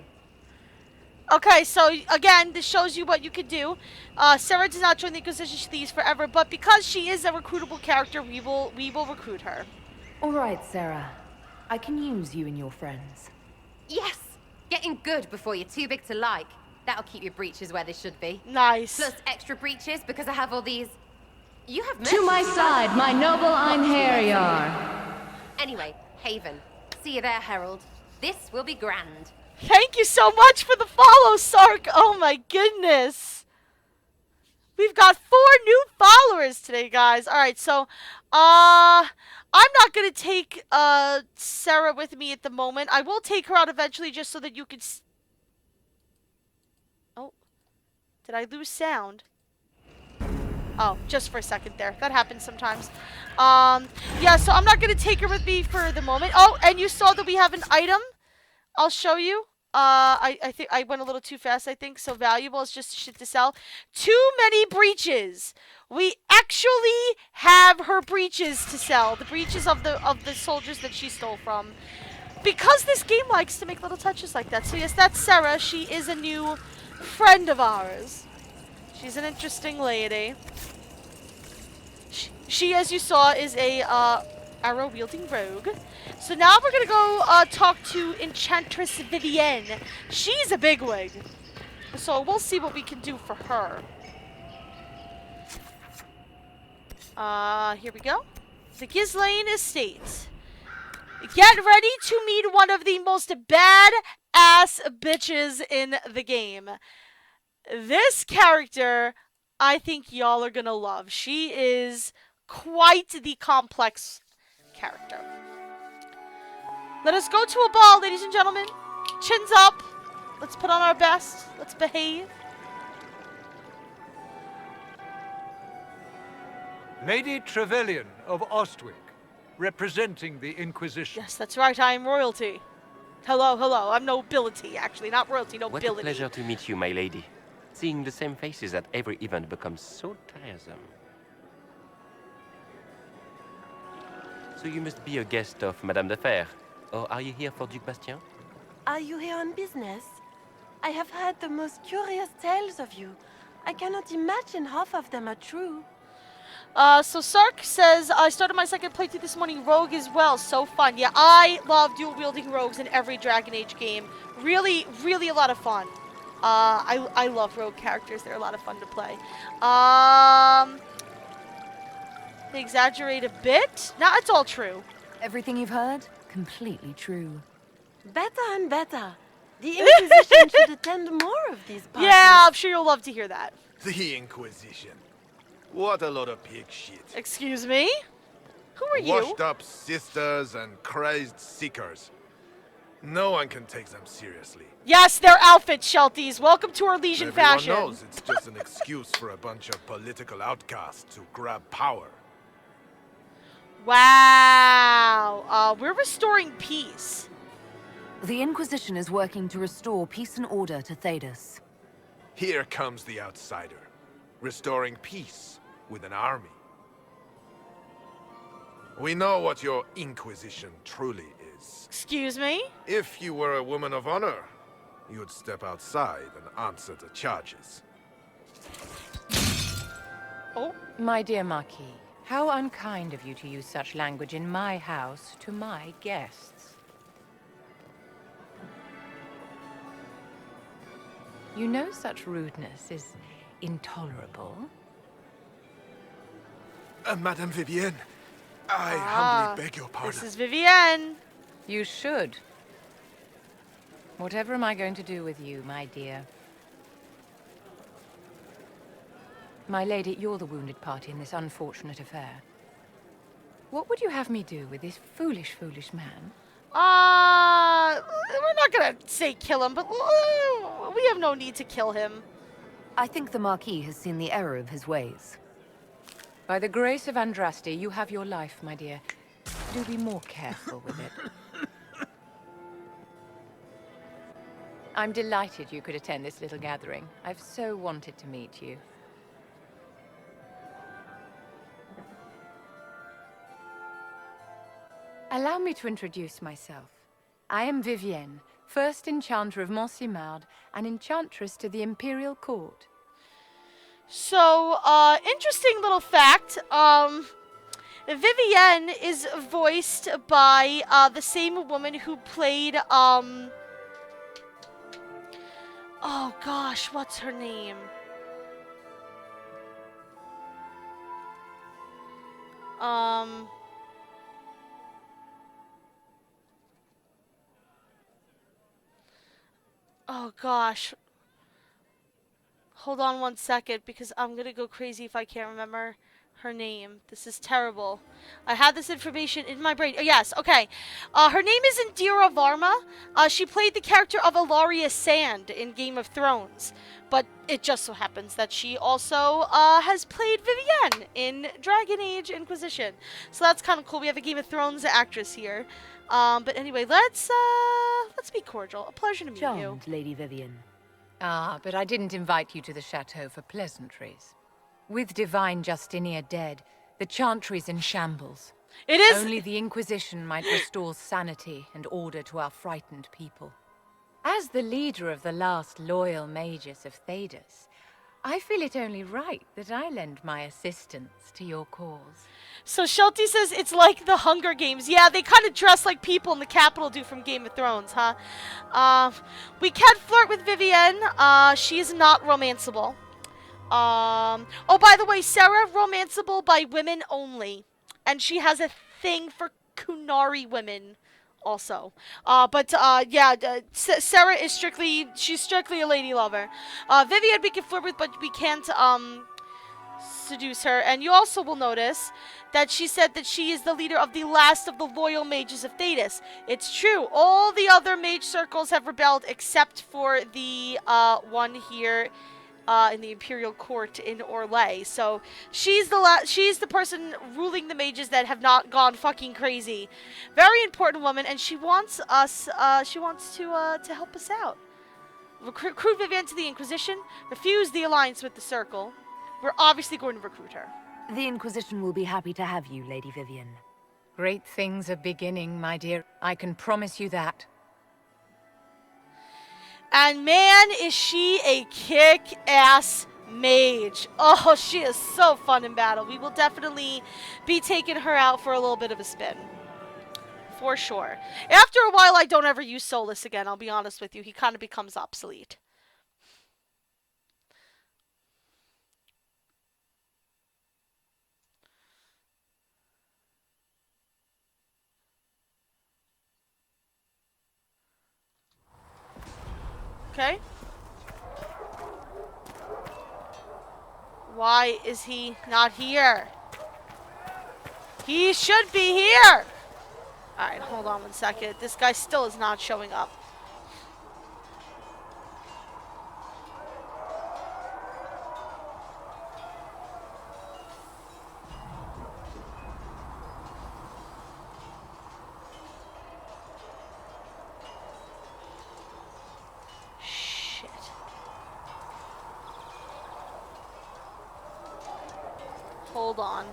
Speaker 1: Okay, so again, this shows you what you could do. Sarah does not join the Inquisition, she leaves forever, but because she is a recruitable character, we will recruit her.
Speaker 6: All right, Sarah. I can use you and your friends.
Speaker 13: Yes! Getting good before you're too big to like. That'll keep your breeches where they should be.
Speaker 1: Nice.
Speaker 13: Plus extra breeches because I have all these... You have met
Speaker 17: To my side, my noble Einherjar.
Speaker 13: Anyway, Haven. See you there, Herald. This will be grand.
Speaker 1: Thank you so much for the follow, Sark. Oh my goodness. We've got 4 new followers today, guys. All right, so I'm not going to take Sarah with me at the moment. I will take her out eventually just so that you can Oh. Did I lose sound? Oh, just for a second there. That happens sometimes. Yeah, so I'm not going to take her with me for the moment. Oh, and you saw that we have an item. I'll show you. I think I went a little too fast, I think. So valuable is just shit to sell. Too many breeches. We actually have her breeches to sell. The breeches of the soldiers that she stole from. Because this game likes to make little touches like that. So yes, that's Sarah. She is a new friend of ours. She's an interesting lady. She, as you saw, is a arrow-wielding rogue. So now we're gonna go talk to Enchantress Vivienne. She's a bigwig. So we'll see what we can do for her. Here we go. The Ghislaine Estate. Get ready to meet one of the most bad-ass bitches in the game. This character, I think y'all are gonna love. She is quite the complex character. Let us go to a ball, ladies and gentlemen. Chins up. Let's put on our best. Let's behave.
Speaker 4: Lady Trevelyan of Ostwick, representing the Inquisition.
Speaker 1: Yes, that's right. I am royalty. Hello, hello. I'm nobility, actually. Not royalty, nobility.
Speaker 15: What a pleasure to meet you, my lady. Seeing the same faces at every event becomes so tiresome. So you must be a guest of Madame de Fer. Or are you here for Duc Bastien?
Speaker 18: Are you here on business? I have heard the most curious tales of you. I cannot imagine half of them are true.
Speaker 1: So Sark says, I started my second playthrough this morning, Rogue as well, so fun. Yeah, I love dual-wielding rogues in every Dragon Age game. Really, really a lot of fun. I love rogue characters, they're a lot of fun to play. They exaggerate a bit? No, it's all true.
Speaker 6: Everything you've heard? Completely true.
Speaker 18: Better and better. The Inquisition should attend more of these parties.
Speaker 1: Yeah, I'm sure you'll love to hear that.
Speaker 24: The Inquisition. What a lot of pig shit.
Speaker 1: Excuse me? Who are you?
Speaker 24: Washed up sisters and crazed seekers. No one can take them seriously.
Speaker 1: Yes, their outfits, Shelties. Welcome to our Legion
Speaker 24: Everyone
Speaker 1: fashion.
Speaker 24: knows it's just an excuse for a bunch of political outcasts to grab power.
Speaker 1: Wow. We're restoring peace.
Speaker 6: The Inquisition is working to restore peace and order to Thedas.
Speaker 24: Here comes the outsider, restoring peace with an army. We know what your Inquisition truly is.
Speaker 1: Excuse me?
Speaker 24: If you were a woman of honor, you'd step outside and answer the charges.
Speaker 1: Oh.
Speaker 25: My dear Marquis, how unkind of you to use such language in my house to my guests. You know such rudeness is intolerable.
Speaker 24: Madame Vivienne, I humbly beg your pardon.
Speaker 1: This is Vivienne.
Speaker 25: You should. Whatever am I going to do with you, my dear? My lady, you're the wounded party in this unfortunate affair. What would you have me do with this foolish, foolish man?
Speaker 1: We're not gonna say kill him, but we have no need to kill him.
Speaker 6: I think the Marquis has seen the error of his ways.
Speaker 25: By the grace of Andraste, you have your life, my dear. Do be more careful with it. I'm delighted you could attend this little gathering. I've so wanted to meet you. Allow me to introduce myself. I am Vivienne, first Enchanter of Montsimard and Enchantress to the Imperial Court.
Speaker 1: So, interesting little fact, Vivienne is voiced by, the same woman who played, oh gosh, what's her name? Oh gosh. Hold on one second, because I'm gonna go crazy if I can't remember her name. This is terrible. I had this information in my brain. Oh, yes, okay. Her name is Indira Varma. She played the character of Ilaria Sand in Game of Thrones. But it just so happens that she also has played Vivienne in Dragon Age Inquisition. So that's kind of cool. We have a Game of Thrones actress here. But anyway, let's be cordial. A pleasure to meet you.
Speaker 6: Charmed, Lady Vivienne.
Speaker 25: Ah, but I didn't invite you to the chateau for pleasantries. With Divine Justinia dead, the Chantry's in shambles.
Speaker 1: It is.
Speaker 25: Only the Inquisition might restore sanity and order to our frightened people. As the leader of the last loyal mages of Thedas, I feel it only right that I lend my assistance to your cause.
Speaker 1: So Shelty says it's like the Hunger Games. Yeah, they kind of dress like people in the Capitol do from Game of Thrones, huh? We can flirt with Vivienne. She is not romanceable. Oh, by the way, Sarah romanceable by women only. And she has a thing for Kunari women also. Sarah is she's strictly a lady lover. Vivienne we can flirt with, but we can't, seduce her. And you also will notice that she said that she is the leader of the last of the loyal mages of Thedas. It's true. All the other mage circles have rebelled except for the one here in the Imperial Court in Orlais. So she's the person ruling the mages that have not gone fucking crazy. Very important woman, and she wants us. She wants to help us out. Recruit Vivienne to the Inquisition. Refuse the alliance with the Circle. We're obviously going to recruit her.
Speaker 6: The Inquisition will be happy to have you, Lady Vivienne.
Speaker 25: Great things are beginning, my dear. I can promise you that.
Speaker 1: And man, is she a kick-ass mage. Oh, she is so fun in battle. We will definitely be taking her out for a little bit of a spin. For sure. After a while, I don't ever use Solus again, I'll be honest with you. He kind of becomes obsolete. Okay. Why is he not here? He should be here! Alright, hold on one second. This guy still is not showing up. Hold on.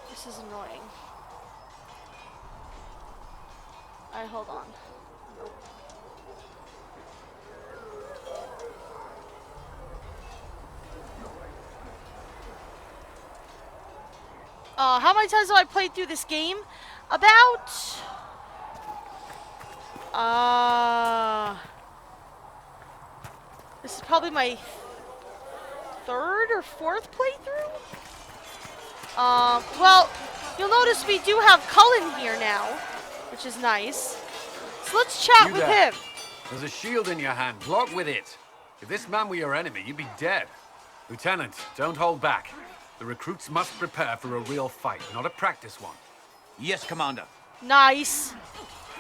Speaker 1: This is annoying. Alright, hold on. How many times have I played through this game? About... this is probably my third or fourth playthrough? Well, you'll notice we do have Cullen here now, which is nice. So let's chat with him.
Speaker 10: There's a shield in your hand. Block with it. If this man were your enemy, you'd be dead. Lieutenant, don't hold back. The recruits must prepare for a real fight, not a practice one.
Speaker 14: Yes, Commander.
Speaker 1: Nice.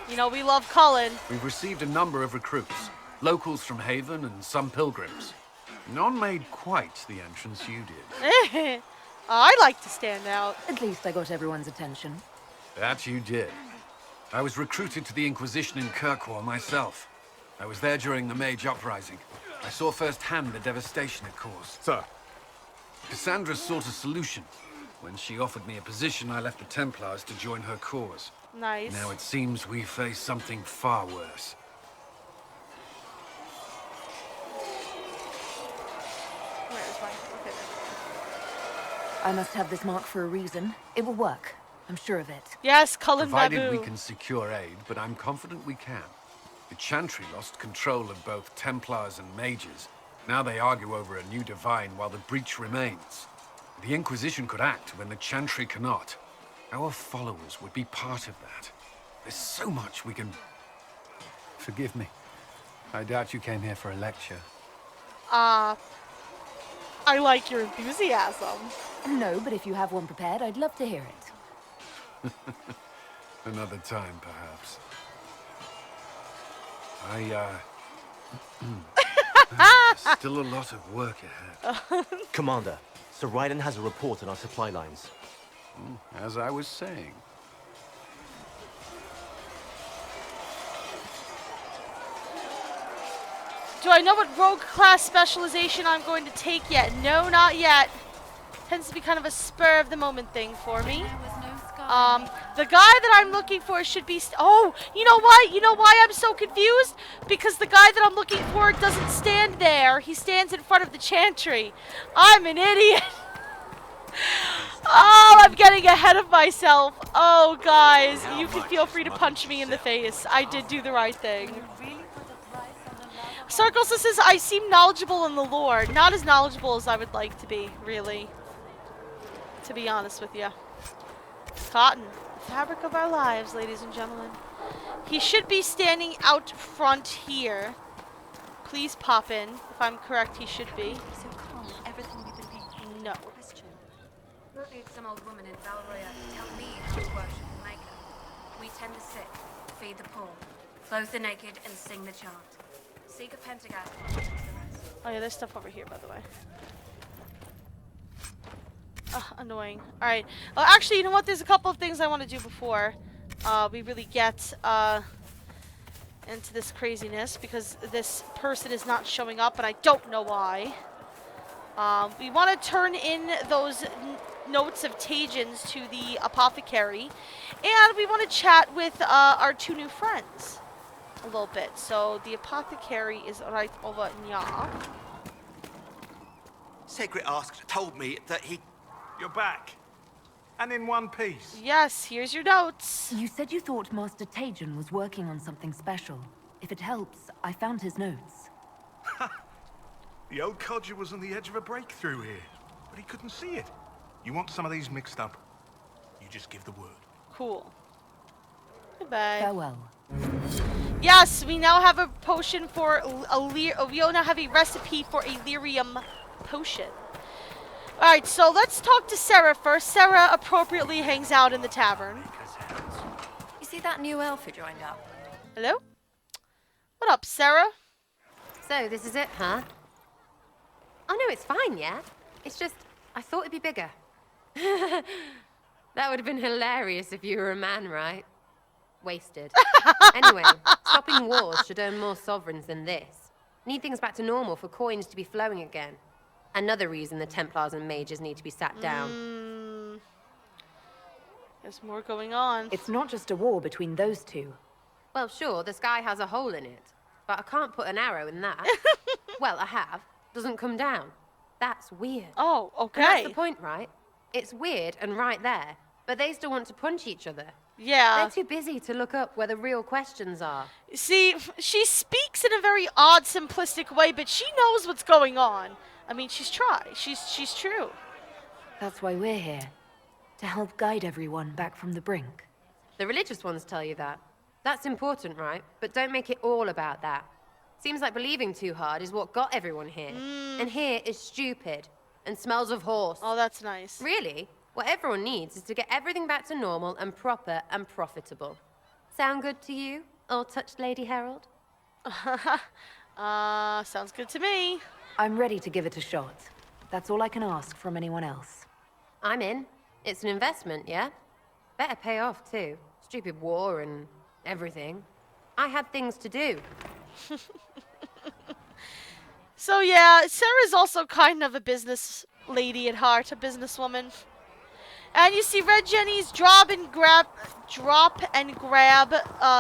Speaker 1: You know, we love Cullen.
Speaker 10: We've received a number of recruits. Locals from Haven and some pilgrims. None made quite the entrance you did.
Speaker 1: I like to stand out.
Speaker 6: At least I got everyone's attention.
Speaker 10: That you did. I was recruited to the Inquisition in Kirkwall myself. I was there during the Mage Uprising. I saw firsthand the devastation it caused.
Speaker 24: Sir.
Speaker 10: Cassandra sought a solution. When she offered me a position, I left the Templars to join her cause.
Speaker 1: Nice.
Speaker 10: Now it seems we face something far worse.
Speaker 1: Where is mine? Okay.
Speaker 6: I must have this mark for a reason. It will work. I'm sure of it.
Speaker 1: Yes, Cullen
Speaker 10: Provided
Speaker 1: Babu.
Speaker 10: we can secure aid, but I'm confident we can. The Chantry lost control of both Templars and Mages. Now they argue over a new divine while the breach remains. The Inquisition could act when the Chantry cannot. Our followers would be part of that. There's so much we can... Forgive me. I doubt you came here for a lecture.
Speaker 1: I like your enthusiasm.
Speaker 6: No, but if you have one prepared, I'd love to hear it.
Speaker 10: Another time, perhaps. There's still a lot of work ahead.
Speaker 14: Commander, Sir Raiden has a report on our supply lines.
Speaker 10: As I was saying.
Speaker 1: Do I know what rogue class specialization I'm going to take yet? No, not yet. Tends to be kind of a spur of the moment thing for me. The guy that I'm looking for should be... Oh, you know what? You know why I'm so confused? Because the guy that I'm looking for doesn't stand there. He stands in front of the Chantry. I'm an idiot. Oh, I'm getting ahead of myself. Oh, guys, you can feel free to punch me in the face. I did do the right thing. Sarkos says, I seem knowledgeable in the lore. Not as knowledgeable as I would like to be, really. To be honest with you. Cotton, the fabric of our lives, ladies and gentlemen. He should be standing out front here. Please pop in. If I'm correct, he should be.
Speaker 16: So calm, everything we've been reading.
Speaker 1: No.
Speaker 16: Question. Wrote me some old woman in Val Royeaux to tell me how to worship and make her. We tend the sick, feed the poor, clothe the naked, and sing the chant. Seek a pentagram for the rest.
Speaker 1: Oh yeah, there's stuff over here, by the way. Annoying. Alright. Well, actually, you know what? There's a couple of things I want to do before we really get into this craziness, because this person is not showing up, and I don't know why. We want to turn in those notes of Tajin's to the apothecary, and we want to chat with our two new friends a little bit. So the apothecary is right over here.
Speaker 5: Sacred Ask told me that he...
Speaker 3: You're back. And in one piece.
Speaker 1: Yes, here's your notes.
Speaker 6: You said you thought Master Tajin was working on something special. If it helps, I found his notes.
Speaker 20: The old codger was on the edge of a breakthrough here, but he couldn't see it. You want some of these mixed up? You just give the word.
Speaker 1: Cool. Goodbye.
Speaker 6: Farewell.
Speaker 1: Yes, we now have a potion for we now have a recipe for a lyrium potion. Alright, so let's talk to Sarah first. Sarah appropriately hangs out in the tavern.
Speaker 16: You see that new elf who joined up?
Speaker 1: Hello? What up, Sarah?
Speaker 13: So, this is it, huh? Oh no, it's fine, yeah? It's just, I thought it'd be bigger. That would have been hilarious if you were a man, right? Wasted. Anyway, stopping wars should earn more sovereigns than this. Need things back to normal for coins to be flowing again. Another reason the Templars and Mages need to be sat down.
Speaker 1: There's more going on.
Speaker 6: It's not just a war between those two.
Speaker 13: Well, sure, the sky has a hole in it. But I can't put an arrow in that. Well, I have. Doesn't come down. That's weird.
Speaker 1: Oh, okay.
Speaker 13: And that's the point, right? It's weird and right there. But they still want to punch each other.
Speaker 1: Yeah.
Speaker 13: They're too busy to look up where the real questions are.
Speaker 1: See, she speaks in a very odd, simplistic way, but she knows what's going on. I mean, she's true.
Speaker 6: That's why we're here. To help guide everyone back from the brink.
Speaker 13: The religious ones tell you that. That's important, right? But don't make it all about that. Seems like believing too hard is what got everyone here. And here is stupid. and smells of horse.
Speaker 1: Oh, that's nice.
Speaker 13: Really? What everyone needs is to get everything back to normal and proper and profitable. Sound good to you, all-touched Lady Herald?
Speaker 1: Sounds good to me.
Speaker 6: I'm ready to give it a shot. That's all I can ask from anyone else.
Speaker 13: I'm in. It's an investment, yeah? Better pay off, too. Stupid war and everything. I had things to do.
Speaker 1: So yeah, Sarah's also kind of a business lady at heart, a businesswoman. And you see Red Jenny's drop and grab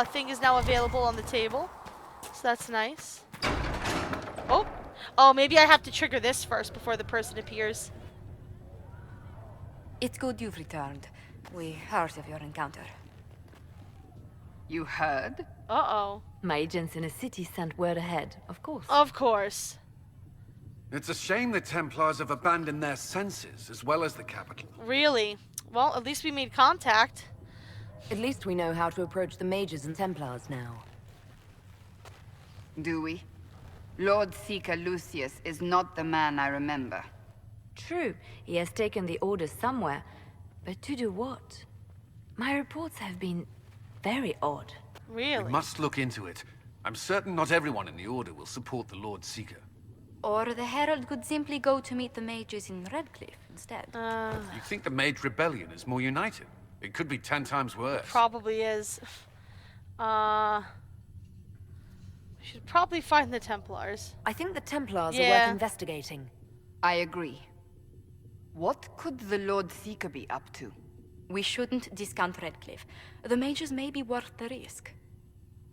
Speaker 1: thing is now available on the table. So that's nice. Oh, maybe I have to trigger this first before the person appears.
Speaker 6: It's good you've returned. We heard of your encounter.
Speaker 12: You heard?
Speaker 1: Uh-oh.
Speaker 6: My agents in the city sent word ahead, of course.
Speaker 1: Of course.
Speaker 10: It's a shame the Templars have abandoned their senses, as well as the capital.
Speaker 1: Really? Well, at least we made contact.
Speaker 6: At least we know how to approach the mages and Templars now.
Speaker 12: Do we? Lord Seeker Lucius is not the man I remember.
Speaker 6: True, he has taken the orders somewhere, but to do what? My reports have been very odd.
Speaker 1: Really?
Speaker 10: We must look into it. I'm certain not everyone in the Order will support the Lord Seeker.
Speaker 2: Or the Herald could simply go to meet the mages in Redcliffe instead.
Speaker 10: You think the Mage Rebellion is more united? It could be 10 times worse.
Speaker 1: Probably is. We should probably find the Templars.
Speaker 6: I think the Templars are worth investigating.
Speaker 12: I agree. What could the Lord Seeker be up to?
Speaker 2: We shouldn't discount Redcliffe. The mages may be worth the risk.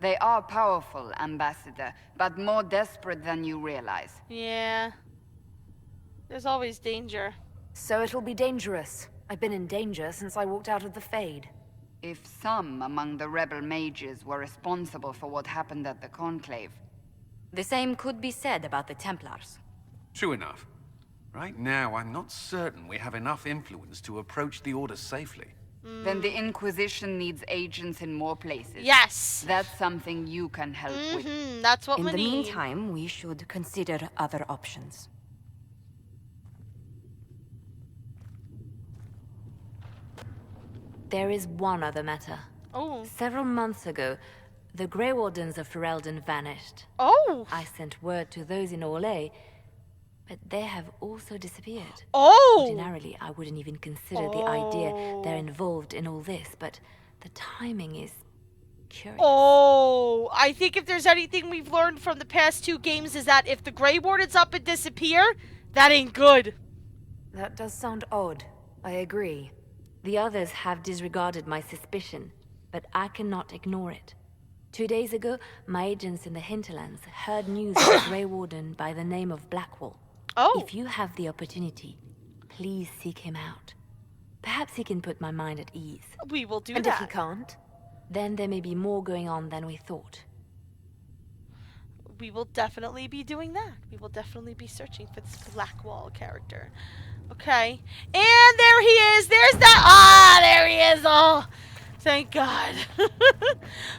Speaker 12: They are powerful, Ambassador, but more desperate than you realize.
Speaker 1: Yeah. There's always danger.
Speaker 6: So it'll be dangerous. I've been in danger since I walked out of the Fade.
Speaker 12: If some among the rebel mages were responsible for what happened at the Conclave...
Speaker 2: The same could be said about the Templars.
Speaker 10: True enough. Right now, I'm not certain we have enough influence to approach the Order safely.
Speaker 12: Then the Inquisition needs agents in more places.
Speaker 1: Yes!
Speaker 12: That's something you can help with.
Speaker 1: That's what we need.
Speaker 2: In the meantime, we should consider other options. There is one other matter.
Speaker 1: Oh.
Speaker 2: Several months ago, the Grey Wardens of Ferelden vanished.
Speaker 1: Oh!
Speaker 2: I sent word to those in Orlais, but they have also disappeared.
Speaker 1: Oh!
Speaker 2: Ordinarily, I wouldn't even consider the idea they're involved in all this, but the timing is curious.
Speaker 1: Oh! I think if there's anything we've learned from the past 2 games is that if the Grey Wardens up and disappear, that ain't good.
Speaker 6: That does sound odd. I agree.
Speaker 2: The others have disregarded my suspicion, but I cannot ignore it. 2 days ago, my agents in the Hinterlands heard news of a Grey Warden by the name of Blackwall.
Speaker 1: Oh.
Speaker 2: If you have the opportunity, please seek him out. Perhaps he can put my mind at ease.
Speaker 1: We will do
Speaker 6: that. And if he
Speaker 2: can't, then there may be more going on than we thought.
Speaker 1: We will definitely be doing that. We will definitely be searching for this Blackwall character. Okay. And there he is! There's that! Ah, there he is! Oh, thank God.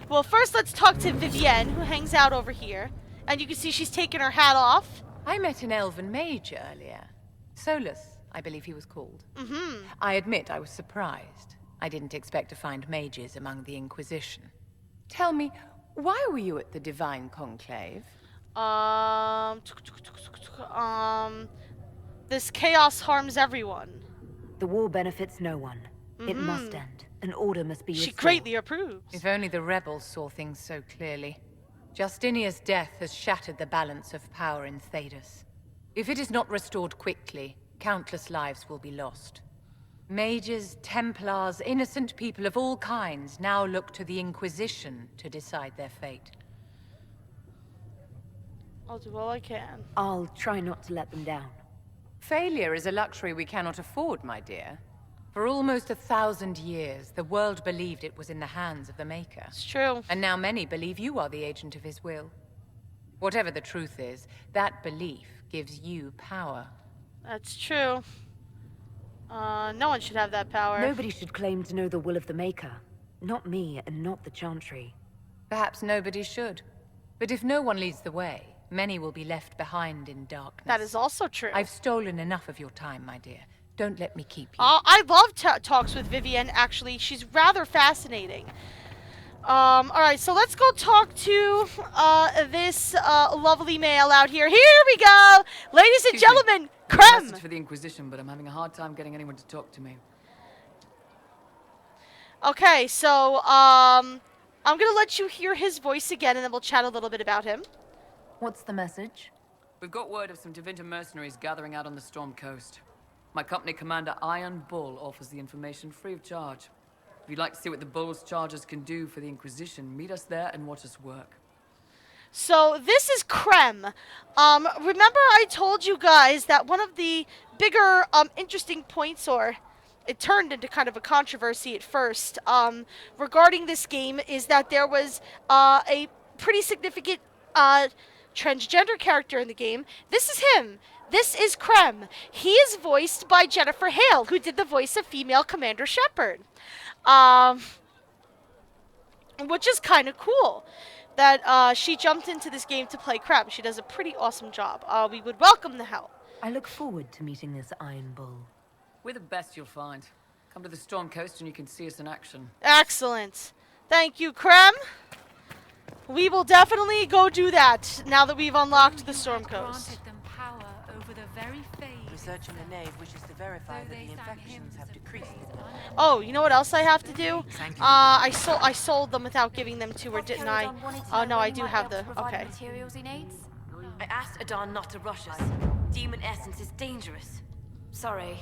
Speaker 1: Well, first let's talk to Vivienne, who hangs out over here. And you can see she's taken her hat off.
Speaker 25: I met an elven mage earlier. Solus, I believe he was called.
Speaker 1: Mm-hmm.
Speaker 25: I admit I was surprised. I didn't expect to find mages among the Inquisition. Tell me, why were you at the Divine Conclave?
Speaker 1: This chaos harms everyone.
Speaker 6: The war benefits no one. It must end. An order must be restored.
Speaker 1: She greatly approves.
Speaker 25: If only the rebels saw things so clearly. Justinia's death has shattered the balance of power in Thedas. If it is not restored quickly, countless lives will be lost. Mages, Templars, innocent people of all kinds now look to the Inquisition to decide their fate.
Speaker 1: I'll do all I can.
Speaker 6: I'll try not to let them down.
Speaker 25: Failure is a luxury we cannot afford, my dear. For almost 1,000 years, the world believed it was in the hands of the Maker.
Speaker 1: It's true.
Speaker 25: And now many believe you are the agent of his will. Whatever the truth is, that belief gives you power.
Speaker 1: That's true. No one should have that power.
Speaker 6: Nobody should claim to know the will of the Maker. Not me, and not the Chantry.
Speaker 25: Perhaps nobody should. But if no one leads the way, Many will be left behind in darkness.
Speaker 1: That is also true.
Speaker 25: I've stolen enough of your time, my dear. Don't let me keep you.
Speaker 1: I love talks with Vivienne, actually. She's rather fascinating. Alright, so let's go talk to this lovely male out here. Here we go! Ladies and gentlemen, Creme!
Speaker 7: Message for the Inquisition, but I'm having a hard time getting anyone to talk to me.
Speaker 1: Okay, so, I'm gonna let you hear his voice again, and then we'll chat a little bit about him.
Speaker 7: What's the message? We've got word of some Tevinter mercenaries gathering out on the Storm Coast. My company commander, Iron Bull, offers the information free of charge. If you'd like to see what the Bull's charges can do for the Inquisition, meet us there and watch us work.
Speaker 1: So, this is Creme. Remember I told you guys that one of the bigger, interesting points, or it turned into kind of a controversy at first, regarding this game, is that there was, a pretty significant, transgender character in the game. This is him. This is Creme. He is voiced by Jennifer Hale, who did the voice of female Commander Shepard. Which is kind of cool that she jumped into this game to play Creme. She does a pretty awesome job. We would welcome the help.
Speaker 2: I look forward to meeting this Iron Bull.
Speaker 7: We're the best you'll find. Come to the Storm Coast and you can see us in action.
Speaker 1: Excellent. Thank you, Creme. We will definitely go do that now that we've unlocked the Storm Coast.
Speaker 14: Research in the nave wishes to verify that the infections have decreased.
Speaker 1: Oh, you know what else I have to do? I sold them without giving them to her, didn't I? Oh no, I do have the. Okay.
Speaker 6: Materials he needs. I asked Adon not to rush us. Demon essence is dangerous. Sorry.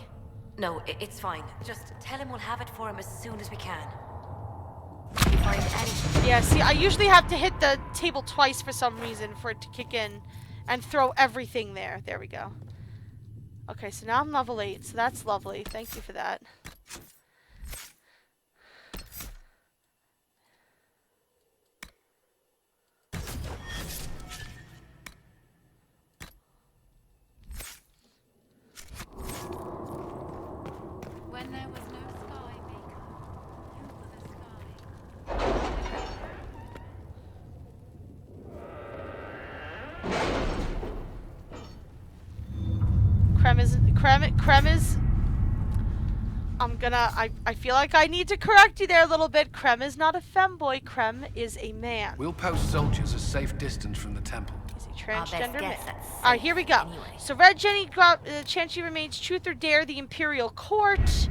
Speaker 6: No, it's fine. Just tell him we'll have it for him as soon as we can. If you find anything.
Speaker 1: Yeah, see, I usually have to hit the table twice for some reason for it to kick in and throw everything there. There we go. Okay, so now I'm level 8, so that's lovely. Thank you for that.
Speaker 16: When there was no sky maker, you were the sky.
Speaker 1: Creme is... I feel like I need to correct you there a little bit. Creme is not a femboy. Creme is a man.
Speaker 10: We'll post soldiers a safe distance from the temple.
Speaker 1: He's a transgender man. Alright, here we go. Anyway. So Red Jenny got Chantry remains truth or dare the Imperial Court.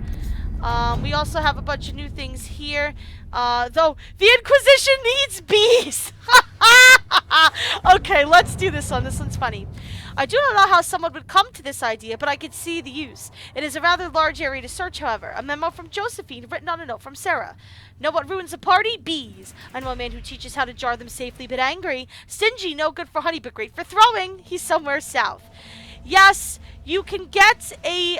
Speaker 1: We also have a bunch of new things here. Though the Inquisition needs bees. Okay, let's do this one. This one's funny. I do not know how someone would come to this idea, but I could see the use. It is a rather large area to search, however. A memo from Josephine, written on a note from Sarah. Know what ruins a party? Bees. I know a man who teaches how to jar them safely but angry. Stingy, no good for honey, but great for throwing. He's somewhere south. Yes, you can get a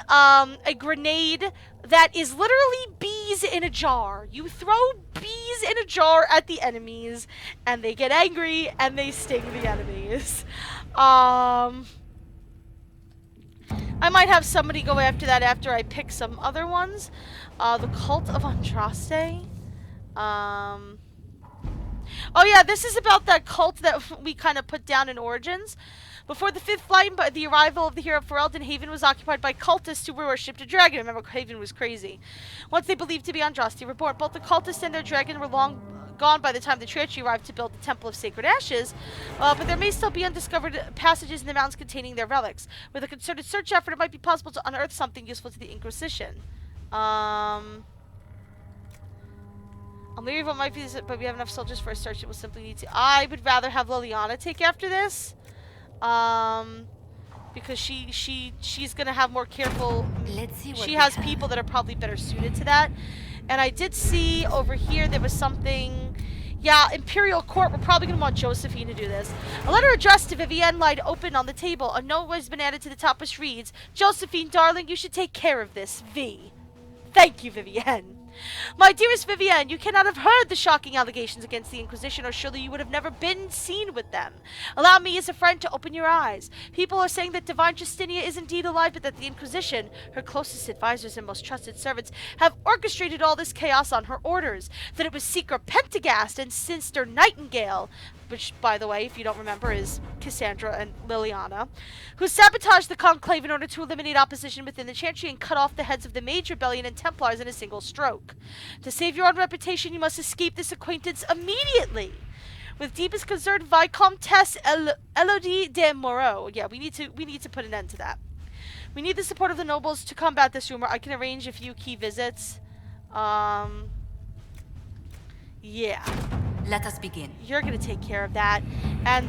Speaker 1: grenade that is literally bees in a jar. You throw bees in a jar at the enemies, and they get angry, and they sting the enemies. I might have somebody go after that after I pick some other ones. The Cult of Andraste. Oh yeah, this is about that cult that we kind of put down in Origins. Before the fifth flight, but the arrival of the hero Ferelden, Haven was occupied by cultists who worshipped a dragon. Remember, Haven was crazy. Once they believed to be Andraste were born, both the cultists and their dragon were long gone by the time the Treachery arrived to build the Temple of Sacred Ashes, but there may still be undiscovered passages in the mountains containing their relics. With a concerted search effort, it might be possible to unearth something useful to the Inquisition. I'm leery of what might be this, but we have enough soldiers for a search. It will simply need to... I would rather have Liliana take after this. Because she's gonna have more careful... She has people that are probably better suited to that. And I did see over here there was something... Yeah, Imperial Court, we're probably going to want Josephine to do this. A letter addressed to Vivienne lied open on the table. A note has been added to the top which reads, Josephine, darling, you should take care of this. V. Thank you, Vivienne. My dearest Vivienne, you cannot have heard the shocking allegations against the Inquisition, or surely you would have never been seen with them. Allow me as a friend to open your eyes. People are saying that Divine Justinia is indeed alive, but that the Inquisition, her closest advisors and most trusted servants, have orchestrated all this chaos on her orders. That it was Seeker Pentagast and Sister Nightingale, which, by the way, if you don't remember, is Cassandra and Liliana, who sabotaged the Conclave in order to eliminate opposition within the Chantry and cut off the heads of the Mage Rebellion and Templars in a single stroke. To save your own reputation, you must escape this acquaintance immediately. With deepest concern, Vicomtesse Elodie de Moreau. Yeah, we need to put an end to that. We need the support of the nobles to combat this rumor. I can arrange a few key visits. Yeah.
Speaker 6: Let us begin.
Speaker 1: You're gonna take care of that. And,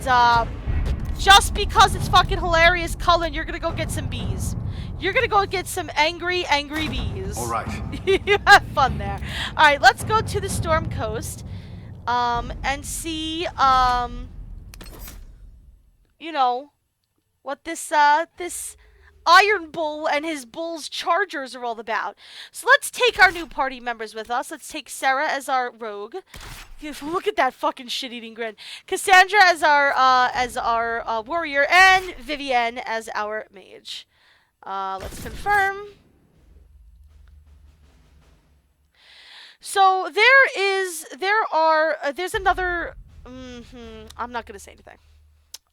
Speaker 1: just because it's fucking hilarious, Cullen, you're gonna go get some bees. You're gonna go get some angry bees.
Speaker 10: All right.
Speaker 1: You have fun there. Alright, let's go to the Storm Coast. And see, you know, what this Iron Bull and his Bull's Chargers are all about. So let's take our new party members with us. Let's take Sarah as our rogue. Look at that fucking shit-eating grin. Cassandra as our warrior, and Vivienne as our mage. Let's confirm. So there's another. I'm not gonna say anything.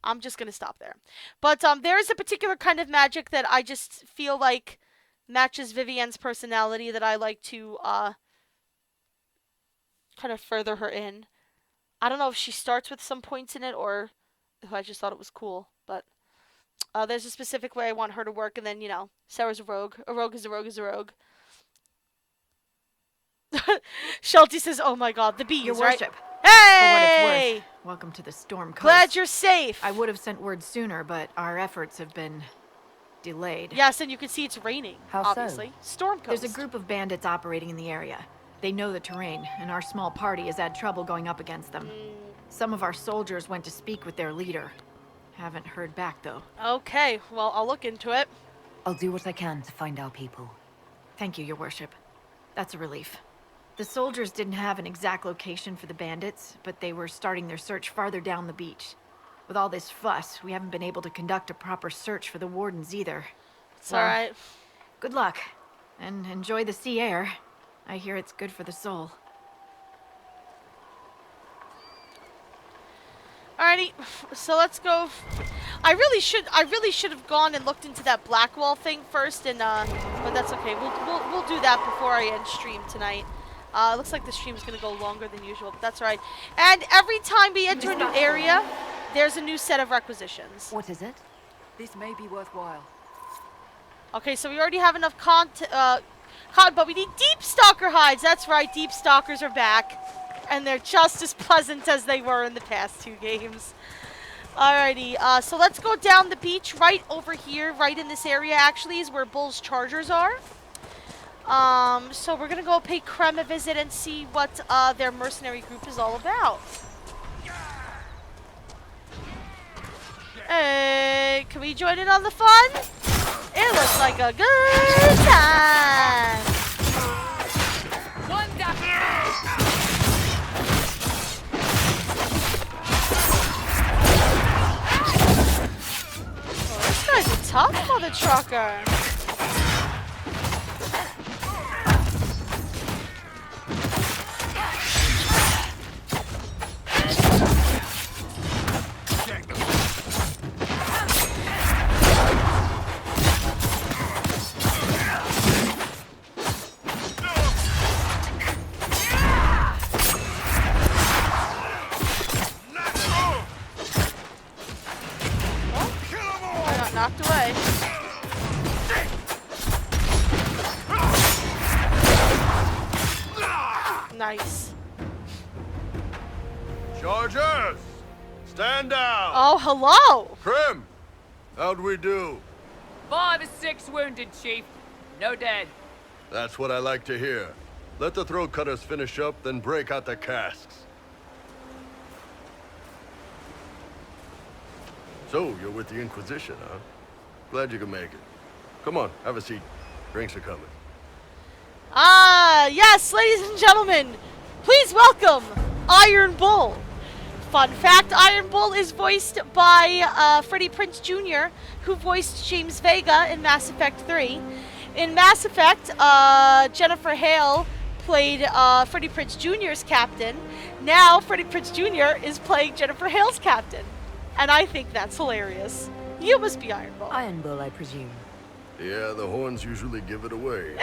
Speaker 1: I'm just gonna stop there. But there is a particular kind of magic that I just feel like matches Vivienne's personality that I like to kind of further her in. I don't know if she starts with some points in it or if I just thought it was cool. But there's a specific way I want her to work, and then, you know, Sarah's a rogue. A rogue is a rogue is a rogue. Shelty says, "Oh my God, the bees!"
Speaker 8: Your
Speaker 1: right?
Speaker 8: worship.
Speaker 1: Hey!
Speaker 8: For what it's worth, welcome to the Storm Coast.
Speaker 1: Glad you're safe.
Speaker 8: I would have sent word sooner, but our efforts have been delayed.
Speaker 1: Yes, and you can see it's raining.
Speaker 8: How so?
Speaker 1: Obviously, Storm Coast.
Speaker 8: There's a group of bandits operating in the area. They know the terrain, and our small party has had trouble going up against them. Some of our soldiers went to speak with their leader. Haven't heard back though.
Speaker 1: Okay, well, I'll look into it.
Speaker 6: I'll do what I can to find our people.
Speaker 8: Thank you, your worship. That's a relief. The soldiers didn't have an exact location for the bandits, but they were starting their search farther down the beach. With all this fuss, we haven't been able to conduct a proper search for the wardens either.
Speaker 1: It's alright.
Speaker 8: Good luck, and enjoy the sea air. I hear it's good for the soul.
Speaker 1: Alrighty, so let's go. I really should have gone and looked into that Blackwall thing first, and but that's okay. We'll do that before I end stream tonight. It looks like the stream is gonna go longer than usual, but that's right. And every time we enter a new area, there's a new set of requisitions.
Speaker 6: What is it?
Speaker 7: This may be worthwhile.
Speaker 1: Okay, so we already have enough but we need Deep Stalker hides. That's right, Deep Stalkers are back. And they're just as pleasant as they were in the past 2 games. Alrighty, so let's go down the beach right over here, right in this area actually is where Bull's Chargers are. So we're gonna go pay Krem a visit and see what their mercenary group is all about. Hey, can we join in on the fun? It looks like a good time. Oh, this guy's a tough mother trucker. Knocked away. Nice.
Speaker 24: Chargers! Stand down!
Speaker 1: Oh, hello!
Speaker 24: Krim! How'd we do?
Speaker 7: 5 or 6 wounded, Chief. No dead.
Speaker 24: That's what I like to hear. Let the throat cutters finish up, then break out the casks. So, you're with the Inquisition, huh? Glad you could make it. Come on, have a seat. Drinks are coming.
Speaker 1: Ah, yes, ladies and gentlemen, please welcome Iron Bull. Fun fact, Iron Bull is voiced by Freddie Prinze Jr., who voiced James Vega in Mass Effect 3. In Mass Effect, Jennifer Hale played Freddie Prinze Jr.'s captain. Now Freddie Prinze Jr. is playing Jennifer Hale's captain. And I think that's hilarious. You must be Iron Bull.
Speaker 2: Iron Bull, I presume.
Speaker 11: Yeah, the horns usually give it away.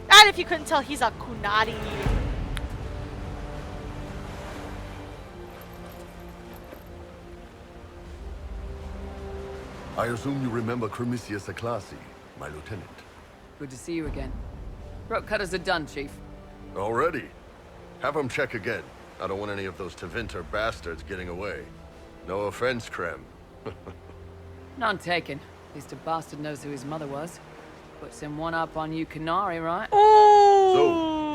Speaker 1: And if you couldn't tell, he's a Kunari.
Speaker 11: I assume you remember Cremisius Aclassi, my lieutenant.
Speaker 7: Good to see you again. Throat cutters are done, Chief.
Speaker 11: Already? Have him check again. I don't want any of those Tevinter bastards getting away. No offense, Krem.
Speaker 7: None taken. At least a bastard knows who his mother was. Puts him one up on you Canary, right?
Speaker 1: Oh!
Speaker 11: So,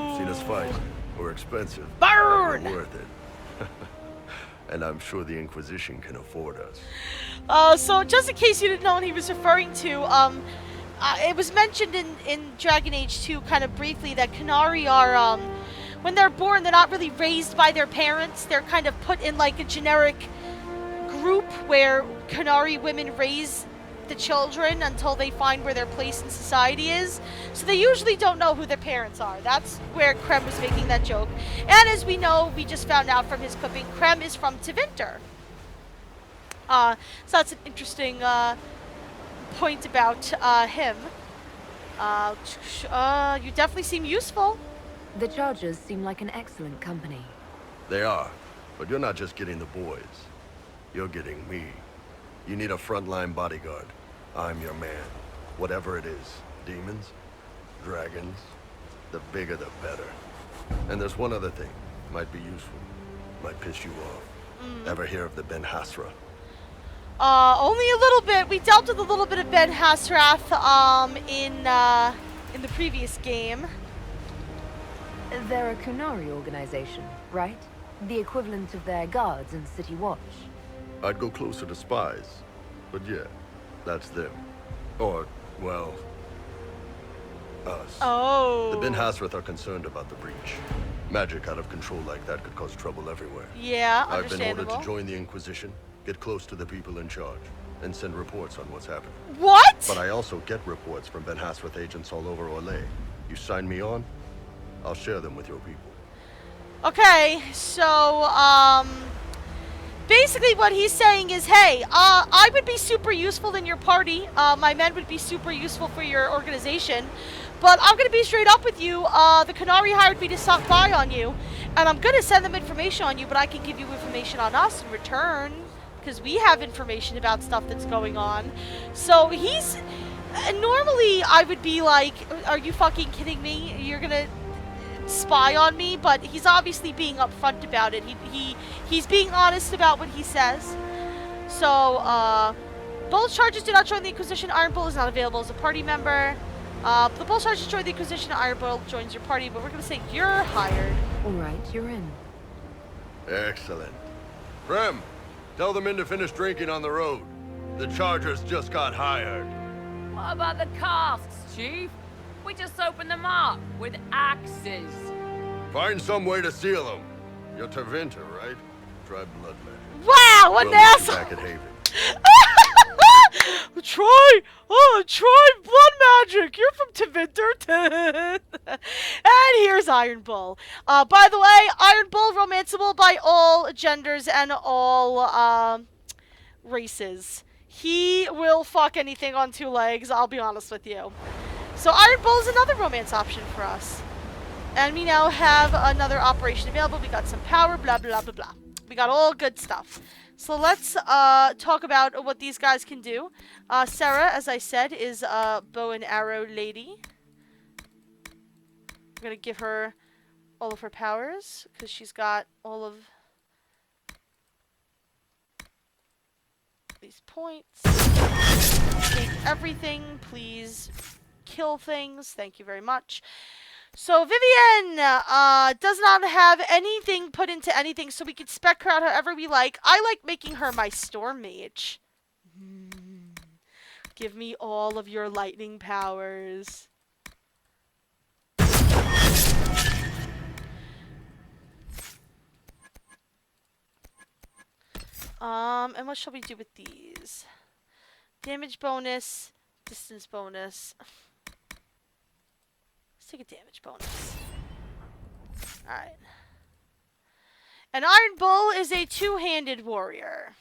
Speaker 11: you've seen us fight. We're expensive.
Speaker 1: Burn!
Speaker 11: But we're worth it. And I'm sure the Inquisition can afford us.
Speaker 1: So just in case you didn't know what he was referring to, it was mentioned in Dragon Age 2 kind of briefly that Canary are, when they're born, they're not really raised by their parents. They're kind of put in like a generic group where Canary women raise the children until they find where their place in society is. So they usually don't know who their parents are. That's where Krem was making that joke. And as we know, we just found out from his clipping, Krem is from Tevinter. So that's an interesting point about him. You definitely seem useful.
Speaker 2: The Chargers seem like an excellent company.
Speaker 11: They are, but you're not just getting the boys. You're getting me. You need a frontline bodyguard. I'm your man. Whatever it is. Demons, dragons, the bigger the better. And there's one other thing. Might be useful. Might piss you off. Ever hear of the Ben Hasra?
Speaker 1: Only a little bit. We dealt with a little bit of Ben Hasrath in the previous game.
Speaker 2: They're a Kunari organization, right? The equivalent of their guards and city watch.
Speaker 11: I'd go closer to spies. But yeah, that's them. Or, well, us.
Speaker 1: Oh.
Speaker 11: The Ben Hasrath are concerned about the breach. Magic out of control like that could cause trouble everywhere.
Speaker 1: Yeah,
Speaker 11: I've been ordered
Speaker 1: understandable.
Speaker 11: to join the Inquisition, get close to the people in charge, and send reports on what's happening.
Speaker 1: What?
Speaker 11: But I also get reports from Ben Hasrath agents all over Orlais. You sign me on, I'll share them with your people.
Speaker 1: Okay, so, basically what he's saying is, hey, I would be super useful in your party. My men would be super useful for your organization. But I'm going to be straight up with you. The Canary hired me to stop by on you. And I'm going to send them information on you, but I can give you information on us in return. Because we have information about stuff that's going on. So he's... normally I would be like, are you fucking kidding me? You're going to spy on me? But he's obviously being upfront about it. He's being honest about what he says. So, Bull's charges do not join the Inquisition. Iron Bull is not available as a party member. The Bull charges join the Inquisition. Iron Bull joins your party, but we're going to say you're hired.
Speaker 2: Alright, you're in.
Speaker 11: Excellent. Rem, tell the men to finish drinking on the road. The Chargers just got hired.
Speaker 7: What about the casks, Chief? We just opened them up with axes.
Speaker 11: Find some way to seal them. You're Tevinter, right? Try blood magic.
Speaker 1: Wow, what an asshole!
Speaker 11: Back at Haven.
Speaker 1: Try blood magic. You're from Tevinter. And here's Iron Bull. By the way, Iron Bull romanceable by all genders and all races. He will fuck anything on two legs, I'll be honest with you. So Iron Bull is another romance option for us. And we now have another operation available. We got some power, blah, blah, blah, blah. We got all good stuff. So let's talk about what these guys can do. Sarah, as I said, is a bow and arrow lady. I'm going to give her all of her powers because she's got all of these points. Take everything, please. Kill things. Thank you very much. So Vivienne does not have anything put into anything, so we can spec her out however we like. I like making her my storm mage. Give me all of your lightning powers. And what shall we do with these? Damage bonus, distance bonus. take a damage bonus. Alright. An Iron Bull is a two-handed warrior.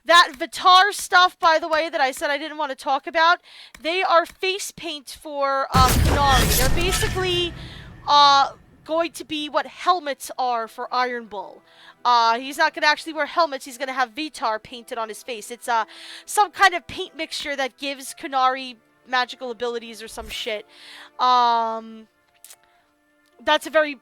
Speaker 1: That Vitar stuff, by the way, that I said I didn't want to talk about, they are face paint for Qunari. They're basically going to be what helmets are for Iron Bull. He's not going to actually wear helmets, he's going to have Vitar painted on his face. It's some kind of paint mixture that gives Qunari magical abilities or some shit. That's a very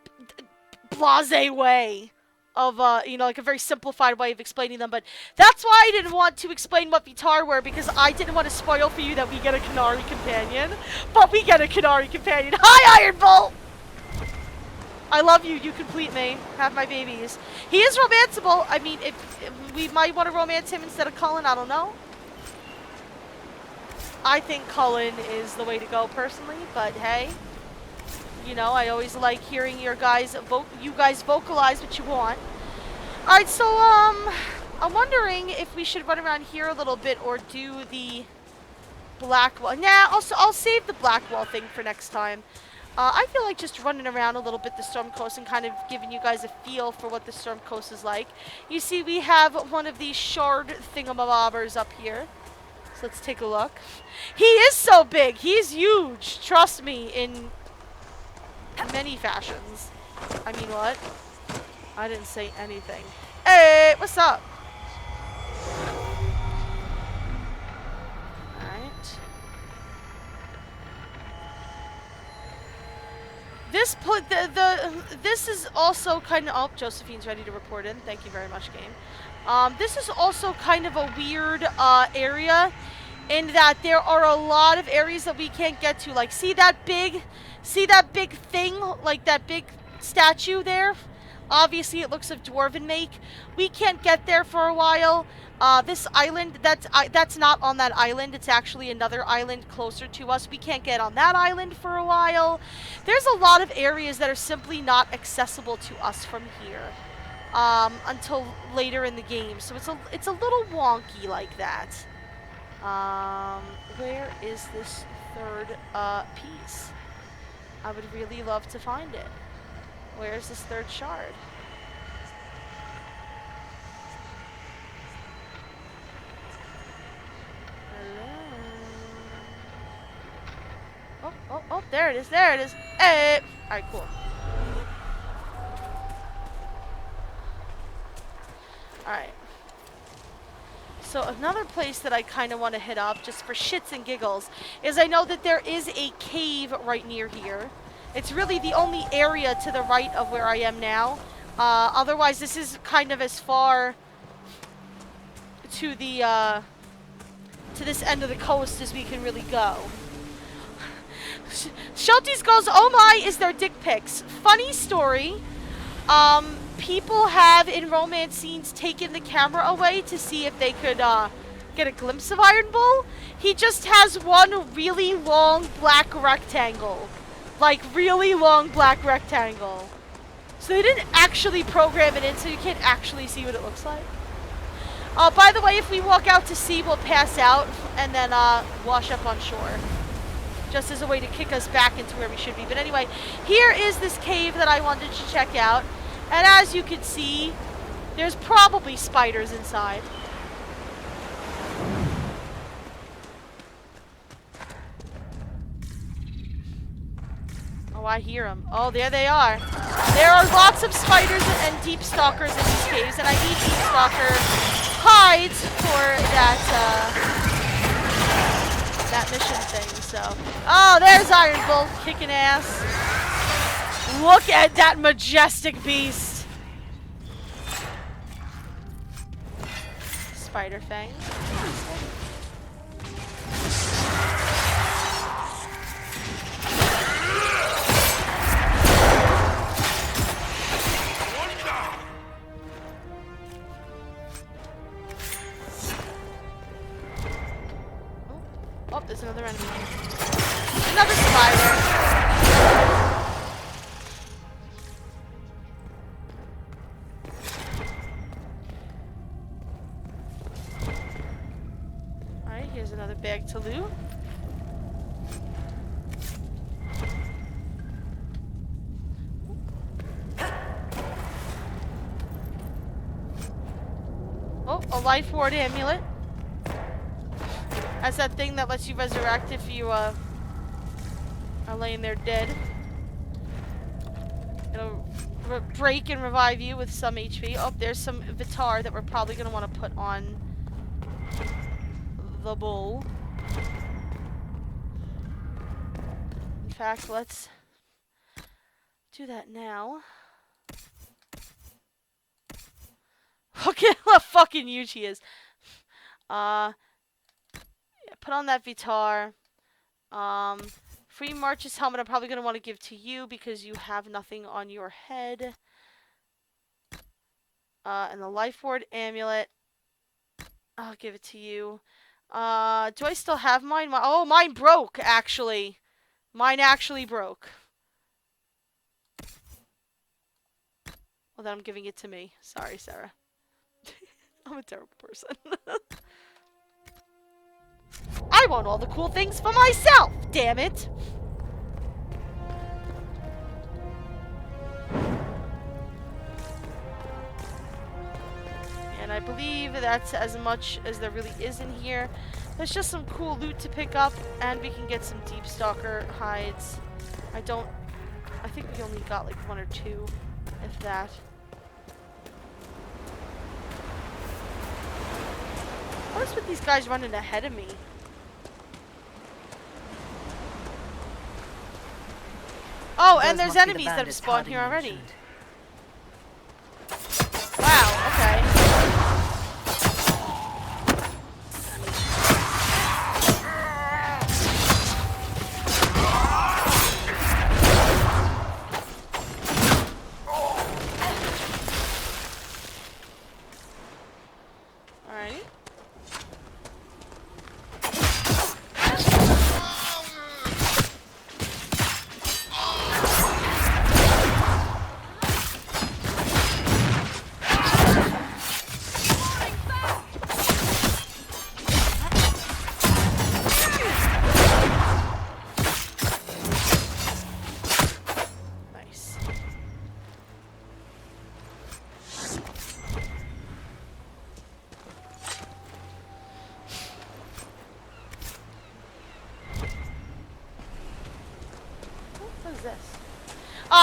Speaker 1: blasé way of, you know, like a very simplified way of explaining them, but that's why I didn't want to explain what Vitar were, because I didn't want to spoil for you that we get a Qunari companion, but we get a Qunari companion. Hi, Iron Bull! I love you, you complete me. Have my babies. He is romanceable. I mean, if we might want to romance him instead of Cullen, I don't know. I think Cullen is the way to go personally, but hey. You know, I always like hearing you guys vocalize what you want. Alright, so, I'm wondering if we should run around here a little bit or do the black wall. Nah, I'll save the black wall thing for next time. I feel like just running around a little bit the Storm Coast and kind of giving you guys a feel for what the Storm Coast is like. You see, we have one of these shard thingamabobbers up here. So let's take a look. He is so big. He's huge. Trust me, in many fashions. I mean, what? I didn't say anything. Hey, what's up? Alright. This is also kind of... Oh, Josephine's ready to report in. Thank you very much, game. This is also kind of a weird area in that there are a lot of areas that we can't get to. Like, see that big thing? Like that big statue there? Obviously, it looks of dwarven make. We can't get there for a while. This island, that's not on that island. It's actually another island closer to us. We can't get on that island for a while. There's a lot of areas that are simply not accessible to us from here until later in the game. So it's a little wonky like that. Where is this third piece? I would really love to find it. Where's this third shard? Hello? Oh, there it is, Hey! Alright, cool. Alright. So another place that I kind of want to hit up, just for shits and giggles, is I know that there is a cave right near here. It's really the only area to the right of where I am now. Otherwise, this is kind of as far to the to this end of the coast as we can really go. Schultes goes, oh my, is there dick pics? Funny story. People have, in romance scenes, taken the camera away to see if they could get a glimpse of Iron Bull. He just has one really long black rectangle. Like, really long black rectangle. So they didn't actually program it in, so you can't actually see what it looks like. By the way, if we walk out to sea, we'll pass out and then wash up on shore. Just as a way to kick us back into where we should be. But anyway, here is this cave that I wanted to check out. And as you can see, there's probably spiders inside. Oh, I hear them. Oh, there they are. There are lots of spiders and deep stalkers in these caves, and I need deep stalker hides for that mission thing, so. Oh, there's Iron Bull kicking ass. Look at that majestic beast. Spider fang. Oh, there's another enemy. Another spider. Alright, here's another bag to loot. life ward amulet. As that thing that lets you resurrect if you are laying there dead. It'll break and revive you with some HP. Oh, there's some Vitar that we're probably going to want to put on the bull. In fact, let's do that now. Look at how fucking huge he is. Yeah, put on that Vitar. Free March's helmet I'm probably going to want to give to you because you have nothing on your head. And the Life Ward amulet, I'll give it to you. Do I still have mine? Oh, mine broke, actually. Mine actually broke. Well, then I'm giving it to me. Sorry, Sarah. I'm a terrible person. I want all the cool things for myself, damn it! And I believe that's as much as there really is in here. There's just some cool loot to pick up, and we can get some Deep Stalker hides. I think we only got like 1 or 2, if that. What is with these guys running ahead of me? Oh, and there's enemies that have spawned here already. Wow, okay. Alrighty.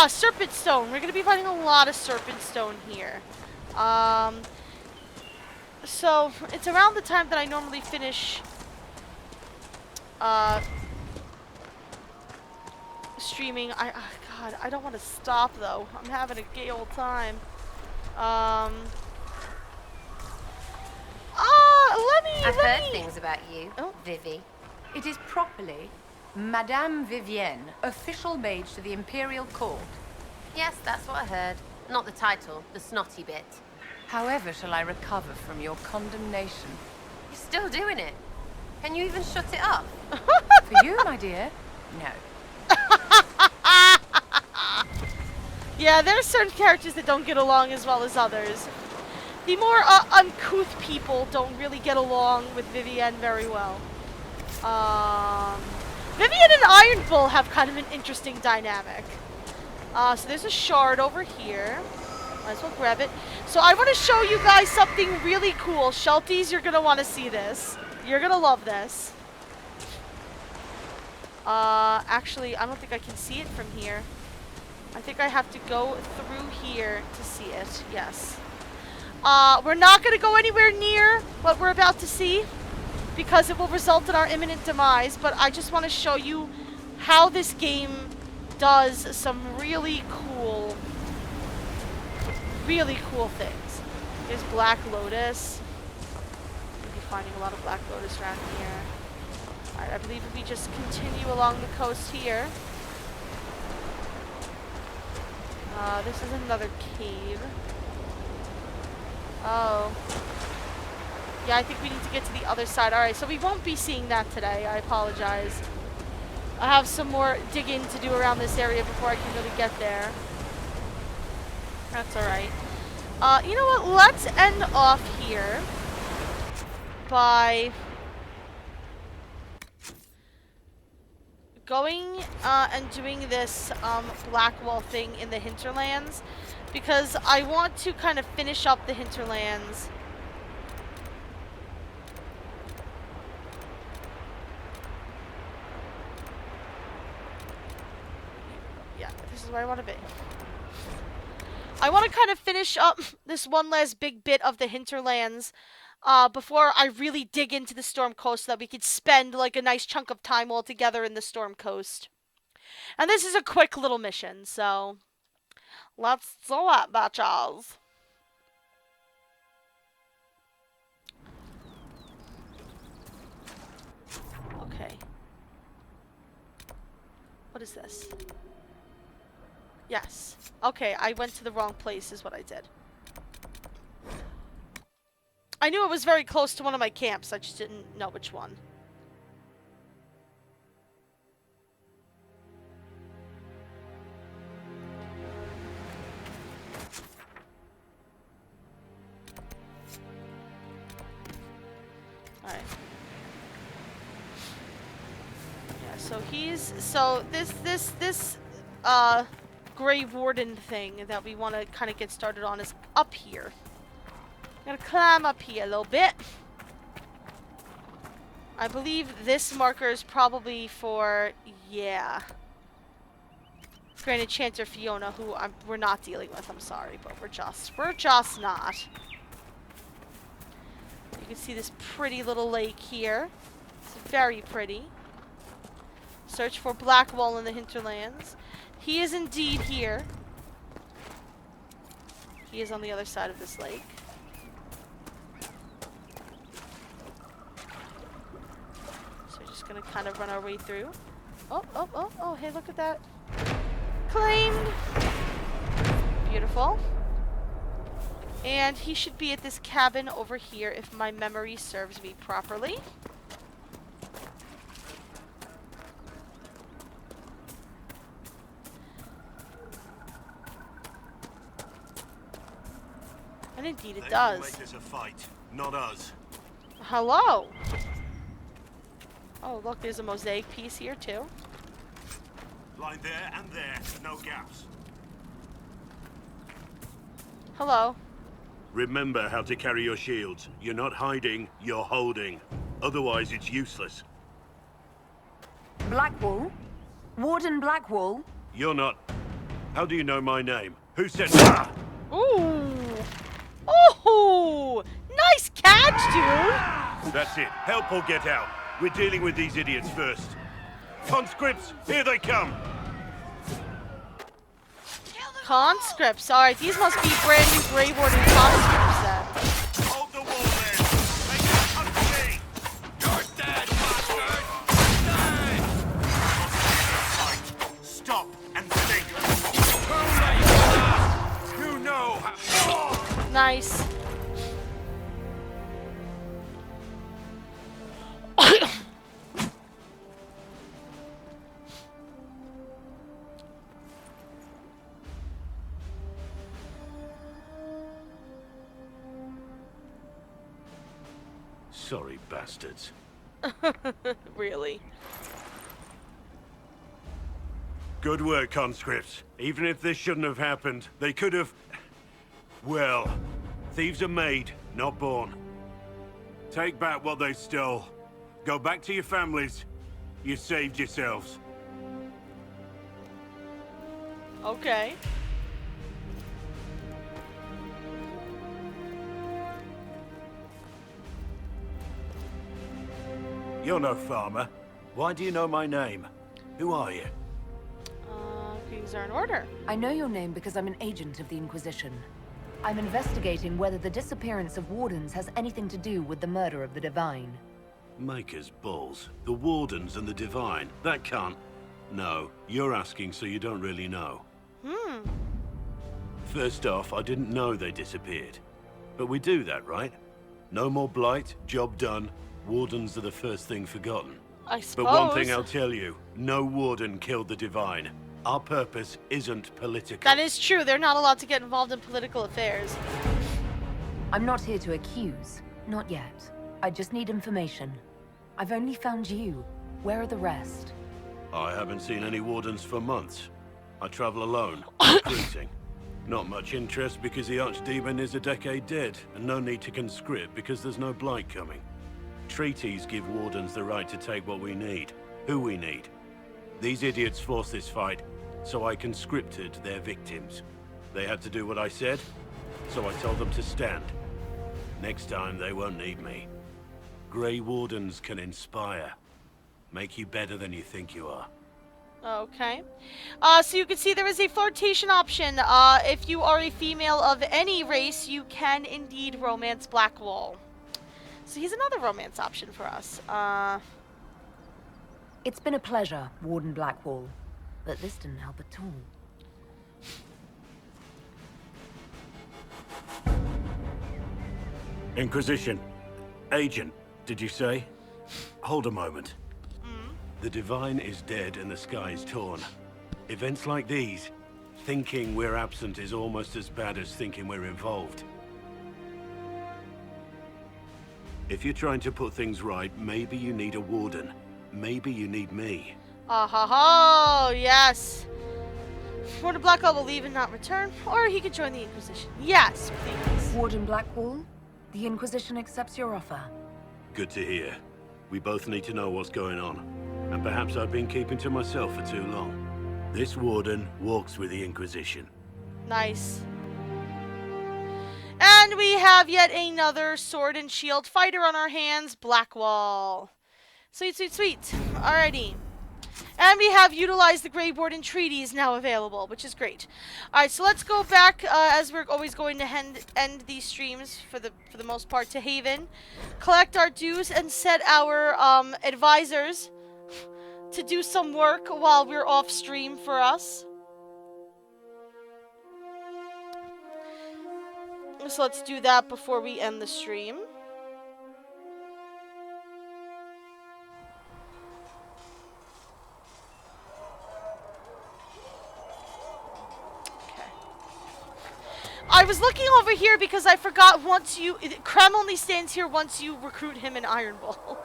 Speaker 1: Serpent stone. We're going to be finding a lot of serpent stone here. So it's around the time that I normally finish streaming. God, I don't want to stop though. I'm having a gay old time.
Speaker 13: I've heard things about you, Vivi.
Speaker 25: It is properly Madame Vivienne, official mage to the Imperial Court.
Speaker 13: Yes, that's what I heard. Not the title, the snotty bit.
Speaker 25: However shall I recover from your condemnation?
Speaker 13: You're still doing it. Can you even shut it up?
Speaker 25: For you, my dear, no.
Speaker 1: Yeah, there are certain characters that don't get along as well as others. The more uncouth people don't really get along with Vivienne very well. Vivienne and Iron Bull have kind of an interesting dynamic. So there's a shard over here. Might as well grab it. So I want to show you guys something really cool. Shelties, you're going to want to see this. You're going to love this. Actually, I don't think I can see it from here. I think I have to go through here to see it. Yes. We're not going to go anywhere near what we're about to see, because it will result in our imminent demise, but I just want to show you how this game does some really cool things. There's Black Lotus. We'll be finding a lot of Black Lotus around here. Alright, I believe if we just continue along the coast here. This is another cave. Oh. Yeah, I think we need to get to the other side. Alright, so we won't be seeing that today. I apologize. I have some more digging to do around this area before I can really get there. That's alright. You know what? Let's end off here by going and doing this Blackwall thing in the Hinterlands, because I want to kind of finish up the Hinterlands is where I want to be. I want to kind of finish up this one last big bit of the Hinterlands before I really dig into the Storm Coast so that we could spend like a nice chunk of time all together in the Storm Coast. And this is a quick little mission, so let's do it, bitches. Okay. What is this? Yes. Okay, I went to the wrong place is what I did. I knew it was very close to one of my camps, I just didn't know which one. Alright. Yeah, so this Grey Warden thing that we want to kind of get started on is up here. I'm gonna climb up here a little bit. I believe this marker is probably for, yeah, Grand Enchanter Fiona, who we're not dealing with. I'm sorry, but we're just not. You can see this pretty little lake here. It's very pretty. Search for Blackwall in the Hinterlands. He is indeed here. He is on the other side of this lake. So we're just gonna kind of run our way through. Oh, hey, look at that. Claimed! Beautiful. And he should be at this cabin over here if my memory serves me properly. And indeed it does.
Speaker 5: Make this a fight, not us.
Speaker 1: Hello! Oh, look, there's a mosaic piece here, too.
Speaker 5: Line there and there, no gaps.
Speaker 1: Hello.
Speaker 5: Remember how to carry your shields. You're not hiding, you're holding. Otherwise, it's useless.
Speaker 6: Blackwall? Warden Blackwall?
Speaker 5: You're not... How do you know my name? Who said... Ah!
Speaker 1: Ooh! Ooh! Nice catch, dude!
Speaker 5: That's it. Help or get out. We're dealing with these idiots first. Conscripts, here they come!
Speaker 1: Conscripts. Alright, these must be brand new Grey Warden conscripts then.
Speaker 5: Hold the wall then! Make it country! You're dead, bastard! Fight! Stop and think! You know how...
Speaker 1: Nice.
Speaker 5: Sorry, bastards.
Speaker 1: Really?
Speaker 5: Good work, conscripts. Even if this shouldn't have happened, they could have... Well, thieves are made, not born. Take back what they stole. Go back to your families. You saved yourselves.
Speaker 1: Okay.
Speaker 5: You're no farmer. Why do you know my name? Who are you?
Speaker 1: Things are in order.
Speaker 2: I know your name because I'm an agent of the Inquisition. I'm investigating whether the disappearance of Wardens has anything to do with the murder of the Divine.
Speaker 5: Maker's balls. The Wardens and the Divine. That can't... No, you're asking so you don't really know. First off, I didn't know they disappeared. But we do that, right? No more blight, job done. Wardens are the first thing forgotten.
Speaker 1: I suppose.
Speaker 5: But one thing I'll tell you, no Warden killed the Divine. Our purpose isn't political.
Speaker 1: That is true. They're not allowed to get involved in political affairs.
Speaker 2: I'm not here to accuse. Not yet. I just need information. I've only found you. Where are the rest?
Speaker 5: I haven't seen any Wardens for months. I travel alone, recruiting. Not much interest because the Archdemon is a decade dead, and no need to conscript because there's no blight coming. Treaties give Wardens the right to take what we need, who we need. These idiots force this fight, so I conscripted their victims. They had to do what I said, so I told them to stand. Next time, they won't need me. Grey Wardens can inspire. Make you better than you think you are.
Speaker 1: Okay. So you can see there is a flirtation option. If you are a female of any race, you can indeed romance Blackwall. So he's another romance option for us.
Speaker 2: It's been a pleasure, Warden Blackwall. But this didn't help at all.
Speaker 5: Inquisition. Agent, did you say? Hold a moment. The Divine is dead and the sky is torn. Events like these, thinking we're absent is almost as bad as thinking we're involved. If you're trying to put things right, maybe you need a warden. Maybe you need me.
Speaker 1: Ah-ha-ha! Yes! Warden Blackwall will leave and not return, or he could join the Inquisition. Yes, please.
Speaker 2: Warden Blackwall, the Inquisition accepts your offer.
Speaker 5: Good to hear. We both need to know what's going on. And perhaps I've been keeping to myself for too long. This warden walks with the Inquisition.
Speaker 1: Nice. And we have yet another sword and shield fighter on our hands, Blackwall. Sweet, sweet, sweet. Alrighty. And we have utilized the Grey Warden treaties now available, which is great. Alright, so let's go back, as we're always going to end these streams, for the most part, to Haven. Collect our dues and set our advisors to do some work while we're off stream for us. So let's do that before we end the stream. I was looking over here because I forgot Krem only stands here once you recruit him in Iron Bull.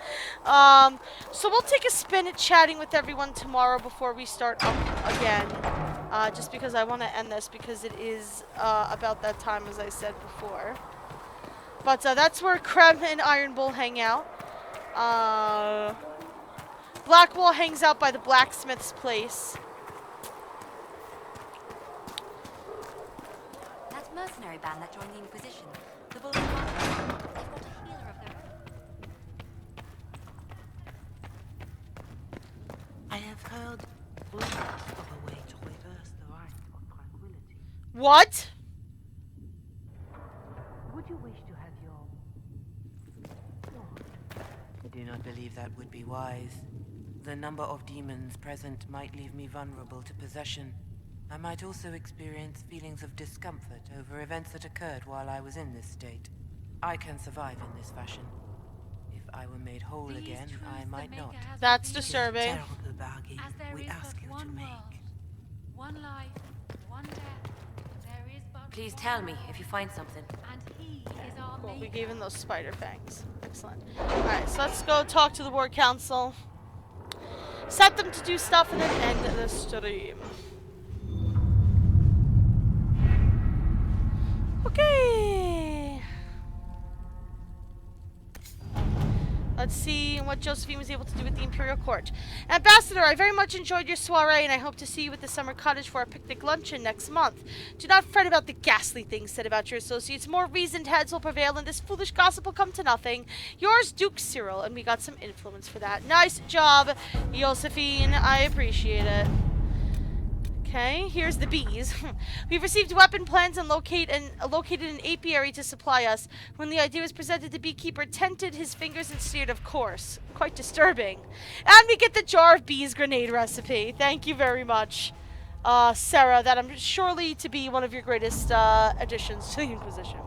Speaker 1: So we'll take a spin at chatting with everyone tomorrow before we start up again. Just because I want to end this because it is about that time as I said before. But that's where Krem and Iron Bull hang out. Blackwall hangs out by the blacksmith's place.
Speaker 2: Mercenary band that joined the Inquisition. The Bulls they've got a healer of their own.
Speaker 14: I have heard rumors of a way to reverse the right of tranquility.
Speaker 1: What?
Speaker 14: Would you wish to have your... I do not believe that would be wise. The number of demons present might leave me vulnerable to possession. I might also experience feelings of discomfort over events that occurred while I was in this state. I can survive in this fashion. If I were made whole again, I might not.
Speaker 1: That's disturbing.
Speaker 14: It is a terrible bargain we ask you to make.
Speaker 16: One life, one death. There is but
Speaker 6: Please tell me if you find something.
Speaker 16: And he is our
Speaker 1: Cool, we
Speaker 16: maker.
Speaker 1: gave him those spider fangs. Excellent. Alright, so let's go talk to the Ward Council. Set them to do stuff and then end the stream. Okay. Let's see what Josephine was able to do with the Imperial Court. Ambassador, I very much enjoyed your soiree, and I hope to see you at the Summer Cottage for our picnic luncheon next month. Do not fret about the ghastly things said about your associates. More reasoned heads will prevail, and this foolish gossip will come to nothing. Yours, Duke Cyril, and we got some influence for that. Nice job, Josephine. I appreciate it. Okay, here's the bees. We've received weapon plans and located an apiary to supply us. When the idea was presented, the beekeeper tented his fingers and sneered, of course. Quite disturbing. And we get the jar of bees grenade recipe. Thank you very much, Sarah. That I'm surely to be one of your greatest additions to the Inquisition.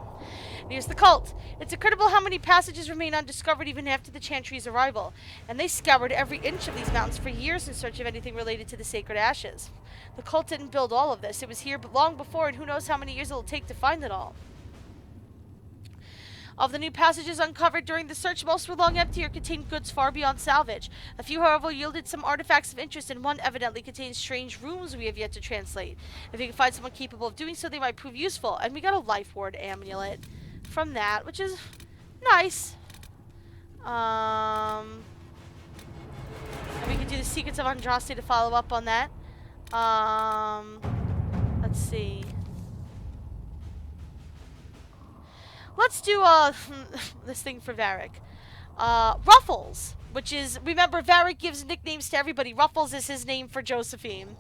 Speaker 1: And here's the cult. It's incredible how many passages remain undiscovered even after the Chantry's arrival. And they scoured every inch of these mountains for years in search of anything related to the sacred ashes. The cult didn't build all of this. It was here long before, and who knows how many years it'll take to find it all. Of the new passages uncovered during the search, most were long empty or contained goods far beyond salvage. A few, however, yielded some artifacts of interest, and one evidently contains strange runes we have yet to translate. If we can find someone capable of doing so, they might prove useful. And we got a life ward amulet from that, which is nice. And we can do the Secrets of Andraste to follow up on that. Let's see. Let's do this thing for Varric. Ruffles, which is, remember, Varric gives nicknames to everybody. Ruffles is his name for Josephine.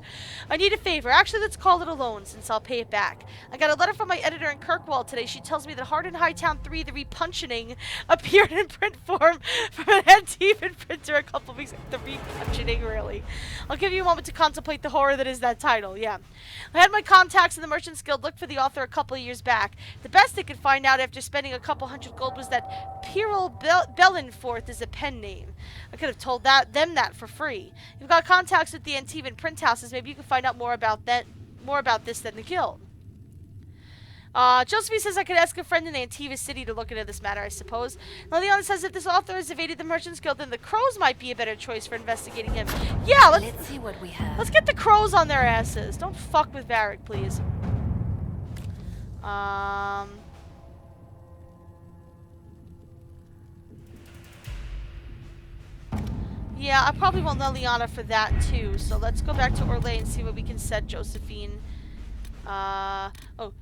Speaker 1: I need a favor. Actually, let's call it a loan since I'll pay it back. I got a letter from my editor in Kirkwall today. She tells me that Hard in Hightown 3, The Repuncheoning, appeared in print form from an antique printer a couple weeks ago. The Repuncheoning, really. I'll give you a moment to contemplate the horror that is that title, yeah. I had my contacts in the Merchants Guild look for the author a couple of years back. The best they could find out after spending a couple hundred gold was that Piril Bellenforth is a pen name. I could have told them that for free. You've got contacts with the Antivan print houses. Maybe you can find out more about this than the guild. Josephine says I could ask a friend in Antiva City to look into this matter, I suppose. Liliana says if this author has evaded the Merchants Guild, then the Crows might be a better choice for investigating him. Yeah, let's
Speaker 2: see what we have.
Speaker 1: Let's get the Crows on their asses. Don't fuck with Varric, please. Yeah, I probably want Liliana for that too. So let's go back to Orlais and see what we can set Josephine. Oh,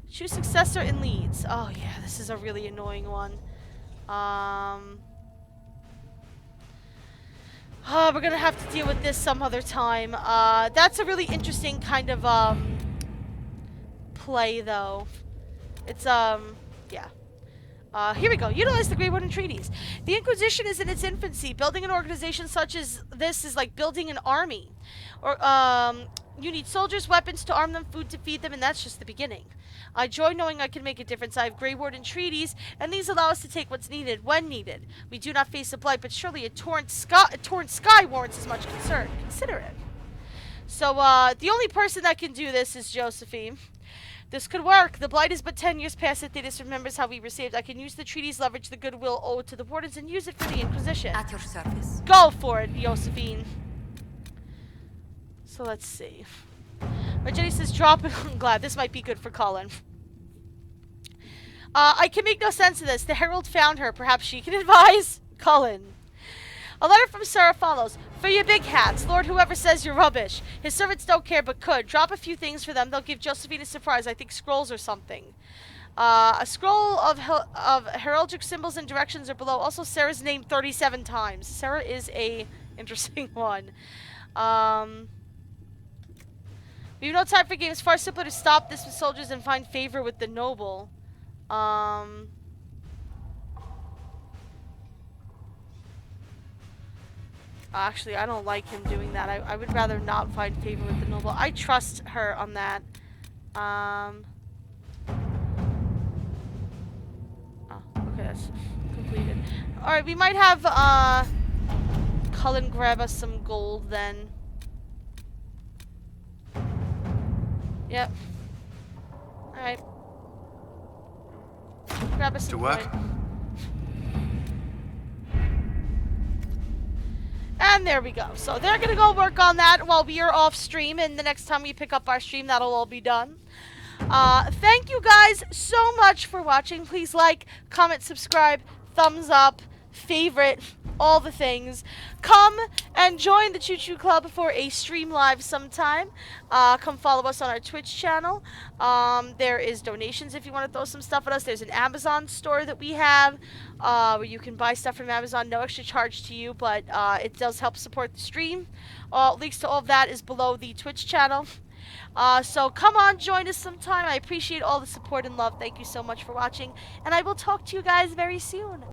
Speaker 1: choose successor in Leeds. Oh yeah, this is a really annoying one. Oh, we're gonna have to deal with this some other time. That's a really interesting kind of play though. It's yeah. Here we go. Utilize the Grey Wooden Treaties. The Inquisition is in its infancy. Building an organization such as this is like building an army. Or, you need soldiers, weapons to arm them, food to feed them, and that's just the beginning. I joy knowing I can make a difference. I have Grey Warden treaties, and these allow us to take what's needed when needed. We do not face a blight, but surely a torn sky warrants as much concern. Consider it. So, the only person that can do this is Josephine. This could work. The blight is but 10 years past it. Thetis remembers how we were saved. I can use the treaties, leverage the goodwill owed to the wardens, and use it for the Inquisition.
Speaker 6: At your service.
Speaker 1: Go for it, Josephine. So let's see. Jenny says drop it. I'm glad. This might be good for Cullen. I can make no sense of this. The Herald found her. Perhaps she can advise Cullen. A letter from Sarah follows. For your big hats, Lord whoever says you're rubbish. His servants don't care but could. Drop a few things for them. They'll give Josephine a surprise. I think scrolls or something. A scroll of heraldic symbols and directions are below. Also Sarah's name 37 times. Sarah is a interesting one. We have no time for games. Far simpler to stop this with soldiers and find favor with the noble. Actually, I don't like him doing that. I would rather not find favor with the noble. I trust her on that. Oh, okay, that's completed. Alright, we might have, Cullen grab us some gold then. Yep. Alright. Grab us some
Speaker 10: work.
Speaker 1: coin. And there we go. So they're gonna go work on that while we are off stream, and the next time we pick up our stream, that'll all be done. Thank you guys so much for watching. Please like, comment, subscribe, thumbs up, favorite, all the things. Come and join the Chu-Chu Club for a stream live sometime. Come follow us on our Twitch channel. There is donations if you want to throw some stuff at us. There's an Amazon store that we have where you can buy stuff from Amazon. No extra charge to you, but it does help support the stream. Links to all of that is below the Twitch channel. So come on, join us sometime. I appreciate all the support and love. Thank you so much for watching, and I will talk to you guys very soon.